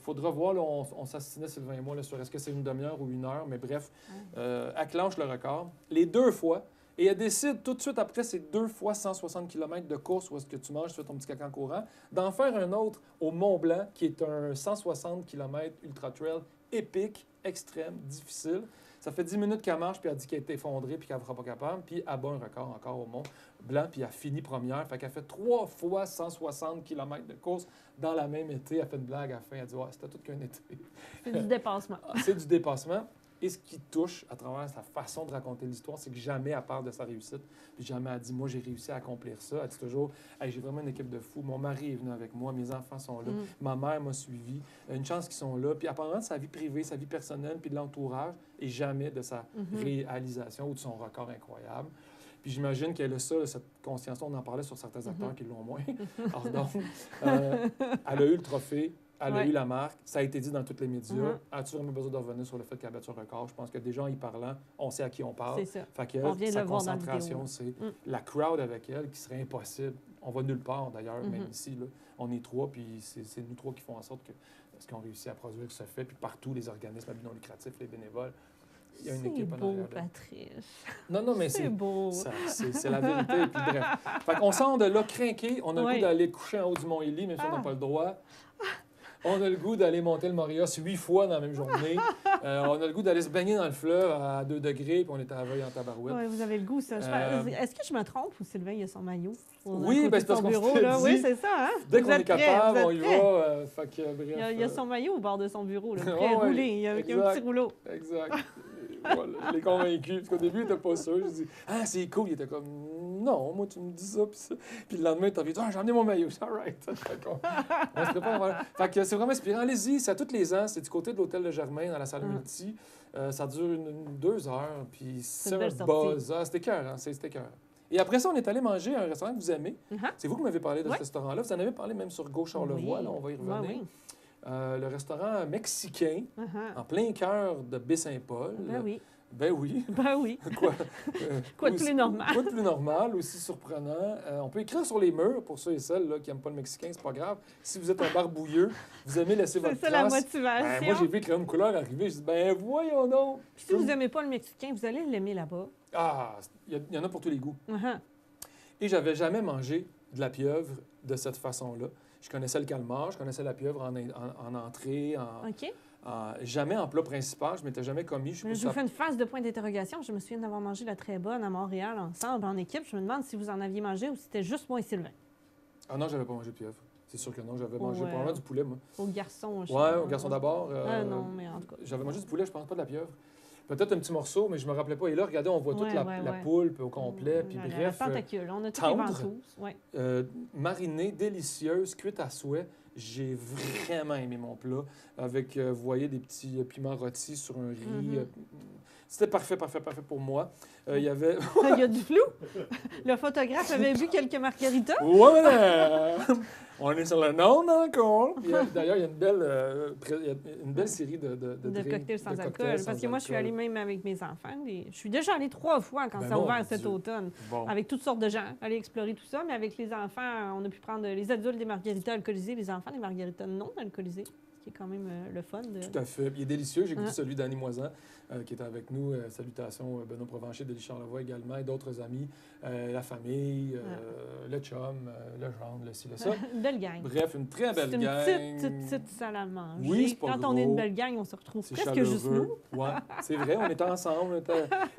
Faudra voir, là, on s'assinait, Sylvain et moi, là, sur est-ce que c'est une demi-heure ou 1 heure, mais bref, elle clenche le record. Les 2 fois, et elle décide tout de suite après ces 2 fois 160 km de course où est-ce que tu manges, tu fais ton petit caca en courant, d'en faire un autre au Mont-Blanc, qui est un 160 km ultra-trail épique, extrême, difficile. Ça fait 10 minutes qu'elle marche, puis elle dit qu'elle est effondrée, puis qu'elle ne sera pas capable, puis elle bat un record encore au Mont-Blanc, puis elle finit première. Fait qu'elle fait 3 fois 160 km de course dans la même été. Elle fait une blague à la fin, elle dit « Ouais, c'était tout qu'un été. » C'est du dépassement. C'est du dépassement. Et ce qui touche à travers sa façon de raconter l'histoire, c'est que jamais elle parle de sa réussite. Puis jamais elle dit, moi, j'ai réussi à accomplir ça. Elle dit toujours, hey, j'ai vraiment une équipe de fous. Mon mari est venu avec moi, mes enfants sont là, ma mère m'a suivi. Une chance qu'ils sont là. Puis apparemment, de sa vie privée, sa vie personnelle, puis de l'entourage, et jamais de sa réalisation ou de son record incroyable. Puis j'imagine qu'elle a ça, cette conscience-là. On en parlait sur certains acteurs qui l'ont moins. Alors donc, elle a eu le trophée. Elle a eu la marque, ça a été dit dans tous les médias. As-tu vraiment besoin de revenir sur le fait qu'elle a battu un record? Je pense que déjà, en y parlant, on sait à qui on parle. C'est ça. Fait On vient de sa le voir dans la concentration, vidéo. c'est la crowd avec elle qui serait impossible. On va nulle part, d'ailleurs, même ici. Là. On est 3, puis c'est nous 3 qui font en sorte que parce qu'ils ont réussi à produire ce fait. Puis partout, les organismes à but non lucratif, les bénévoles, il y a une C'est équipe en beau, arrière. Patrice. Non, mais C'est beau. c'est la vérité. Puis bref. Fait qu'on sort de là crinqué. On a le Oui. goût d'aller coucher en haut du Mont-Élie, même si on n'a pas le droit. On a le goût d'aller monter le Montréal 8 fois dans la même journée. On a le goût d'aller se baigner dans le fleuve à 2 degrés, puis on est à la veille en tabarouette. Oui, vous avez le goût, ça. Est-ce que je me trompe ou Sylvain, il a son maillot? Oui, ben c'est parce qu'on s'était dit, Oui, c'est ça. Hein? Dès Vous qu'on est êtes prêts, capable, vous on êtes y prêts. va. Fait que, bref, Il y a son maillot au bord de son bureau, là, prêt Ouais, à rouler. ouais, Il y a un exact. petit rouleau. Exact. Voilà, je l'ai convaincu. Parce qu'au début, il n'était pas sûr. Je dis, ah, c'est cool. Il était comme, non, moi, tu me dis ça. Puis, ça. Puis le lendemain, tu as dit, ah, j'ai emmené mon maillot. C'est all right. Fait qu'on- on se prépare. Voilà. Fait que c'est vraiment inspirant. Allez-y, c'est à tous les ans. C'est du côté de l'hôtel de Germain, dans la salle multi. Ça dure 2 heures. Puis c'est une un belle sortie. buzz. Ah, c'était écœurant. C'était écœurant. Et après ça, on est allé manger à un restaurant que vous aimez. C'est vous qui m'avez parlé de ce restaurant-là. Vous en avez parlé même sur Gauche Charlevoix. Oui. Là, on va y revenir. Oui, oui. Le restaurant mexicain, en plein cœur de Baie-Saint-Paul. Ben oui. Ben oui. Ben oui. Quoi, Quoi de plus normal? Quoi de plus normal, aussi surprenant. On peut écrire sur les murs, pour ceux et celles là, qui n'aiment pas le mexicain, c'est pas grave. Si vous êtes un barbouilleux, vous aimez laisser votre C'est trace. ça la motivation. Ben, moi, j'ai vu Crayon de couleur arriver, je dis, ben voyons donc. Si vous n'aimez pas le mexicain, vous allez l'aimer là-bas. Ah, il y en a pour tous les goûts. Uh-huh. Et j'avais jamais mangé de la pieuvre de cette façon-là. Je connaissais le calmar, je connaissais la pieuvre en entrée, OK. jamais en plat principal, je m'étais jamais commis. Je vous fais une phase de point d'interrogation. Je me souviens d'avoir mangé la très bonne à Montréal ensemble, en équipe. Je me demande si vous en aviez mangé ou si c'était juste moi et Sylvain. Ah non, j'avais pas mangé de pieuvre. C'est sûr que non, j'avais mangé Ouais. probablement du poulet, moi. Au garçon. Ouais, au garçon d'abord. Non, mais en tout cas. J'avais mangé du poulet, je pense pas de la pieuvre. Peut-être un petit morceau, mais je me rappelais pas. Et là, regardez, on voit toute la poulpe au complet. Puis La bref, tentacule. On a toutes tendre, les ventouses. Ouais. marinée, délicieuse, cuite à souhait. J'ai vraiment aimé mon plat. Avec, vous voyez, des petits piments rôtis sur un riz. C'était parfait pour moi. Il y avait... Il y a du flou. Le photographe avait bu quelques margaritas. Voilà! On est sur le nom encore. Puis, d'ailleurs, il y a une belle série de drinks, cocktails sans de alcool. cocktails Parce sans que moi, je suis alcool. allée même avec mes enfants. Je suis déjà allée 3 fois quand Ben ça a mon ouvert cet Dieu. automne. Bon. Avec toutes sortes de gens. Aller explorer tout ça. Mais avec les enfants, on a pu prendre les adultes des margaritas alcoolisées, les enfants des margaritas non alcoolisées. Ce qui est quand même le fun. Tout à fait. Il est délicieux. J'ai goûté celui d'Annie Moisan qui est avec nous. Salutations Benoît Provencher, Delis Charlevoix également, et d'autres amis, la famille, le chum, le gendre, le ci, le ça. Une belle gang. Bref, une très belle C'est gang. une petite salle à manger. Oui, c'est pas Quand gros. on est une belle gang, on se retrouve C'est presque chaleureux. juste nous. Ouais, c'est vrai, on était ensemble.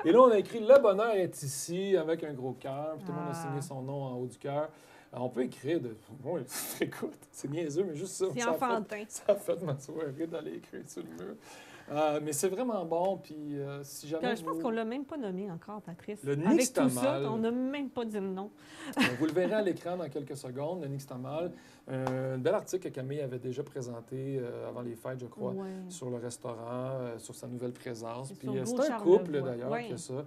Et là, on a écrit « Le bonheur est ici » avec un gros cœur. Puis tout le monde a signé son nom en haut du cœur. Alors, on peut écrire de... Bon, écoute, c'est niaiseux, mais juste ça. C'est ça a enfantin. ça a fait ma soirée d'aller écrire sur le mur. Mais c'est vraiment bon, puis si jamais Je pense qu'on l'a même pas nommé encore, Patrice. Le Avec tout ça, nixtamal. on n'a même pas dit le nom. Vous le verrez à l'écran dans quelques secondes, le nixtamal. Un bel article que Camille avait déjà présenté avant les fêtes, je crois, Ouais. sur le restaurant, sur sa nouvelle présence. Puis sur c'est Gauche un couple, Charlevoix. d'ailleurs, Ouais. qui a ça.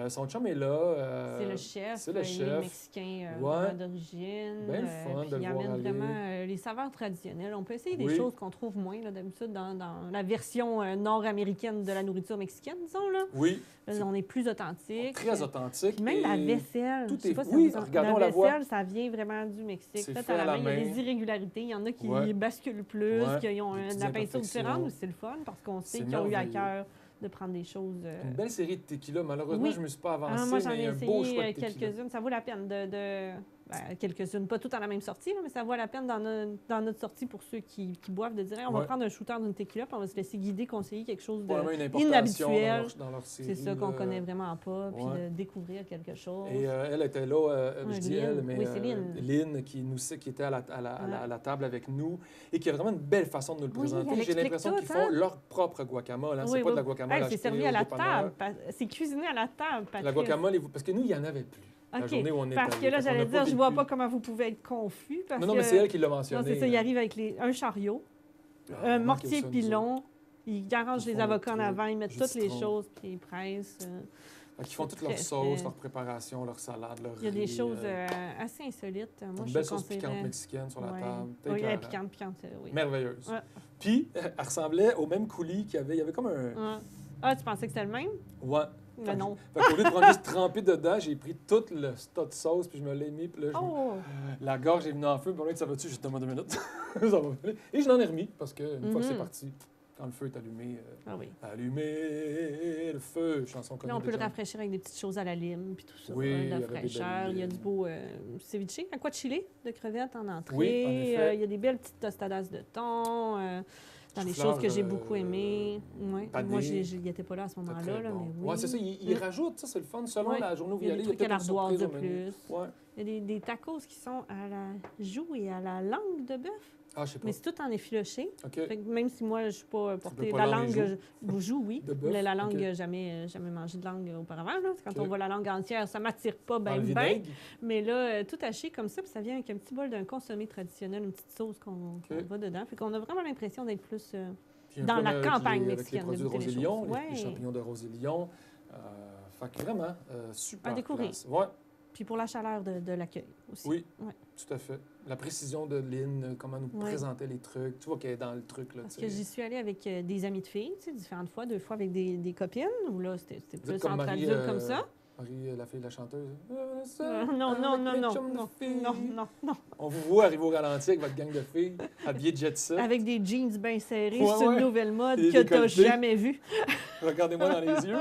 Son chum est là. C'est le chef. C'est le Il est chef. mexicain Ouais. d'origine. Bien le fun de puis le il voir amène aller. vraiment les saveurs traditionnelles. On peut essayer des Oui. choses qu'on trouve moins là, d'habitude dans la version nord-américaine de la nourriture mexicaine, disons. Là. Oui. Là, on est plus authentique. Très authentique. Puis même la et vaisselle. tout je sais est- pas si oui, ça vous en- regardons la la voix. vaisselle, ça vient vraiment du Mexique. C'est Fait fait à la Il y a main. des irrégularités. Il y en a qui Ouais. basculent plus, Ouais. qui ont Des de petites la peinture imperfections. différente, mais c'est le fun parce qu'on sait C'est qu'ils ont eu à merveilleux. cœur de prendre des choses. Une belle série de tequila. Malheureusement, Oui. je ne me suis pas avancé, Moi, j'en mais ai un beau essayé choix de tequila. quelques-unes. Ça vaut la peine quelques-unes, pas toutes à la même sortie, là, mais ça vaut la peine dans notre sortie pour ceux qui boivent de dire hey, on va Ouais. prendre un shooter d'une tequila puis on va se laisser guider, conseiller quelque chose Probablement une de importation inhabituel. dans leur série, C'est ça qu'on là. connaît vraiment pas, puis Ouais. de découvrir quelque chose. Et elle était là, je dis Lynn. elle, mais Oui, c'est Lynn. Lynn qui était à la table avec nous et qui a vraiment une belle façon de nous le Oui, présenter. elle J'ai explique l'impression tout, qu'ils hein? font leur propre guacamole. Hein? Oui, C'est pas oui. de la guacamole Hey, achetée c'est servi au à la dépanneur. table. C'est cuisiné à la table, Patrice. La guacamole, parce que nous, il n'y en avait plus. La OK. journée où on est Parce allé. que là, Fait qu'on j'allais a dire, je vois vécu. pas comment vous pouvez être confus. Parce Non, que... mais c'est elle qui l'a mentionné. Non, c'est ça, il arrive avec un chariot, un on mortier manquait ça, nous pilon, il arrange Ils les font le avocats en truc, avant, ils mettent jus toutes de les citron. choses, puis ils pressent. Fait qu'ils font toutes leurs Très sauces, frais. leur préparation, leur salade, leur Il y a des riz, choses assez insolites. Moi, une je belle te sauce conseillerais- piquante mexicaine sur la Ouais. table. Oui, elle est Écœurant. piquante, oui. Merveilleuse. Ouais. Puis, elle ressemblait au même coulis qu'il y avait. Il y avait comme un... Ouais. Ah, tu pensais que c'était le même? Ouais. Mais non. Fait qu'au lieu de prendre juste tremper dedans, j'ai pris tout le tas de sauce, puis je me l'ai mis, puis là, la gorge est venue en feu, puis là, ça va-tu? Juste donne-moi 2 minutes. Ça va venir. Et je l'en ai remis, parce qu'une fois que c'est parti, quand le feu est allumé, allumer le feu, chanson connue. Là, on peut de le rafraîchir avec des petites choses à la lime, puis tout ça, Oui, de la avec des fraîcheur. belles Il y a du beau ceviche, aguachile de crevettes en entrée. Oui, en effet. Il y a des belles petites tostadas de thon. Dans les Chou-fleur, choses que j'ai beaucoup aimées. Ouais. pané. Moi, je n'y étais pas là à ce moment-là, là, mais oui. Oui, c'est ça. Il rajoute, ça, c'est le fun. Selon la journée où vous y allez, il y a des trucs à peut-être une l'ardoise de surprise au menu. plus. Ouais. Il y a des tacos qui sont à la joue et à la langue de bœuf. Ah, je sais pas. Mais c'est tout en effiloché. OK. Fait que même si moi, je ne suis pas portée... peux pas La langue et langue, joue, oui. De bœuf? Mais la langue, OK. jamais mangé de langue auparavant. Là. Quand OK. on voit la langue entière, ça ne m'attire pas Dans bien, le bien. vinaigre? Mais là, tout haché comme ça, puis ça vient avec un petit bol d'un consommé traditionnel, une petite sauce qu'on va dedans. Fait qu'on a vraiment l'impression d'être plus Puis un dans peu la avec campagne avec mexicaine. les produits de goûter les Roselion, choses. les champignons de Roselion. Fait que vraiment, super À découvrir. place. Ouais. Puis pour la chaleur de l'accueil aussi. Oui, Ouais. tout à fait. La précision de Lynn, comment nous Ouais. présentait les trucs. Tu vois qu'elle est dans le truc. Là, Parce tu que sais. j'y suis allée avec des amis de filles, tu sais, différentes fois, 2 fois avec des copines, où là, c'était Vous plus êtes comme entre Marie, adultes comme ça. Marie, la fille de la chanteuse. Non, non. On vous voit arriver au ralenti avec votre gang de filles, habillées de jet set. Avec des jeans bien serrés, Ouais, c'est ouais. une nouvelle mode Et que tu n'as décolletés. jamais vue. Regardez-moi dans les yeux.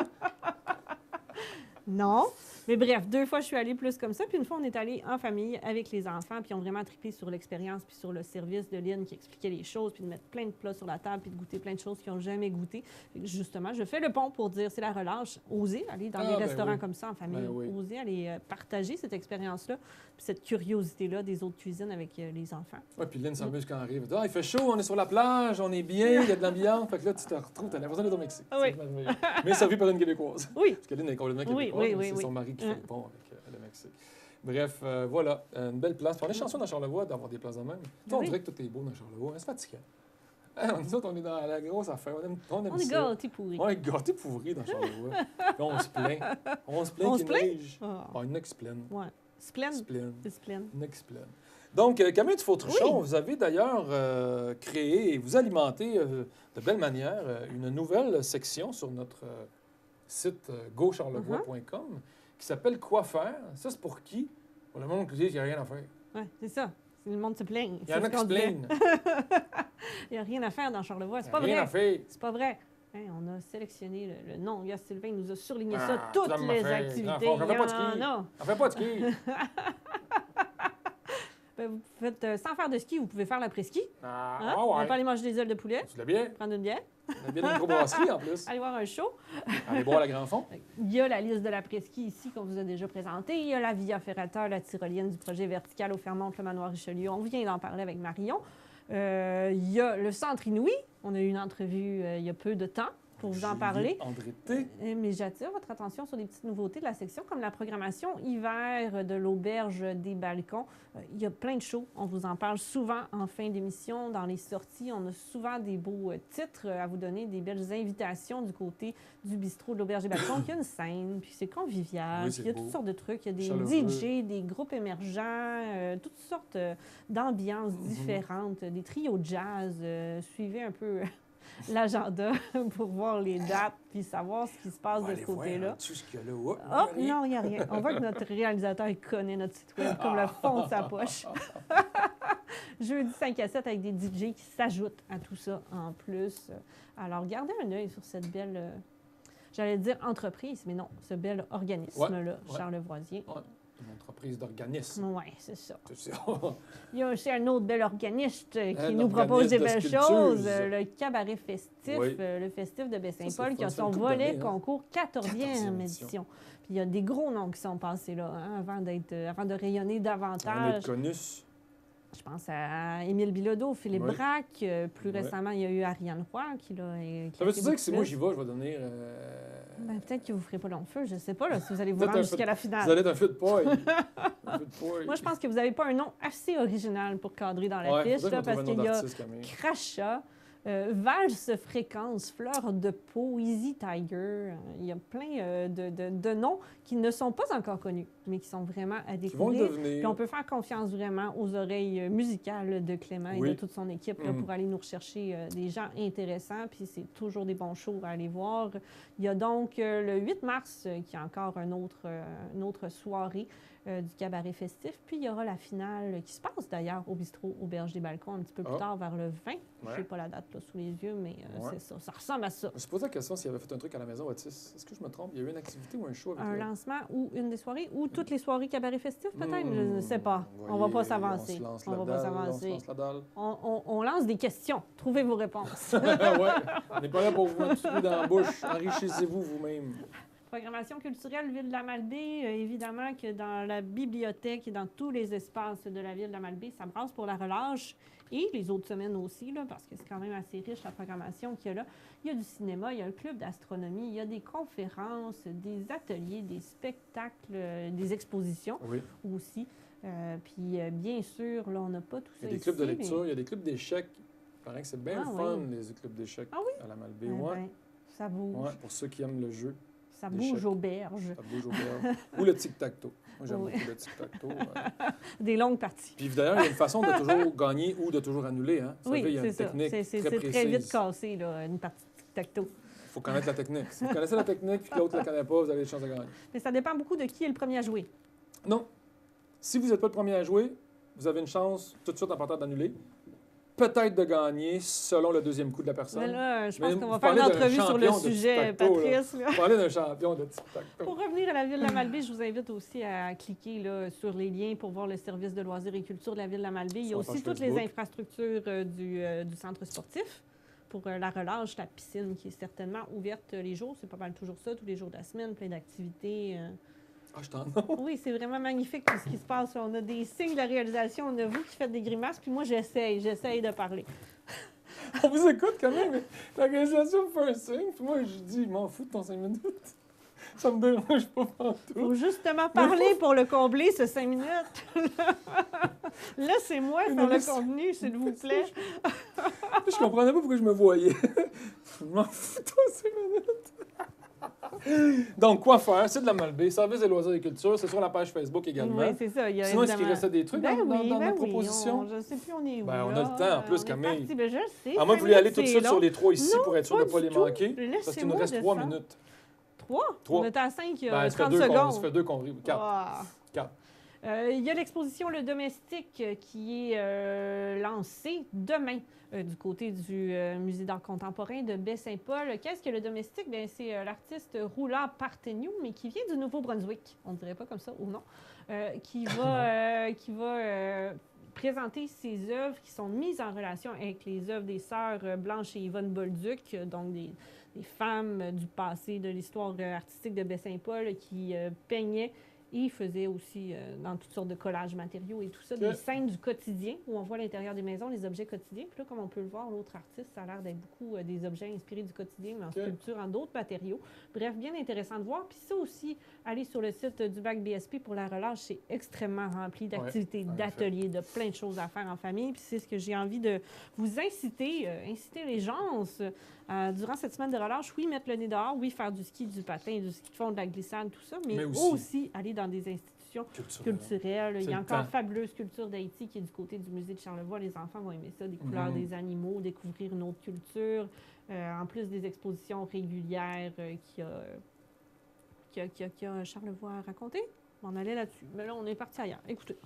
Non. Mais bref, 2 fois, je suis allée plus comme ça. Puis une fois, on est allé en famille avec les enfants, puis ils ont vraiment trippé sur l'expérience, puis sur le service de Lynn qui expliquait les choses, puis de mettre plein de plats sur la table, puis de goûter plein de choses qu'ils n'ont jamais goûté. Fait que justement, je fais le pont pour dire, c'est la relâche. Osez aller dans des restaurants comme ça en famille. Ben oui. Osez aller partager cette expérience-là, puis cette curiosité-là des autres cuisines avec les enfants. Ouais, puis Lynn s'amuse quand elle arrive. Ah, il fait chaud, on est sur la plage, on est bien, il y a de l'ambiance. Fait que là, tu te retrouves, t'as l'impression d'être au Mexique. Oui. C'est merveilleux. Mais servi par une Québécoise. Oui. Parce que Lynn est complètement Oui, québécoise. oui, mais oui, c'est son oui. mari qui fait le pont avec le Mexique. Bref, voilà, une belle place. Puis on est chanceux dans Charlevoix d'avoir des places de même. Toi, on Oui. dirait que tout est beau dans Charlevoix. C'est fatigant. Nous autres, on est dans la grosse affaire. On aime On est ça. gâtés pourris. On est gâtés pourris dans Charlevoix. Là, on se plaint. On se plaint On qu'il se plaint? neige. Ah. Bon, il y en a qui se plaignent. Ouais. Splend. Splend. C'est splend. Il y en a qui se plaignent. Donc, Camille Dufault-Truchon, vous avez d'ailleurs créé et vous alimentez de belle manière une nouvelle section sur notre site gocharlevoix.com qui s'appelle Quoi faire? Ça, c'est pour qui? Pour le monde qui dit qu'il n'y a rien à faire. Oui, c'est ça. Le monde se plaigne. Il y en a qui se plaignent. Il n'y a rien à faire dans Charlevoix. C'est Il y pas a rien vrai. à faire. C'est pas vrai. Hein, on a sélectionné le nom. Regarde, Sylvain nous a surligné Ah, ça. Toutes ça m'a les fait activités. grand fort. J'en fais pas de Il y ski. en a. On fait pas de ski. Ben, vous faites, sans faire de ski, vous pouvez faire l'après-ski. Ah, Hein? ouais. On peut aller manger des ailes de poulet. Tu l'as bien. Prendre une bière. On a bien une microbrasserie en plus. Aller voir un show. Aller boire la Grand Fond. Il y a la liste de l'après-ski ici qu'on vous a déjà présentée. Il y a la Via Ferrata, la tyrolienne du projet vertical au Fermont, le manoir Richelieu. On vient d'en parler avec Marion. Il y a le Centre Inouï. On a eu une entrevue il y a peu de temps pour vous en parler. Andreté. Mais j'attire votre attention sur des petites nouveautés de la section, comme la programmation hiver de l'Auberge des Balcons. Il y a plein de shows. On vous en parle souvent en fin d'émission, dans les sorties. On a souvent des beaux titres à vous donner, des belles invitations du côté du bistrot de l'Auberge des Balcons. Il y a une scène, puis c'est convivial. Oui, puis il y a c'est beau. toutes sortes de trucs. Il y a des Chaleureux. DJ, des groupes émergents, toutes sortes d'ambiances différentes, des trios de jazz. Suivez un peu l'agenda pour voir les dates puis savoir ce qui se passe de ce côté-là. Tout ce qu'il y a là. Oh, Oh, non, il n'y a rien. On voit que notre réalisateur il connaît notre site web comme le fond de sa poche. Jeudi 5 à 7 avec des DJ qui s'ajoutent à tout ça en plus. Alors, gardez un œil sur cette belle, j'allais dire entreprise, mais non, ce bel organisme-là, Ouais. Charlevoisien. Ouais. Une entreprise d'organisme. Oui, c'est ça. C'est ça. Il y a aussi un autre bel organisme qui Un nous propose des organisme de belles sculptures. choses. Le cabaret festif, Oui. Le festif de Ça, Baie-Saint-Paul, c'est qui a le fun. Ça son fait une couple volet d'années, hein. concours 14e 14e édition. Puis il y a des gros noms qui sont passés là, hein, avant de rayonner davantage. Conus. Je pense à Émile Bilodeau, Philippe Oui. Braque. Plus Oui. récemment, il y a eu Ariane Roy qui l'a. Ça veut-tu dire que si moi j'y vais, je vais devenir. Ben, peut-être que vous ne ferez pas long feu, je ne sais pas, là, si vous allez vous Peut-être rendre un feu jusqu'à de- la finale. Vous allez être un feu de paille. Un feu de paille. Moi, je pense que vous n'avez pas un nom assez original pour cadrer dans la Ouais, fiche, faudrait là, qu'on trouve parce un nom qu'il y a d'artiste, Camille. Crachat, Valse Fréquence, Fleur de peau, Easy Tiger. Il y a plein de noms qui ne sont pas encore connus, mais qui sont vraiment à découvrir. Puis on peut faire confiance vraiment aux oreilles musicales de Clément et de toute son équipe là, pour aller nous rechercher des gens intéressants. Puis c'est toujours des bons shows à aller voir. Il y a donc le 8 mars, qui est encore une autre soirée du cabaret festif. Puis il y aura la finale qui se passe d'ailleurs au bistrot Auberge des Balcons un petit peu plus tard, vers le 20. Je n'ai pas la date là, sous les yeux, mais c'est ça. Ça ressemble à ça. Je me suis posé la question s'il avait fait un truc à la maison Otis. Est-ce que je me trompe? Il y a eu une activité ou un show avec un lancement ou une des soirées ou toutes les soirées cabaret festif peut-être? Je ne sais pas. On va pas s'avancer. On va pas s'avancer. On lance des questions. Trouvez vos réponses. Ouais. On n'est pas là pour vous mettre tout dans la bouche. Enrichissez-vous vous-même. Programmation culturelle Ville de la Malbaie, évidemment que dans la bibliothèque et dans tous les espaces de la Ville de la Malbaie, ça brasse pour la relâche et les autres semaines aussi, là, parce que c'est quand même assez riche la programmation qu'il y a là. Il y a du cinéma, il y a un club d'astronomie, il y a des conférences, des ateliers, des spectacles, des expositions aussi. Puis bien sûr, là, on n'a pas tout ça. Il y a des clubs de lecture, il y a des clubs d'échecs. Il paraît que c'est bien fun, les clubs d'échecs à la Malbaie. Ça bouge. Ouais, pour ceux qui aiment le jeu. Ça bouge aux berges. Ça bouge aux berges. Ou le tic-tac-toe. Moi, j'aime beaucoup le tic-tac-toe. Des longues parties. Puis d'ailleurs, il y a une façon de toujours gagner ou de toujours annuler. Hein? Oui, il y a une technique c'est très précise. très vite cassé, là, une partie de tic-tac-toe. Il faut connaître la technique. Si vous connaissez la technique et que l'autre ne la connaît pas, vous avez des chances de gagner. Mais ça dépend beaucoup de qui est le premier à jouer. Non. Si vous n'êtes pas le premier à jouer, vous avez une chance tout de suite en partant d'annuler. Peut-être de gagner selon le deuxième coup de la personne. Mais là, je pense qu'on va faire une entrevue sur le sujet, Patrice. On va parler d'un champion de tic-tac-toe. Pour revenir à la Ville de la Malbaie, je vous invite aussi à cliquer là, sur les liens pour voir le service de loisirs et culture de la Ville de la Malbaie. Il y a aussi toutes les infrastructures du centre sportif. Pour la relâche, la piscine qui est certainement ouverte les jours. C'est pas mal toujours ça, tous les jours de la semaine, plein d'activités. Ah, je t'en Oui, c'est vraiment magnifique tout ce qui se passe. On a des signes de la réalisation. On a vous qui faites des grimaces, puis moi, j'essaye de parler. On vous écoute quand même, mais la réalisation me fait un signe, puis moi, je dis, m'en fous de ton 5 minutes. Ça me dérange pas partout. Il faut justement parler pour le combler, ce 5 minutes. Là, c'est moi faire le contenu, s'il vous plaît. Je comprenais pas pourquoi je me voyais. Je m'en fous de ton 5 minutes. Donc, quoi faire? C'est de la Malbaie, service des loisirs et culture, c'est sur la page Facebook également. Oui, c'est ça. Sinon, est-ce qu'il restait des trucs dans nos propositions? Je ne sais plus, on est où. Ben, on a le temps en plus, Camille. Je le sais. À moins que vous voulez aller tout de suite sur les 3 ici pour être sûr de ne pas les manquer. Parce qu'il nous reste 3 descendre. minutes. 3? On est à 5 il y a 30 secondes. Ça fait 2 qu'on rit. 4. Il y a l'exposition Le Domestique qui est lancée demain du côté du Musée d'art contemporain de Baie-Saint-Paul. Qu'est-ce que Le Domestique? Bien, c'est l'artiste Roula Partenio, mais qui vient du Nouveau-Brunswick. On ne dirait pas comme ça ou non. Qui va présenter ses œuvres qui sont mises en relation avec les œuvres des sœurs Blanche et Yvonne Bolduc, donc des femmes du passé de l'histoire artistique de Baie-Saint-Paul qui peignaient et faisaient aussi dans toutes sortes de collages matériaux et tout ça, des scènes du quotidien où on voit l'intérieur des maisons, les objets quotidiens. Puis là, comme on peut le voir, l'autre artiste, ça a l'air d'être beaucoup des objets inspirés du quotidien, mais en sculpture, en d'autres matériaux. Bref, bien intéressant de voir. Puis ça aussi, aller sur le site du Bac BSP pour la relâche, c'est extrêmement rempli d'activités, d'ateliers, de plein de choses à faire en famille. Puis c'est ce que j'ai envie de vous inciter les gens durant cette semaine de relâche, oui, mettre le nez dehors, oui, faire du ski, du patin, du ski de fond, de la glissade, tout ça, mais aussi aller dans des institutions culturelles. Il y a encore Fabuleuse Culture d'Haïti qui est du côté du musée de Charlevoix. Les enfants vont aimer ça, des couleurs des animaux, découvrir une autre culture, en plus des expositions régulières qu'il y a Charlevoix à raconter. On allait là-dessus. Mais là, on est parti ailleurs. Écoutez.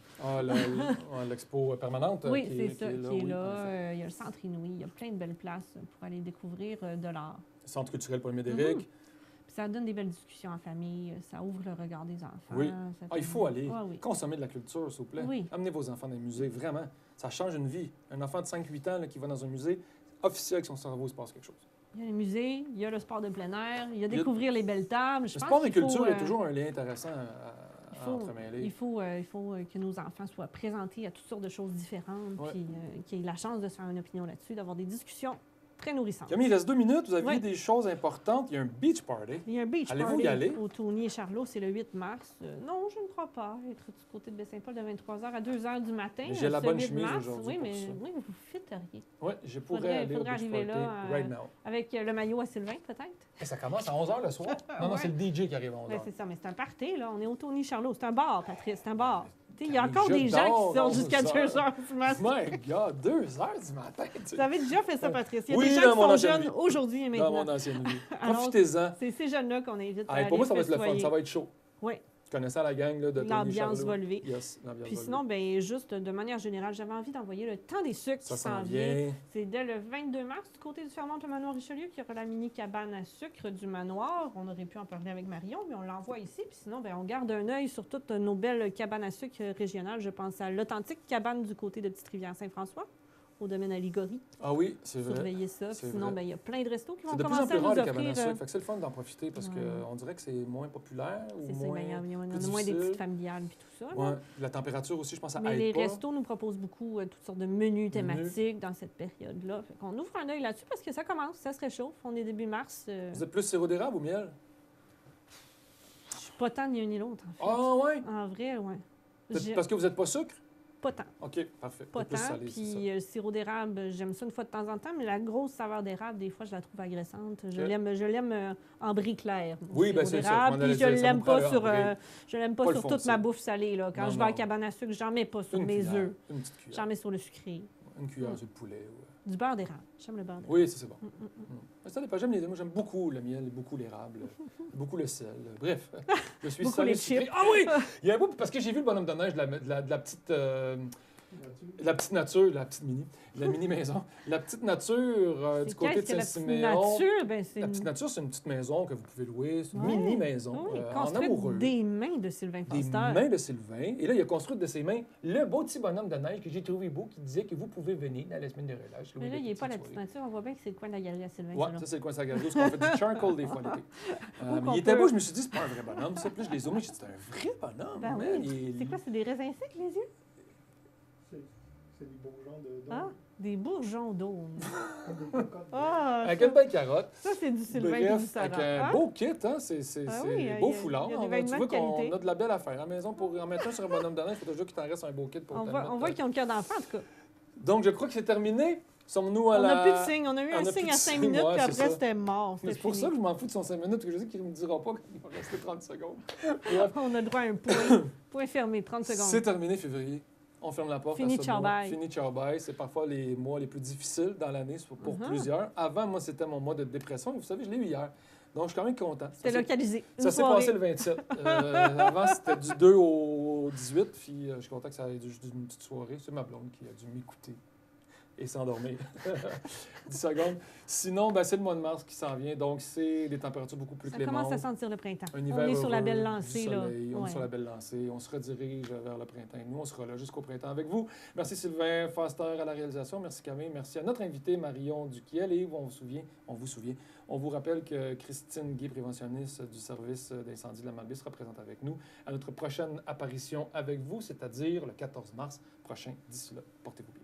L'expo permanente. Oui, c'est ça, qui est là. Il y a le Centre Inouï. Il y a plein de belles places pour aller découvrir de l'art. Centre culturel Paul Médéric. Puis ça donne des belles discussions en famille. Ça ouvre le regard des enfants. Oui. Il faut aller consommer de la culture, s'il vous plaît. Oui. Amenez vos enfants dans les musées. Vraiment. Ça change une vie. Un enfant de 5-8 ans qui va dans un musée, officiel avec son cerveau, il se passe quelque chose. Il y a les musées, il y a le sport de plein air, il y a découvrir les belles tables. Le sport et culture est toujours un lien intéressant il faut que nos enfants soient présentés à toutes sortes de choses différentes, puis qu'ils aient la chance de se faire une opinion là-dessus, d'avoir des discussions très nourrissante. Camille, il reste 2 minutes. Vous aviez Oui. des choses importantes. Il y a un beach party. Il y a un beach Allez-vous party y aller? au Tournier Charlot, c'est le 8 mars. Non, je ne crois pas. Être du côté de Baie-Saint-Paul de 23h à 2h du matin. Mais j'ai la bonne 8 chemise mars. aujourd'hui Oui, pour mais ça. oui, vous fiteriez. Oui, je pourrais aller au Faudrait beach arriver party là right now. avec le maillot à Sylvain, peut-être. Et ça commence à 11h le soir? Non, non, Ouais. c'est le DJ qui arrive à 11h. Ben, c'est ça, mais c'est un party, là. On est au Tournier Charlot. C'est un bar, Patrice, c'est un bar. Tu sais, il y a Camille, encore des je gens dors qui sortent à jusqu'à 11 heures. 2h du matin. My God, 2h du matin. Vous avez déjà fait ça, Patrice. Il y a Oui, des gens dans qui mon sont ancienne jeunes vie. aujourd'hui et maintenant. Dans mon ancienne vie. Alors, Profitez-en. C'est ces jeunes-là qu'on invite à Hey, aller pour moi, ça va être le fun. festoyer. Ça va être chaud. Oui. Je connaissais la gang là, de Tony L'ambiance Charlot. va lever. Yes, l'ambiance Puis va sinon, ben juste de manière générale, j'avais envie d'envoyer le temps des sucres Ça qui s'en s'en vient. vient. C'est dès le 22 mars du côté du Fermont le Manoir Richelieu qu'il y aura la mini cabane à sucre du manoir. On aurait pu en parler avec Marion, mais on l'envoie ici. Puis sinon, ben, on garde un œil sur toutes nos belles cabanes à sucre régionales. Je pense à l'authentique cabane du côté de Petite-Rivière-Saint-François, au domaine Allégorie. Ah oui, c'est vrai. Surveillez ça. C'est Sinon, vrai. ben, il y a plein de restos qui vont C'est de plus en commencer plus à nous rare les offrir. cabanes à sucre. Fait que c'est le fun d'en profiter parce Ouais. qu'on dirait que c'est moins populaire ou C'est ça, moins. ben, il y en a plus moins des difficile. petites familiales puis tout ça. là. Ouais. La température aussi, je pense, ça Mais aide les pas. restos nous proposent beaucoup toutes sortes de menus thématiques dans cette période-là. Fait qu'on ouvre un œil là-dessus parce que ça commence, ça se réchauffe. On est début mars. Vous êtes plus sirop d'érable ou miel? Je suis pas tant ni un ni l'autre. En fait. Ah ouais? En vrai, oui. Parce que vous n'êtes pas sucre? Pas tant. OK, parfait. Pas plus tant. salé, c'est ça. Puis le sirop d'érable, j'aime ça une fois de temps en temps, mais la grosse saveur d'érable, des fois, je la trouve agressante. Je Ok. l'aime en bris clair. mon Oui, ben sirop c'est ça. d'érable. Je m'en allais Puis je dire, ça l'aime vous prend pas le sur, bris. je l'aime pas Pas le sur toute foncé. ma bouffe salée. Là. Quand Non, je vais à non. cabane à sucre, j'en mets pas sur Une mes cuillère, œufs. une petite cuillère. J'en mets sur le sucré. Une cuillère sur le poulet. Ouais. Du beurre d'érable. J'aime le beurre d'érable. Oui, ça c'est bon. Mais ça dépend. J'aime les deux. Moi, j'aime beaucoup le miel, beaucoup l'érable, beaucoup le sel. Bref, je suis Beaucoup salé les sucré. chips. Ah oui! Il y a un bout, parce que j'ai vu le bonhomme de neige de la petite... la petite nature, la petite mini, la mini-maison. La petite nature du côté de qu'est-ce que la petite Saint-Siméon. nature? Ben, c'est La une- petite nature, c'est une petite maison que vous pouvez louer. C'est une Ouais. mini-maison Oui, en construite amoureux. des mains de Sylvain Des Foster. mains de Sylvain. Et là, il a construit de ses mains le beau petit bonhomme de neige que j'ai trouvé beau, qui disait que vous pouvez venir dans la semaine de relâche. Mais là, il n'est pas la petite nature. On voit bien que c'est le coin de la galerie à Sylvain. Ouais, là. ça, c'est le coin de sa galerie, parce qu'on fait du charcoal des fois l'été. Ou Mais qu'on il était peut- beau, je me suis dit, c'est pas un vrai bonhomme. Ça, plus je les zoomais, j'ai dit, c'est un vrai bonhomme. Ben man. oui. Il est- C'est quoi? C'est des raisins secs, les yeux? C'est des bourgeons de Ah, des bourgeons d'aume. Ah, Avec une belle carotte. Ça, c'est du Sylvain et du Bref, Sarah. avec un Ah? beau kit, hein? C'est Ah oui, beau il y a foulard. des Tu vêtements vois de qualité. qu'on a de la belle affaire à la maison pour en mettre un sur un bonhomme de neige. Il faut toujours qu'il t'en reste un beau kit pour On te le voit, mettre. on voit qu'ils ont le cœur d'enfant, en tout cas. Donc, je crois que c'est terminé. Sommes-nous à On la... n'a plus de signe. On a eu On un a plus signe de à 5 signe, minutes, ouais, puis c'est après, ça. c'était mort. Mais C'était c'est pour fini. ça que je m'en fous de son 5 minutes, parce que je sais qu'il ne me dira pas qu'il va rester 30 secondes. On a droit à un point. Point fermé, 30 secondes. C'est terminé, février. On ferme la porte. Fini, à ce ciao, mois. bye. Fini, ciao, bye. C'est parfois les mois les plus difficiles dans l'année pour plusieurs. Avant, moi, c'était mon mois de dépression. Et vous savez, je l'ai eu hier. Donc, je suis quand même content. C'était localisé. Ça s'est passé le 27. Avant, c'était du 2 au 18. Puis, je suis content que ça ait juste une petite soirée. C'est ma blonde qui a dû m'écouter et s'endormir. 10 secondes. Sinon, ben, c'est le mois de mars qui s'en vient. Donc, c'est des températures beaucoup plus Ça clémentes. commence à sentir le printemps. Un hiver On est sur la heureux, belle du lancée. Là. soleil, on est Ouais. sur la belle lancée. On se redirige vers le printemps. Nous, on sera là jusqu'au printemps avec vous. Merci Sylvain Foster à la réalisation. Merci Camille. Merci à notre invité Marion Duquiel. Et on vous rappelle que Christine Guy, préventionniste du service d'incendie de la Malbaie, sera présente avec nous à notre prochaine apparition avec vous, c'est-à-dire le 14 mars prochain. D'ici là, portez-vous bien.